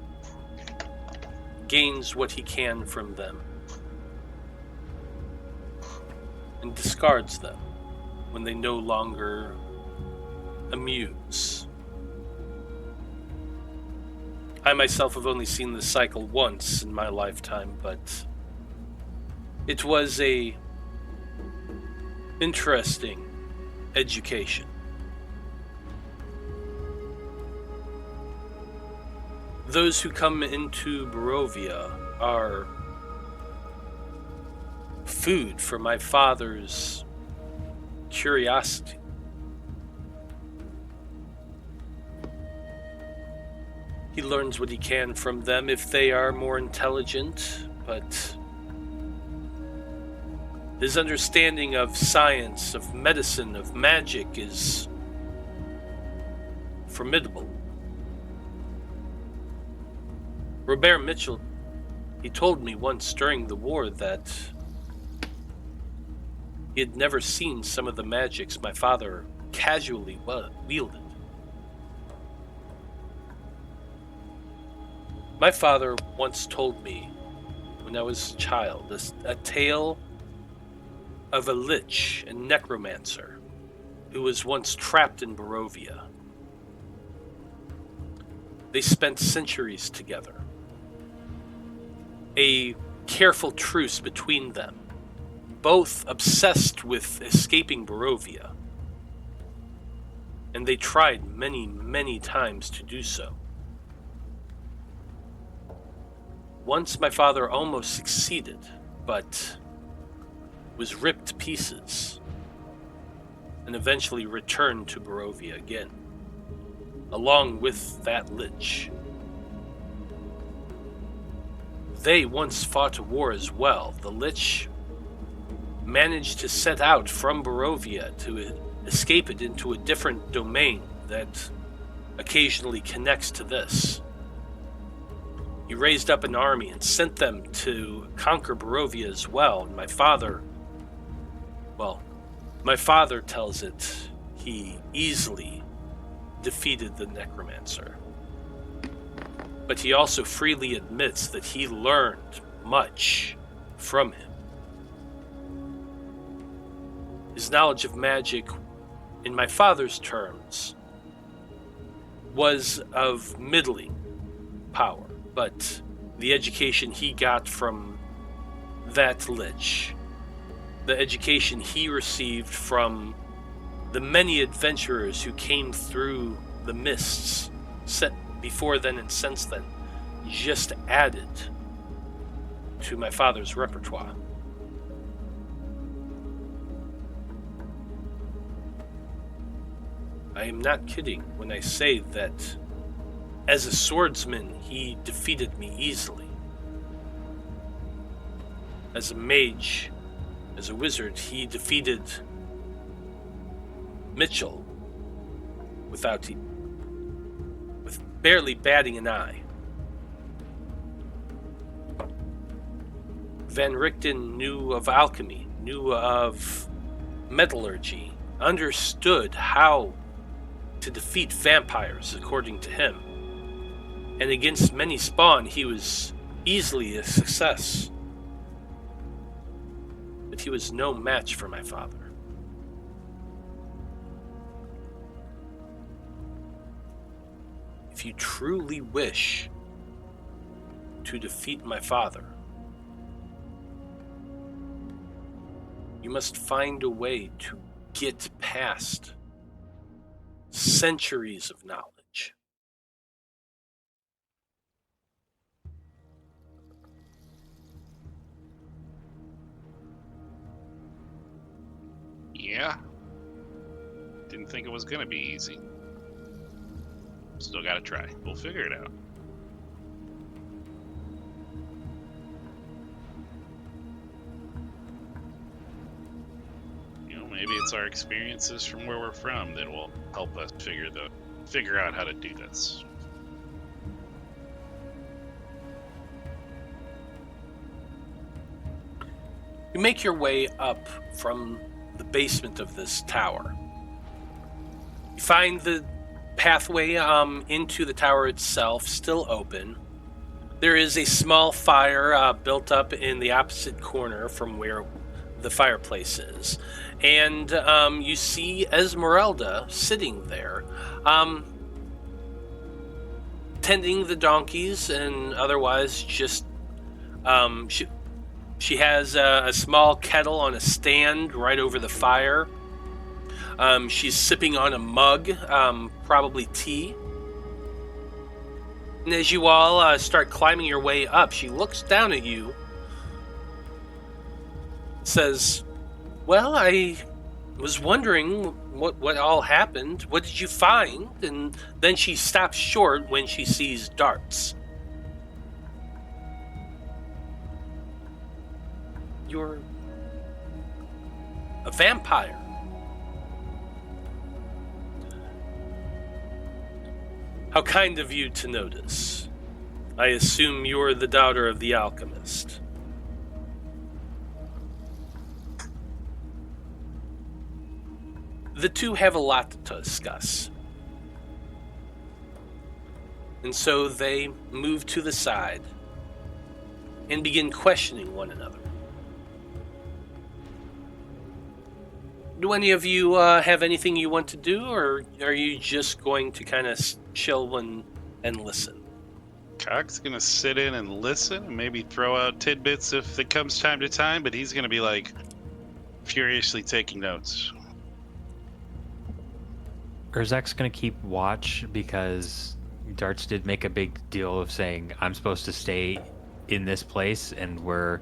A: gains what he can from them, and discards them when they no longer amuse. I myself have only seen this cycle once in my lifetime, but it was a interesting education. Those who come into Barovia are food for my father's curiosity. He learns what he can from them if they are more intelligent, but his understanding of science, of medicine, of magic is formidable. Robert Mitchell, he told me once during the war that he had never seen some of the magics my father casually wielded. My father once told me, when I was a child, a tale of a lich and necromancer who was once trapped in Barovia. They spent centuries together. A careful truce between them, both obsessed with escaping Barovia. And they tried many, many times to do so. Once my father almost succeeded, but was ripped to pieces and eventually returned to Barovia again, along with that lich. They once fought a war as well. The lich managed to set out from Barovia to escape it into a different domain that occasionally connects to this. He raised up an army and sent them to conquer Barovia as well. And my father tells it he easily defeated the necromancer. But he also freely admits that he learned much from him. His knowledge of magic, in my father's terms, was of middling power. But the education he got from that lich, the education he received from the many adventurers who came through the mists set before then and since then, just added to my father's repertoire. I am not kidding when I say that as a swordsman, he defeated me easily. As a mage, as a wizard, he defeated Mitchell with barely batting an eye. Van Richten knew of alchemy, knew of metallurgy, understood how to defeat vampires, according to him. And against many spawn, he was easily a success. But he was no match for my father. If you truly wish to defeat my father, you must find a way to get past centuries of knowledge.
E: Yeah. Didn't think it was gonna be easy. Still gotta try. We'll figure it out. You know, maybe it's our experiences from where we're from that will help us figure out how to do this.
A: You make your way up from the basement of this tower. You find the pathway into the tower itself still open. There is a small fire built up in the opposite corner from where the fireplace is. And you see Esmeralda sitting there, tending the donkeys and otherwise just... She has a small kettle on a stand right over the fire. She's sipping on a mug, probably tea. And as you all start climbing your way up, she looks down at you, says, well, I was wondering what all happened. What did you find? And then she stops short when she sees darts. You're a vampire. How kind of you to notice. I assume you're the daughter of the alchemist. The two have a lot to discuss. And so they move to the side and begin questioning one another. Do any of you have anything you want to do, or are you just going to kind of chill and listen?
E: Cog's gonna sit in and listen, and maybe throw out tidbits if it comes time to time, but he's gonna be like furiously taking notes.
B: Urzak's gonna keep watch because Darts did make a big deal of saying I'm supposed to stay in this place, and we're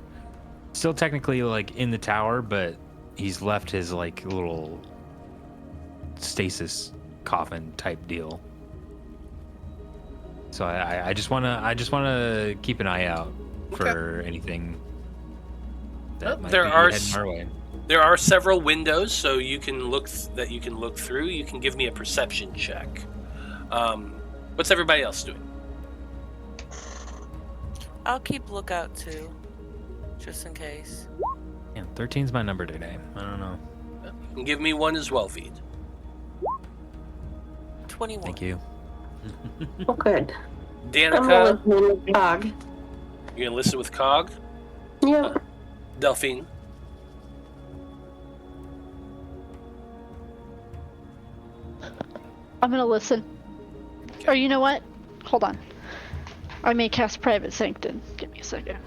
B: still technically like in the tower, but he's left his like little stasis coffin type deal. So I just wanna keep an eye out for anything that might be heading our way.
A: There are several windows, so you can look through. You can give me a perception check. What's everybody else doing?
D: I'll keep lookout too, just in case.
B: Yeah, 13's my number today. I don't know.
A: You can give me one as well, Vide.
D: 21.
B: Thank you.
C: Oh, good.
A: Danika,
C: I'm gonna listen with Cog.
A: you're gonna listen with Cog.
C: Yeah.
A: Delphine.
F: I'm gonna listen. Or you know what? Hold on. I may cast Private Sanctum. Give me a second.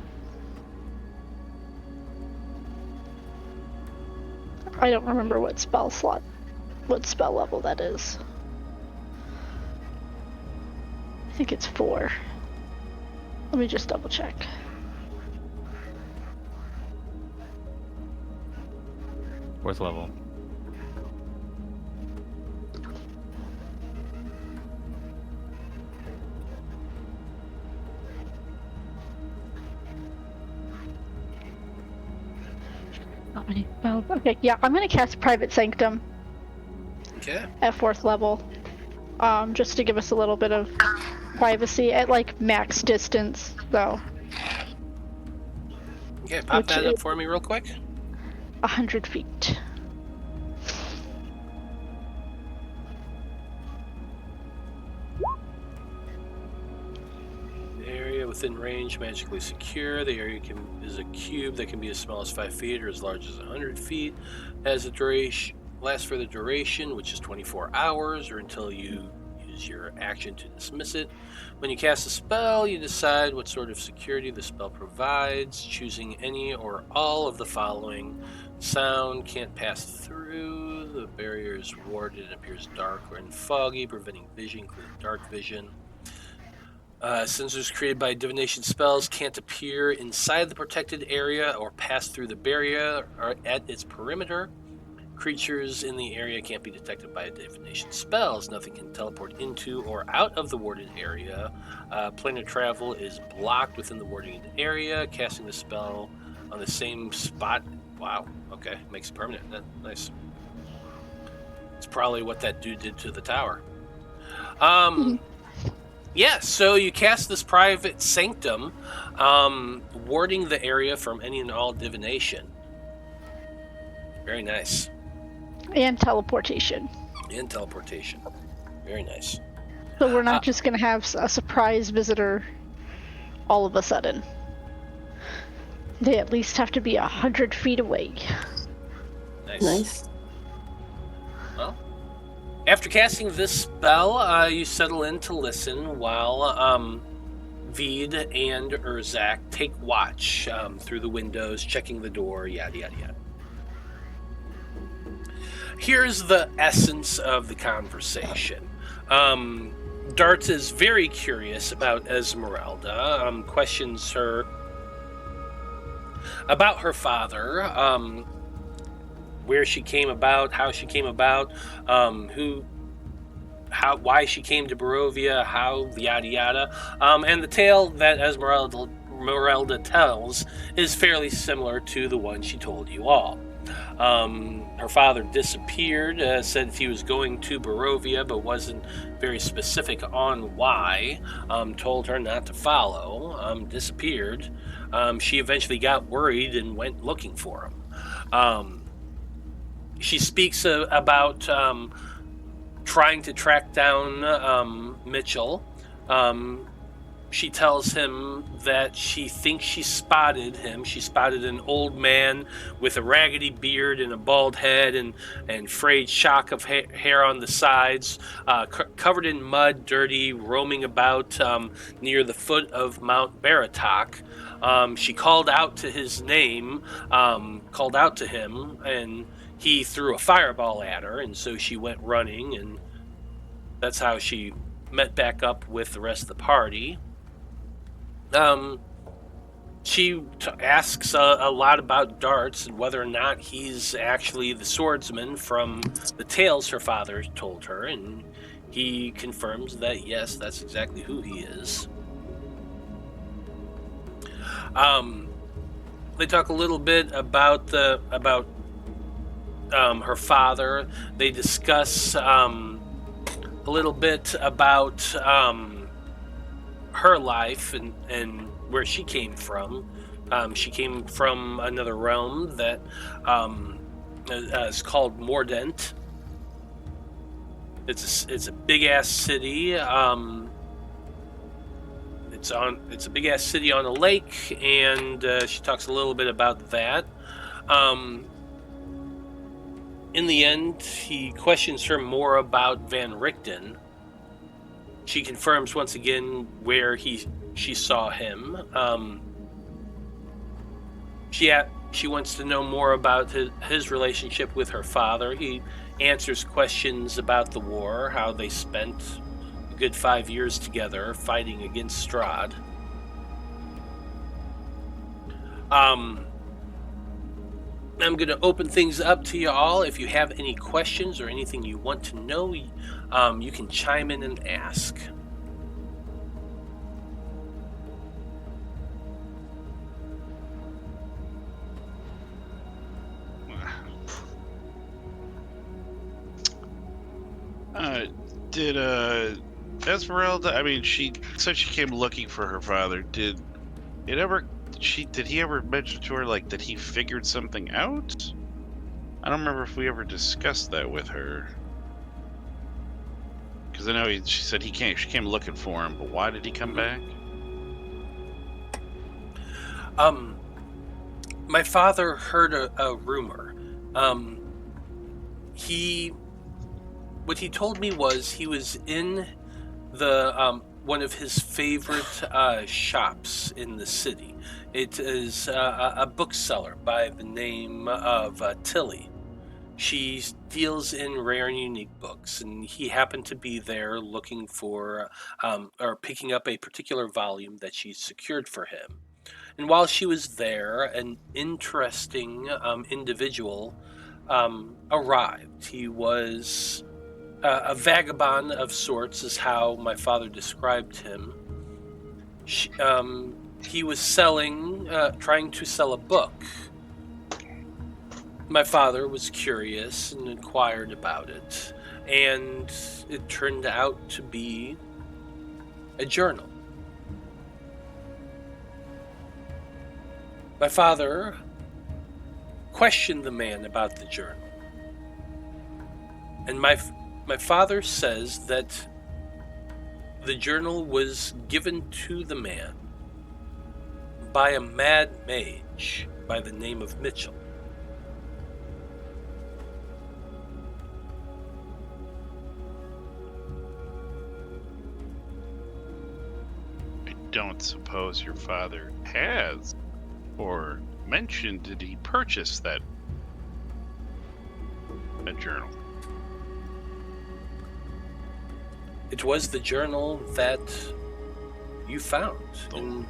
F: I don't remember what spell level that is. I think it's 4. Let me just double check.
B: Fourth level.
F: Not many. Oh, okay, yeah, I'm gonna cast Private Sanctum
A: Okay.
F: at 4th level. Just to give us a little bit of privacy at like max distance, though.
A: Okay, pop that up for me real quick.
F: 100 feet.
A: The area within range magically secure. The area is a cube that can be as small as 5 feet or as large as 100 feet. Has a duration, lasts for the duration, which is 24 hours, or until you use your action to dismiss it. When you cast a spell, you decide what sort of security the spell provides, choosing any or all of the following. Sound can't pass through. The barrier is warded and appears dark and foggy, preventing vision, including dark vision. Sensors created by divination spells can't appear inside the protected area or pass through the barrier or at its perimeter. Creatures in the area can't be detected by divination spells. Nothing can teleport into or out of the warded area. Planar travel is blocked within the warded area. Casting the spell on the same spot. Wow. Okay. Makes it permanent. Nice. It's probably what that dude did to the tower. Yeah, so you cast this Private Sanctum, warding the area from any and all divination. Very nice.
F: And teleportation.
A: And teleportation. Very nice.
F: So we're not just going to have a surprise visitor all of a sudden. They at least have to be 100 feet away.
A: Nice. Well, after casting this spell, you settle in to listen while Vide and Urzak take watch through the windows, checking the door, yada yada yada. Here's the essence of the conversation. Darts is very curious about Esmeralda, questions her about her father, where she came about, how she came about, why she came to Barovia, how yada yada, and the tale that Esmeralda tells is fairly similar to the one she told you all. Her father disappeared, said he was going to Barovia, but wasn't very specific on why, told her not to follow, disappeared. She eventually got worried and went looking for him. She speaks about trying to track down Mitchell. She tells him that she thinks she spotted him. She spotted an old man with a raggedy beard and a bald head and frayed shock of hair on the sides, covered in mud, dirty, roaming about near the foot of Mount Baratok. She called out to his name, called out to him, and he threw a fireball at her, and so she went running, and that's how she met back up with the rest of the party. She asks a lot about Darts and whether or not he's actually the swordsman from the tales her father told her, and he confirms that yes, that's exactly who he is. They talk a little bit about her father. They discuss a little bit about her life and where she came from. She came from another realm that is called Mordent. It's a big ass city. It's a big ass city on a lake, and she talks a little bit about that. In the end, he questions her more about Van Richten. She confirms once again where she saw him. She wants to know more about his relationship with her father. He answers questions about the war, how they spent a good 5 years together fighting against Strahd. I'm going to open things up to you all. If you have any questions or anything you want to know, you can chime in and ask.
E: Did Esmeralda? I mean, she said she came looking for her father. Did he ever mention to her like that he figured something out? I don't remember if we ever discussed that with her. Because I know she said she came looking for him, but why did he come back?
A: My father heard a rumor. What he told me was he was in the one of his favorite shops in the city. It is a bookseller by the name of Tilly. She deals in rare and unique books, and he happened to be there looking for or picking up a particular volume that she secured for him. And while she was there, an interesting individual arrived. He was a vagabond of sorts, is how my father described him. He was trying to sell a book. My father was curious and inquired about it, and it turned out to be a journal. My father questioned the man about the journal. And my father says that the journal was given to the man by a mad mage by the name of Mitchell.
E: I don't suppose your father has, or mentioned did he purchase that journal?
A: It was the journal that you found in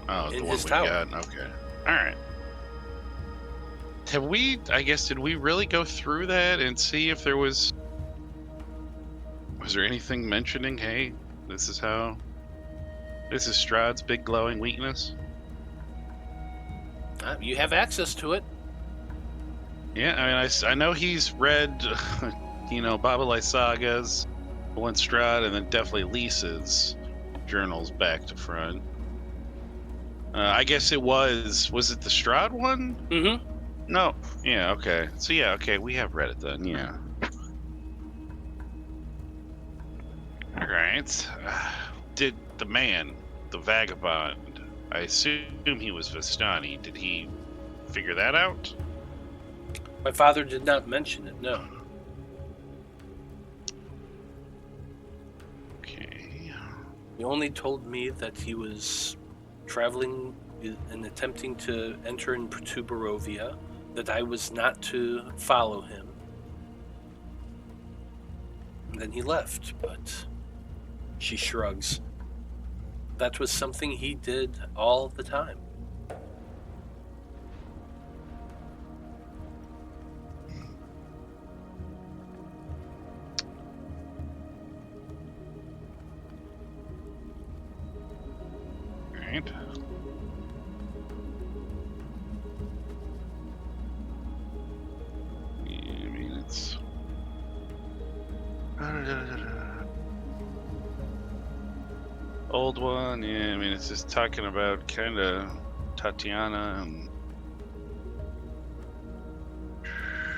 A: his tower.
E: Got. Okay. All right. Did we really go through that and see if there was there anything mentioning, hey, this is Strahd's big glowing weakness?
A: You have access to it.
E: Yeah, I mean, I know he's read, Babalai sagas, once Strahd, and then definitely Lisa's journals back to front. I guess it was it the Strahd one?
A: Mm-hmm.
E: No. Yeah, okay. So yeah, okay, we have read it then, yeah. Alright. Did the man, the vagabond, I assume he was Vistani, did he figure that out?
A: My father did not mention it, no.
E: Okay.
A: He only told me that he was traveling and attempting to enter into Barovia, that I was not to follow him. And then he left, but she shrugs. That was something he did all the time.
E: Alright. Yeah, I mean, it's... Old one, yeah, I mean, it's just talking about kind of Tatiana and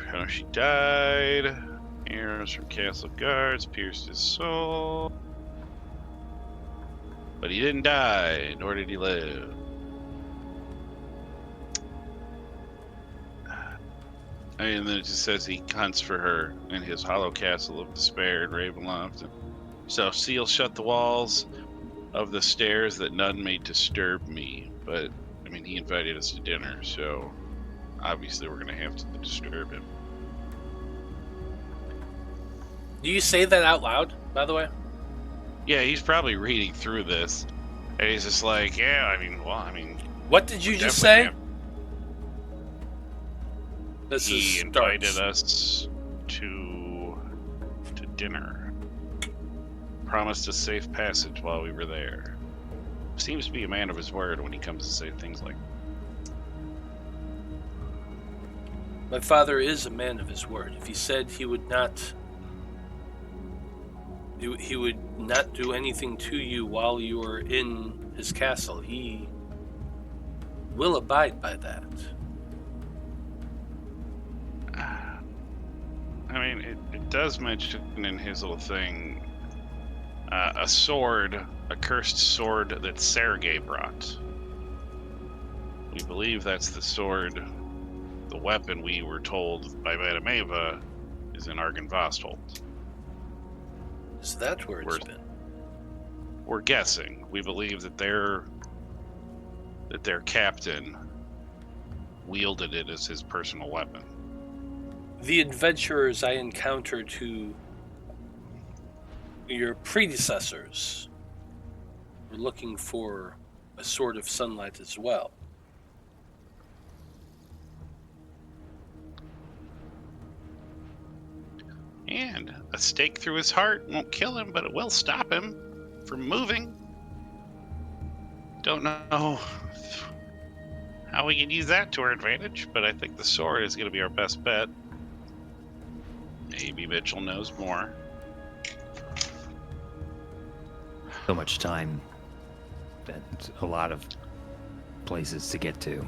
E: how she died. Arrows from castle guards pierced his soul. But he didn't die, nor did he live. And then it just says he hunts for her in his hollow castle of despair in Ravenloft. So seal shut the walls of the stairs that none may disturb me. But, I mean, he invited us to dinner, so obviously we're going to have to disturb him.
A: Do you say that out loud, by the way?
E: Yeah, he's probably reading through this. And he's just like, yeah,
A: What did you just say?
E: He invited us to dinner. Promised us safe passage while we were there. Seems to be a man of his word when he comes to say things like that.
A: My father is a man of his word. If he said he would not do anything to you while you were in his castle, he will abide by that.
E: I mean, it does mention in his little thing a sword, a cursed sword that Sergei brought. We believe that's the sword, the weapon we were told by Madame Eva is in Argynvostholt.
A: Is that where it's been?
E: We're guessing. We believe that their captain wielded it as his personal weapon.
A: The adventurers I encountered who your predecessors were looking for a sword of sunlight as well.
E: And a stake through his heart won't kill him, but it will stop him from moving. Don't know how we can use that to our advantage, but I think the sword is going to be our best bet. Maybe Mitchell knows more.
B: So much time and a lot of places to get to.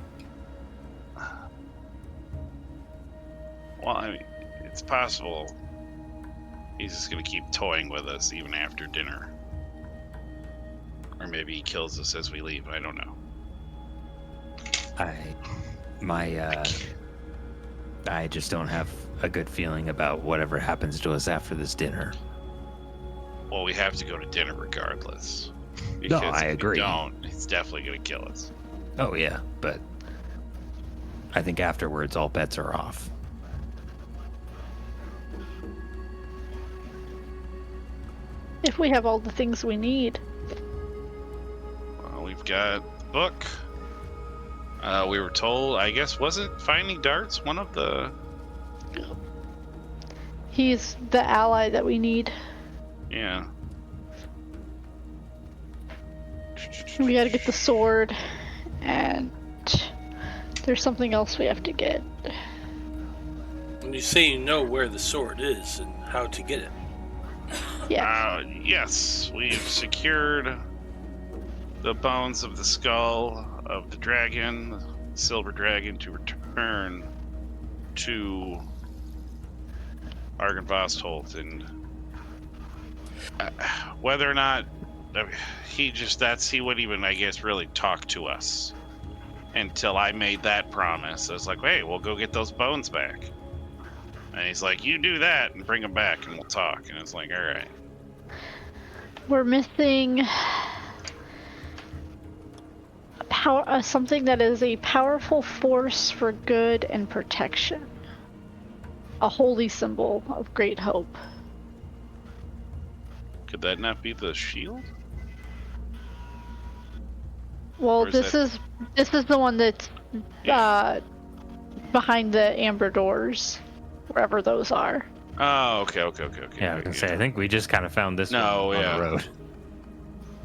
E: Well, I mean, it's possible he's just gonna keep toying with us even after dinner. Or maybe he kills us as we leave. I don't know.
B: I just don't have a good feeling about whatever happens to us after this dinner.
E: Well, we have to go to dinner regardless.
B: No,
E: Because
B: I
E: if
B: agree.
E: we don't, he's definitely gonna kill us.
B: Oh yeah, but I think afterwards all bets are off.
F: If we have all the things we need.
E: Well, we've got the book. We were told, I guess, wasn't finding darts one of the...
F: He's the ally that we need.
E: Yeah.
F: We gotta get the sword, and there's something else we have to get.
A: When you say you know where the sword is and how to get it.
F: Yeah.
E: Yes, we've secured the bones of the skull of the dragon, the silver dragon, to return to Argynvostholt, and whether or not he wouldn't even, I guess, really talk to us until I made that promise. I was like, hey, we'll go get those bones back. And he's like, you do that and bring them back and we'll talk. And it's like, all right.
F: We're missing something that is a powerful force for good and protection. A holy symbol of great hope.
E: Could that not be the shield?
F: Well,
E: Or is
F: this is the one that's behind the amber doors, wherever those are.
E: Oh, okay.
B: Yeah, I was gonna say, I think we just kind of found this one on the road.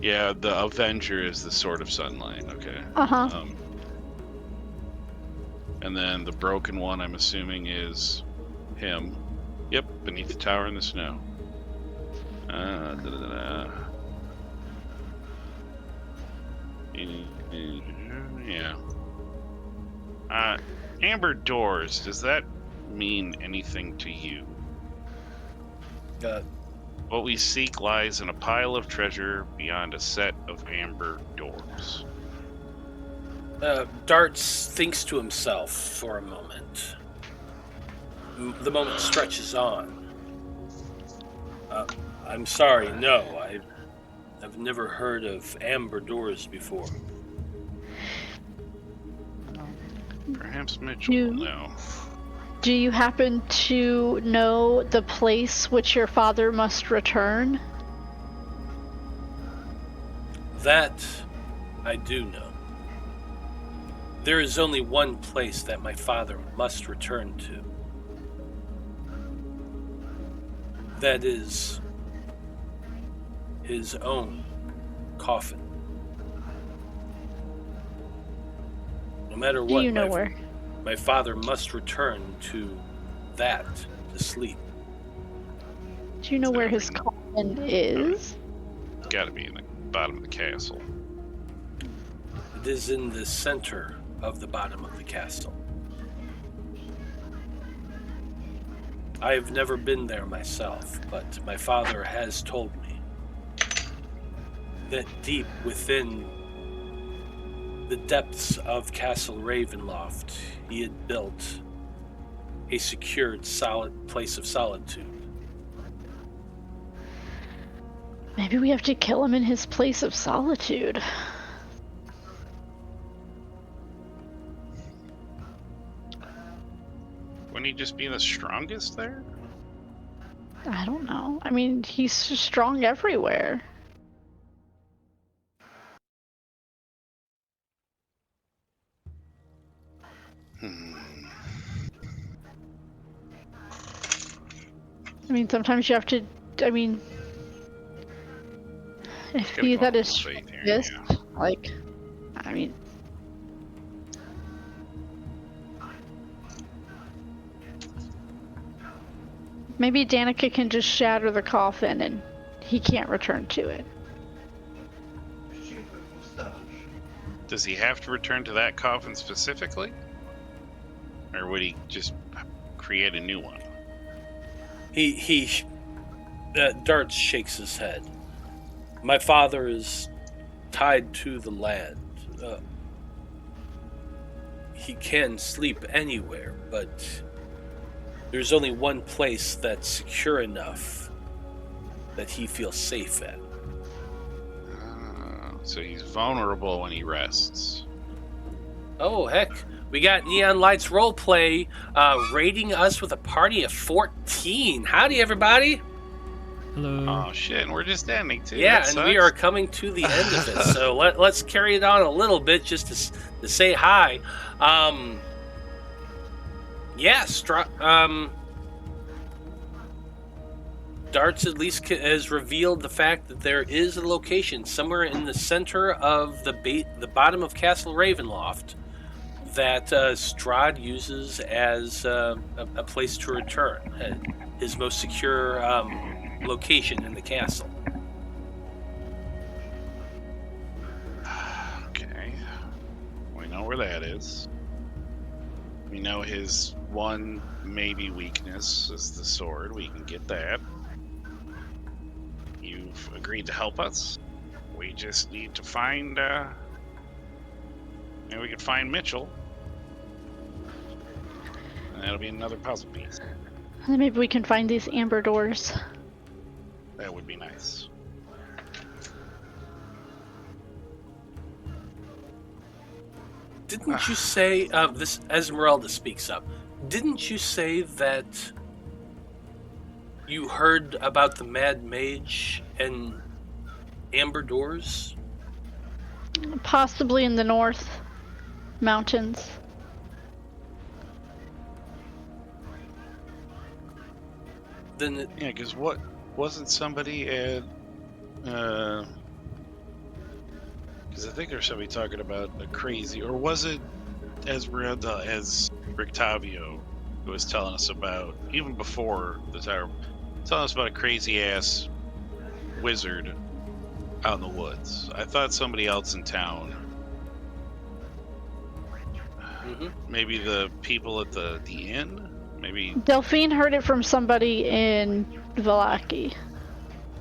E: Yeah, the Avenger is the Sword of Sunlight. Okay.
F: Uh-huh.
E: And then the broken one, I'm assuming, is him. Yep, beneath the tower in the snow. Yeah. Amber doors, does that mean anything to you? What we seek lies in a pile of treasure beyond a set of amber doors.
A: Darts thinks to himself for a moment. The moment stretches on. I'm sorry, no, I've never heard of amber doors before.
E: Perhaps Mitchell will know.
F: Do you happen to know the place which your father must return?
A: That I do know. There is only one place that my father must return to. That is his own coffin. No matter what,
F: Do you know where?
A: My father must return to that to sleep.
F: Do you know where his coffin is?
E: It's gotta be in the bottom of the castle.
A: It is in the center of the bottom of the castle. I have never been there myself, but my father has told me that deep within the depths of Castle Ravenloft, he had built a secured, solid place of solitude.
F: Maybe we have to kill him in his place of solitude.
E: Wouldn't he just be the strongest there?
F: I don't know. I mean, he's strong everywhere. I mean, sometimes you have to. I mean, if
E: Gotta
F: he's
E: go
F: at his
E: with faith here,
F: strongest,
E: yeah.
F: like, I mean. Maybe Danika can just shatter the coffin and he can't return to it.
E: Does he have to return to that coffin specifically? Or would he just create a new one.
A: Darts shakes his head. My father is tied to the land. He can sleep anywhere, but there's only one place that's secure enough that he feels safe at.
E: So he's vulnerable when he rests.
A: Oh, heck. We got Neon Lights Roleplay rating us with a party of 14. Howdy, everybody.
B: Hello.
E: Oh, shit, and we're just ending, too.
A: Yeah,
E: That
A: and we
E: sucks.
A: are coming to the end of it. So let's carry it on a little bit just to say hi. Darts at least has revealed the fact that there is a location somewhere in the center of the bottom of Castle Ravenloft that Strahd uses as a place to return, his most secure location in the castle.
E: Okay. We know where that is. We know his one maybe weakness is the sword. We can get that. You've agreed to help us. We just need to find, maybe we can find Mitchell. And that'll be another puzzle piece.
F: And then maybe we can find these amber doors.
E: That would be nice.
A: Didn't you say, this Esmeralda speaks up, didn't you say that you heard about the Mad Mage and Amber Doors?
F: Possibly in the north mountains.
A: Then
E: Yeah, because what wasn't somebody at? Because I think there's somebody talking about a crazy, or was it Esmeralda as Rictavio who was telling us about even before the tower, telling us about a crazy ass wizard out in the woods. I thought somebody else in town. Maybe the people at the inn. Maybe
F: Delphine heard it from somebody in Vallaki.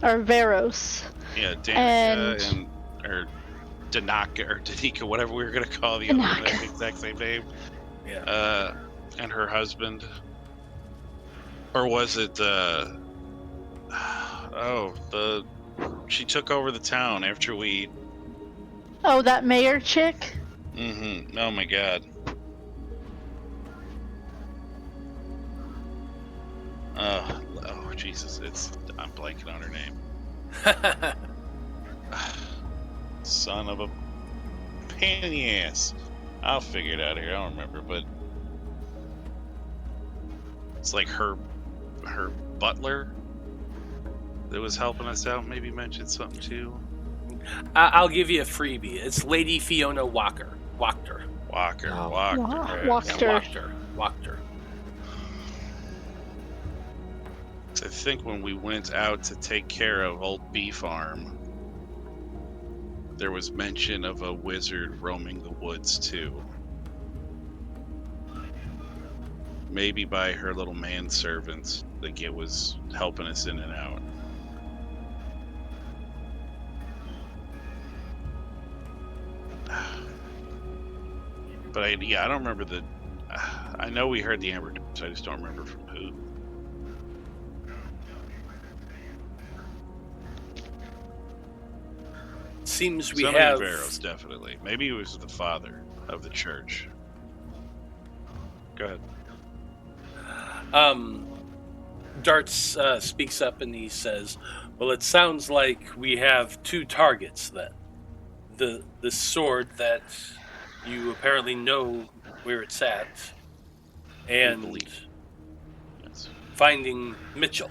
F: Or Veros.
E: yeah, Danika or Danika or Danika, whatever we were gonna call the other one, the exact same name.
A: Yeah.
E: And her husband, or was it? She took over the town after we.
F: Oh, that mayor chick?
E: Mm-hmm. Oh my god. Oh Jesus! I'm blanking on her name. Son of a pain in the ass. I'll figure it out here. I don't remember, but it's like her butler that was helping us out. Maybe mentioned something too.
A: I'll give you a freebie. It's Lady Fiona Wachter.
E: Walker.
F: Walkster.
A: Wachter.
E: I think when we went out to take care of Old Bee Farm, there was mention of a wizard roaming the woods too. Maybe by her little manservants, like it was helping us in and out. But I don't remember the. I know we heard the Amber Doors, I just don't remember from who.
A: Seems we
E: Somebody
A: have.
E: Veros, definitely. Maybe he was the father of the church. Go ahead.
A: Darts speaks up and he says, "Well, it sounds like we have two targets then. The sword that you apparently know where it's at, and
E: Yes.
A: finding Mitchell."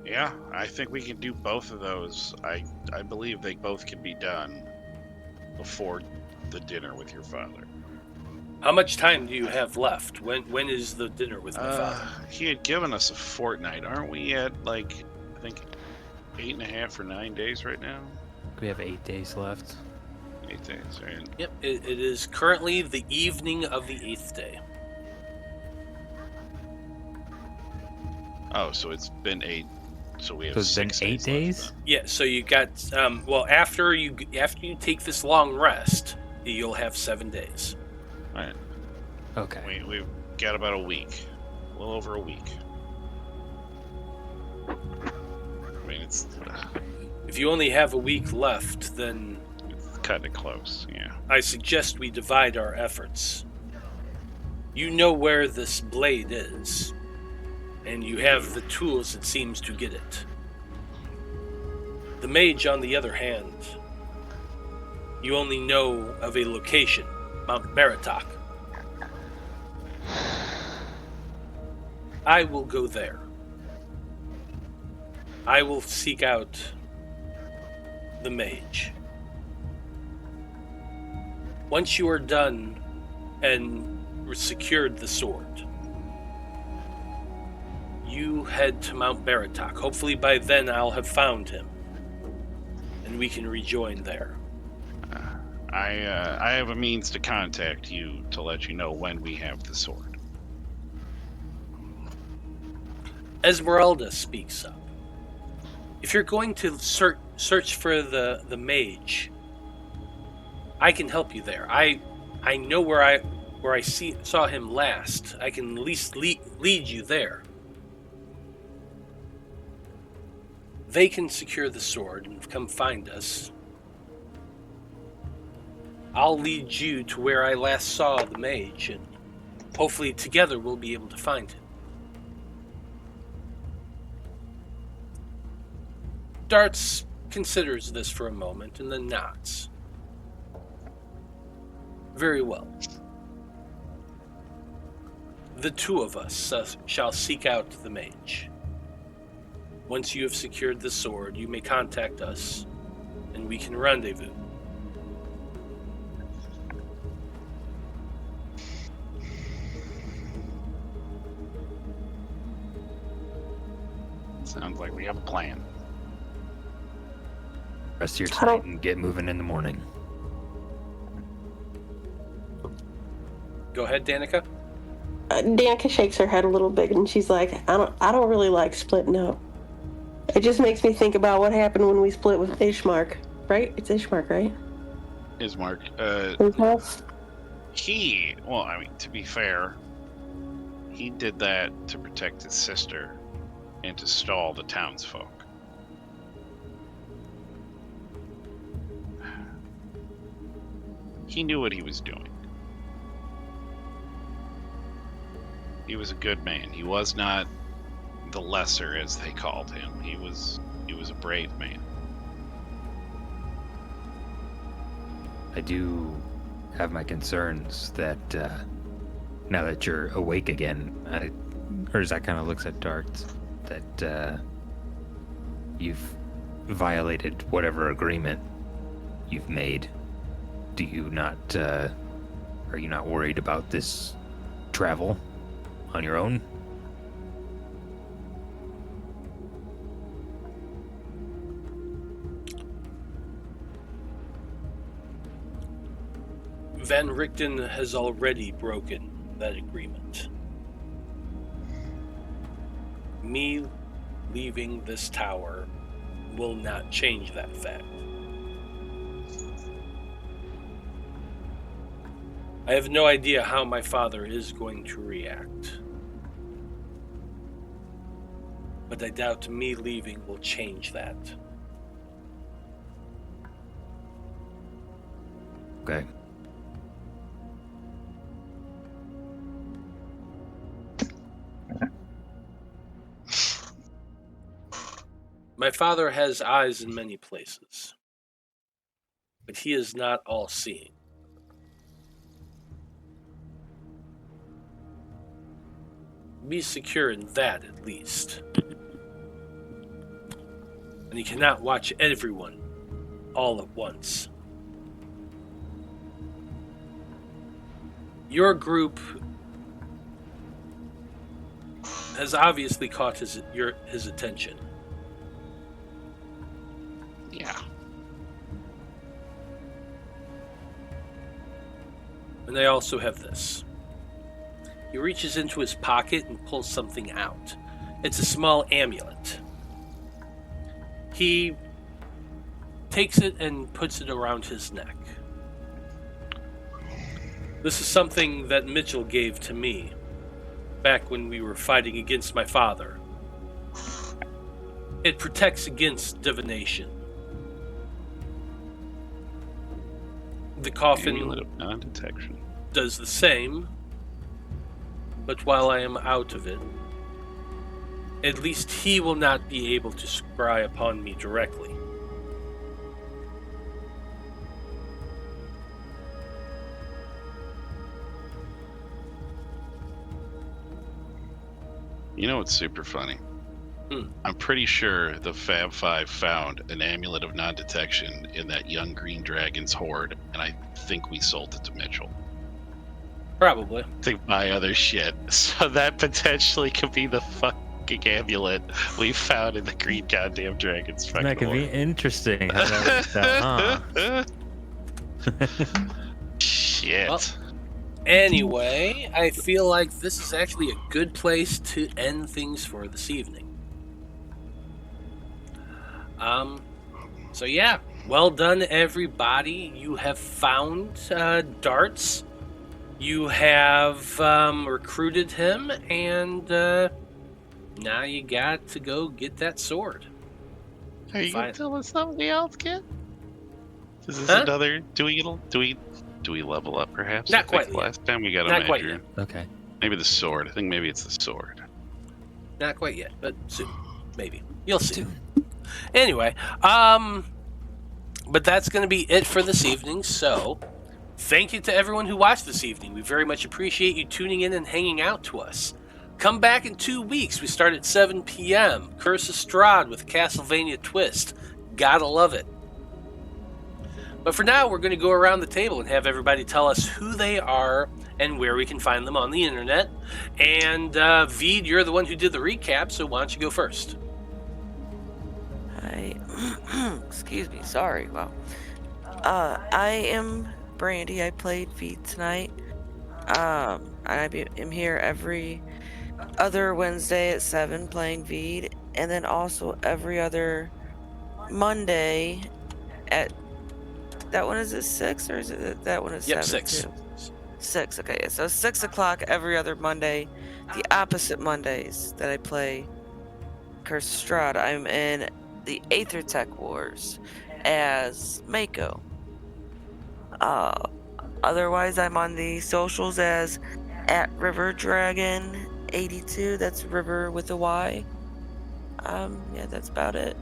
E: Yeah, I think we can do both of those. I believe they both can be done before the dinner with your father.
A: How much time do you have left? When is the dinner with my father?
E: He had given us a fortnight. Aren't we at like, I think 8.5 or 9 days right now?
B: We have 8 days left.
E: 8 days, right?
A: Yep, it is currently the evening of the 8th day.
E: Oh, so it's been 8. So we have
B: So it's been
E: 6
B: 8 days?
E: left,
A: Yeah, so you got after you take this long rest, you'll have 7 days.
E: then. Right.
B: Okay.
E: We've got about a week. A little over a week. I mean, it's
A: If you only have a week left, then
E: cutting it close, yeah.
A: I suggest we divide our efforts. You know where this blade is, and you have the tools, it seems, to get it. The mage, on the other hand, you only know of a location, Mount Baratok. I will go there. I will seek out the mage. Once you are done and secured the sword, you head to Mount Baratok. Hopefully by then I'll have found him, and we can rejoin there.
E: I have a means to contact you to let you know when we have the sword.
A: Esmeralda speaks up. If you're going to search for the mage, I can help you there. I know where I saw him last. I can at least lead you there. They can secure the sword and come find us. I'll lead you to where I last saw the mage, and hopefully together we'll be able to find him. Darts considers this for a moment and then nods. Very well. The two of us shall seek out the mage. Once you have secured the sword, you may contact us, and we can rendezvous.
E: Sounds like we have a plan.
B: Rest your tonight and get moving in the morning.
A: Go ahead, Danika.
C: Danika shakes her head a little bit, and she's like, I don't really like splitting up. It just makes me think about what happened when we split with Ishmark, right? It's Ishmark, right?
E: Ismark, well, I mean, to be fair, he did that to protect his sister and to stall the townsfolk. He knew what he was doing. He was a good man. He was not the lesser, as they called him. He was a brave man.
B: I do have my concerns that now that you're awake again, Urzak kind of looks at Darts, that you've violated whatever agreement you've made. Do you not, are you not worried about this travel on your own?
A: Van Richten has already broken that agreement. Me leaving this tower will not change that fact. I have no idea how my father is going to react. But I doubt me leaving will change that.
B: Okay.
A: My father has eyes in many places, but he is not all-seeing. Be secure in that, at least. And he cannot watch everyone all at once. Your group has obviously caught his attention.
E: Yeah.
A: And I also have this. He reaches into his pocket and pulls something out. It's a small amulet. He takes it and puts it around his neck. This is something that Mitchell gave to me back when we were fighting against my father. It protects against divination. The coffin
E: Amulet of non-detection.
A: does the same, but while I am out of it, at least he will not be able to scry upon me directly.
E: You know what's super funny?
A: Hmm.
E: I'm pretty sure the Fab Five found an amulet of non-detection in that young green dragon's hoard, and I think we sold it to Mitchell
A: Probably.
E: to buy other shit. So that potentially could be the fucking amulet we found in the green goddamn dragon's fucking
B: That could be
E: hoard.
B: interesting. How that works out, huh?
E: Shit.
A: Well, anyway, I feel like this is actually a good place to end things for this evening. So yeah, well done everybody. You have found Darts. You have recruited him, and now you got to go get that sword.
E: Are you gonna
A: Fine.
E: tell us somebody else, kid? Is this
A: Huh?
E: another? Do we level up perhaps?
A: Not
E: I think
A: quite yet.
E: last time we got a
A: Not quite
E: major.
B: Okay.
E: Maybe the sword. I think maybe it's the sword.
A: Not quite yet, but soon. Maybe. You'll see.
B: Soon.
A: Anyway, but that's going to be it for this evening. So, thank you to everyone who watched this evening. We very much appreciate you tuning in and hanging out to us. Come back in 2 weeks. We start at 7 p.m. Curse of Strahd with Castlevania twist. Gotta love it. But for now, we're going to go around the table and have everybody tell us who they are and where we can find them on the internet. And Vide, you're the one who did the recap, so why don't you go first?
D: Excuse me, sorry. Wow. I am Brandie. I played Vide tonight. And I'm here every other Wednesday at 7 playing Vide, and then also every other Monday at that one is at 6, or is it that one is
A: Yep,
D: 7
A: 6.
D: too? 6. Okay, so 6 o'clock every other Monday. The opposite Mondays that I play Curse of Strahd, I'm in the Aether Tech Wars as Mako. Otherwise, I'm on the socials as @RiverDragon82. That's River with a Y. Yeah, that's about it.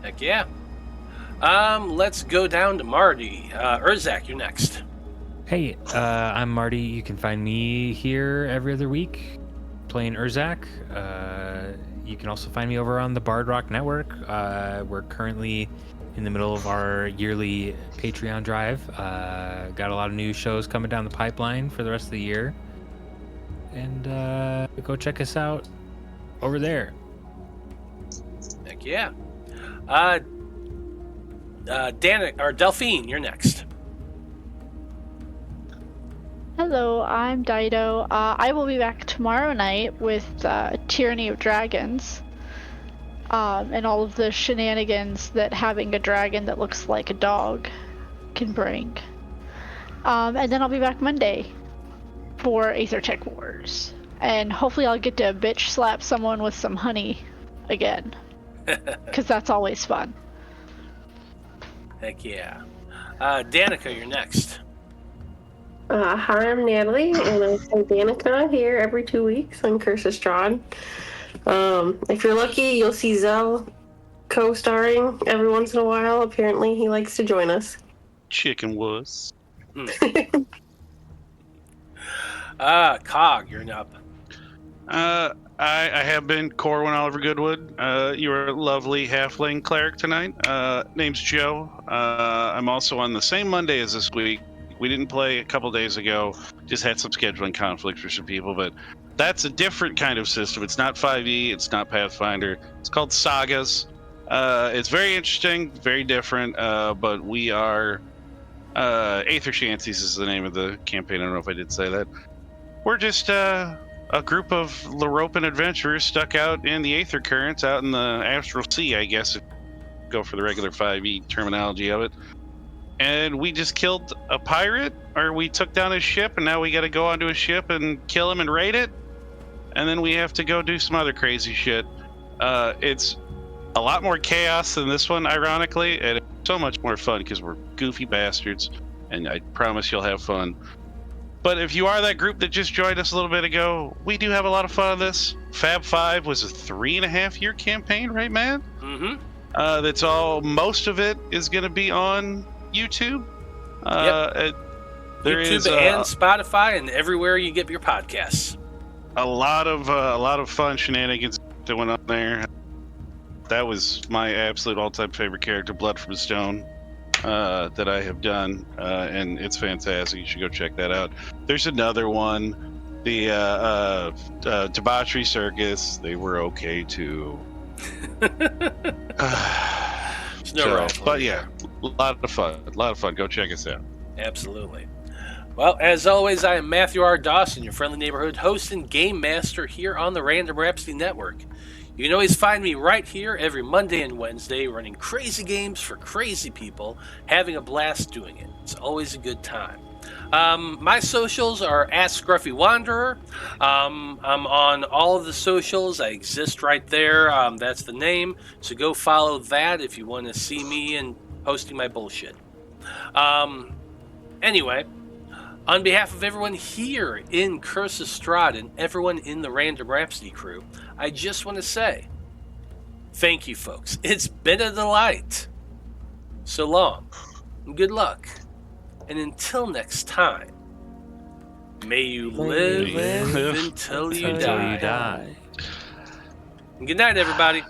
A: Heck yeah. Let's go down to Marty. Urzak, you're next.
B: Hey, I'm Marty. You can find me here every other week playing Urzak. You can also find me over on the Bard Rock Network. We're currently in the middle of our yearly Patreon drive. Got a lot of new shows coming down the pipeline for the rest of the year. And go check us out over there.
A: Heck yeah. Danika, or Delphine, you're next.
F: Hello, I'm Dyto. I will be back tomorrow night with Tyranny of Dragons. And all of the shenanigans that having a dragon that looks like a dog can bring. And then I'll be back Monday for Aether Tech Wars. And hopefully I'll get to bitch slap someone with some honey again. Because that's always fun.
A: Heck yeah. Danika, you're next.
C: Hi, I'm Natalie, and I play Danika here every 2 weeks on Curse of Strahd. If you're lucky, you'll see Zell co-starring every once in a while. Apparently, he likes to join us.
E: Chicken wuss.
A: Cog, you're up.
E: I have been Corwan Oliver Goodwood. You're a lovely halfling cleric tonight. Name's Joe. I'm also on the same Monday as this week. We didn't play a couple days ago. Just had some scheduling conflicts for some people, but that's a different kind of system. It's not 5e. It's not Pathfinder. It's called Sagas. It's very interesting, very different, but we are Aether Shanties is the name of the campaign. I don't know if I did say that. We're just a group of Laropan adventurers stuck out in the Aether currents out in the Astral Sea, I guess, if you go for the regular 5e terminology of it. And we just killed a pirate, or we took down his ship, and now we got to go onto his ship and kill him and raid it. And then we have to go do some other crazy shit. It's a lot more chaos than this one, ironically, and it's so much more fun because we're goofy bastards, and I promise you'll have fun. But if you are that group that just joined us a little bit ago, we do have a lot of fun on this. Fab 5 was a 3.5-year campaign, right, man?
A: Mm-hmm.
E: That's all. Most of it is going to be on YouTube.
A: YouTube and Spotify and everywhere you get your podcasts.
E: A lot of fun shenanigans that went on there. That was my absolute all-time favorite character, Blood from Stone, that I have done, and it's fantastic. You should go check that out. There's another one, the Debauchery Circus. They were okay too. But yeah, a lot of fun. Go check us out.
A: Absolutely. Well, as always, I am Matthew R. Dawson, your friendly neighborhood host and game master here on the Random Rhapsody Network. You can always find me right here every Monday and Wednesday running crazy games for crazy people, having a blast doing it. It's always a good time. My socials are @ScruffyWanderer. I'm on all of the socials. I exist right there. That's the name. So go follow that if you want to see me and posting my bullshit. Anyway, on behalf of everyone here in Curse of Strahd and everyone in the Random Rhapsody crew, I just want to say, thank you, folks. It's been a delight. So long, and good luck. And until next time, may you live until you die. And good night, everybody.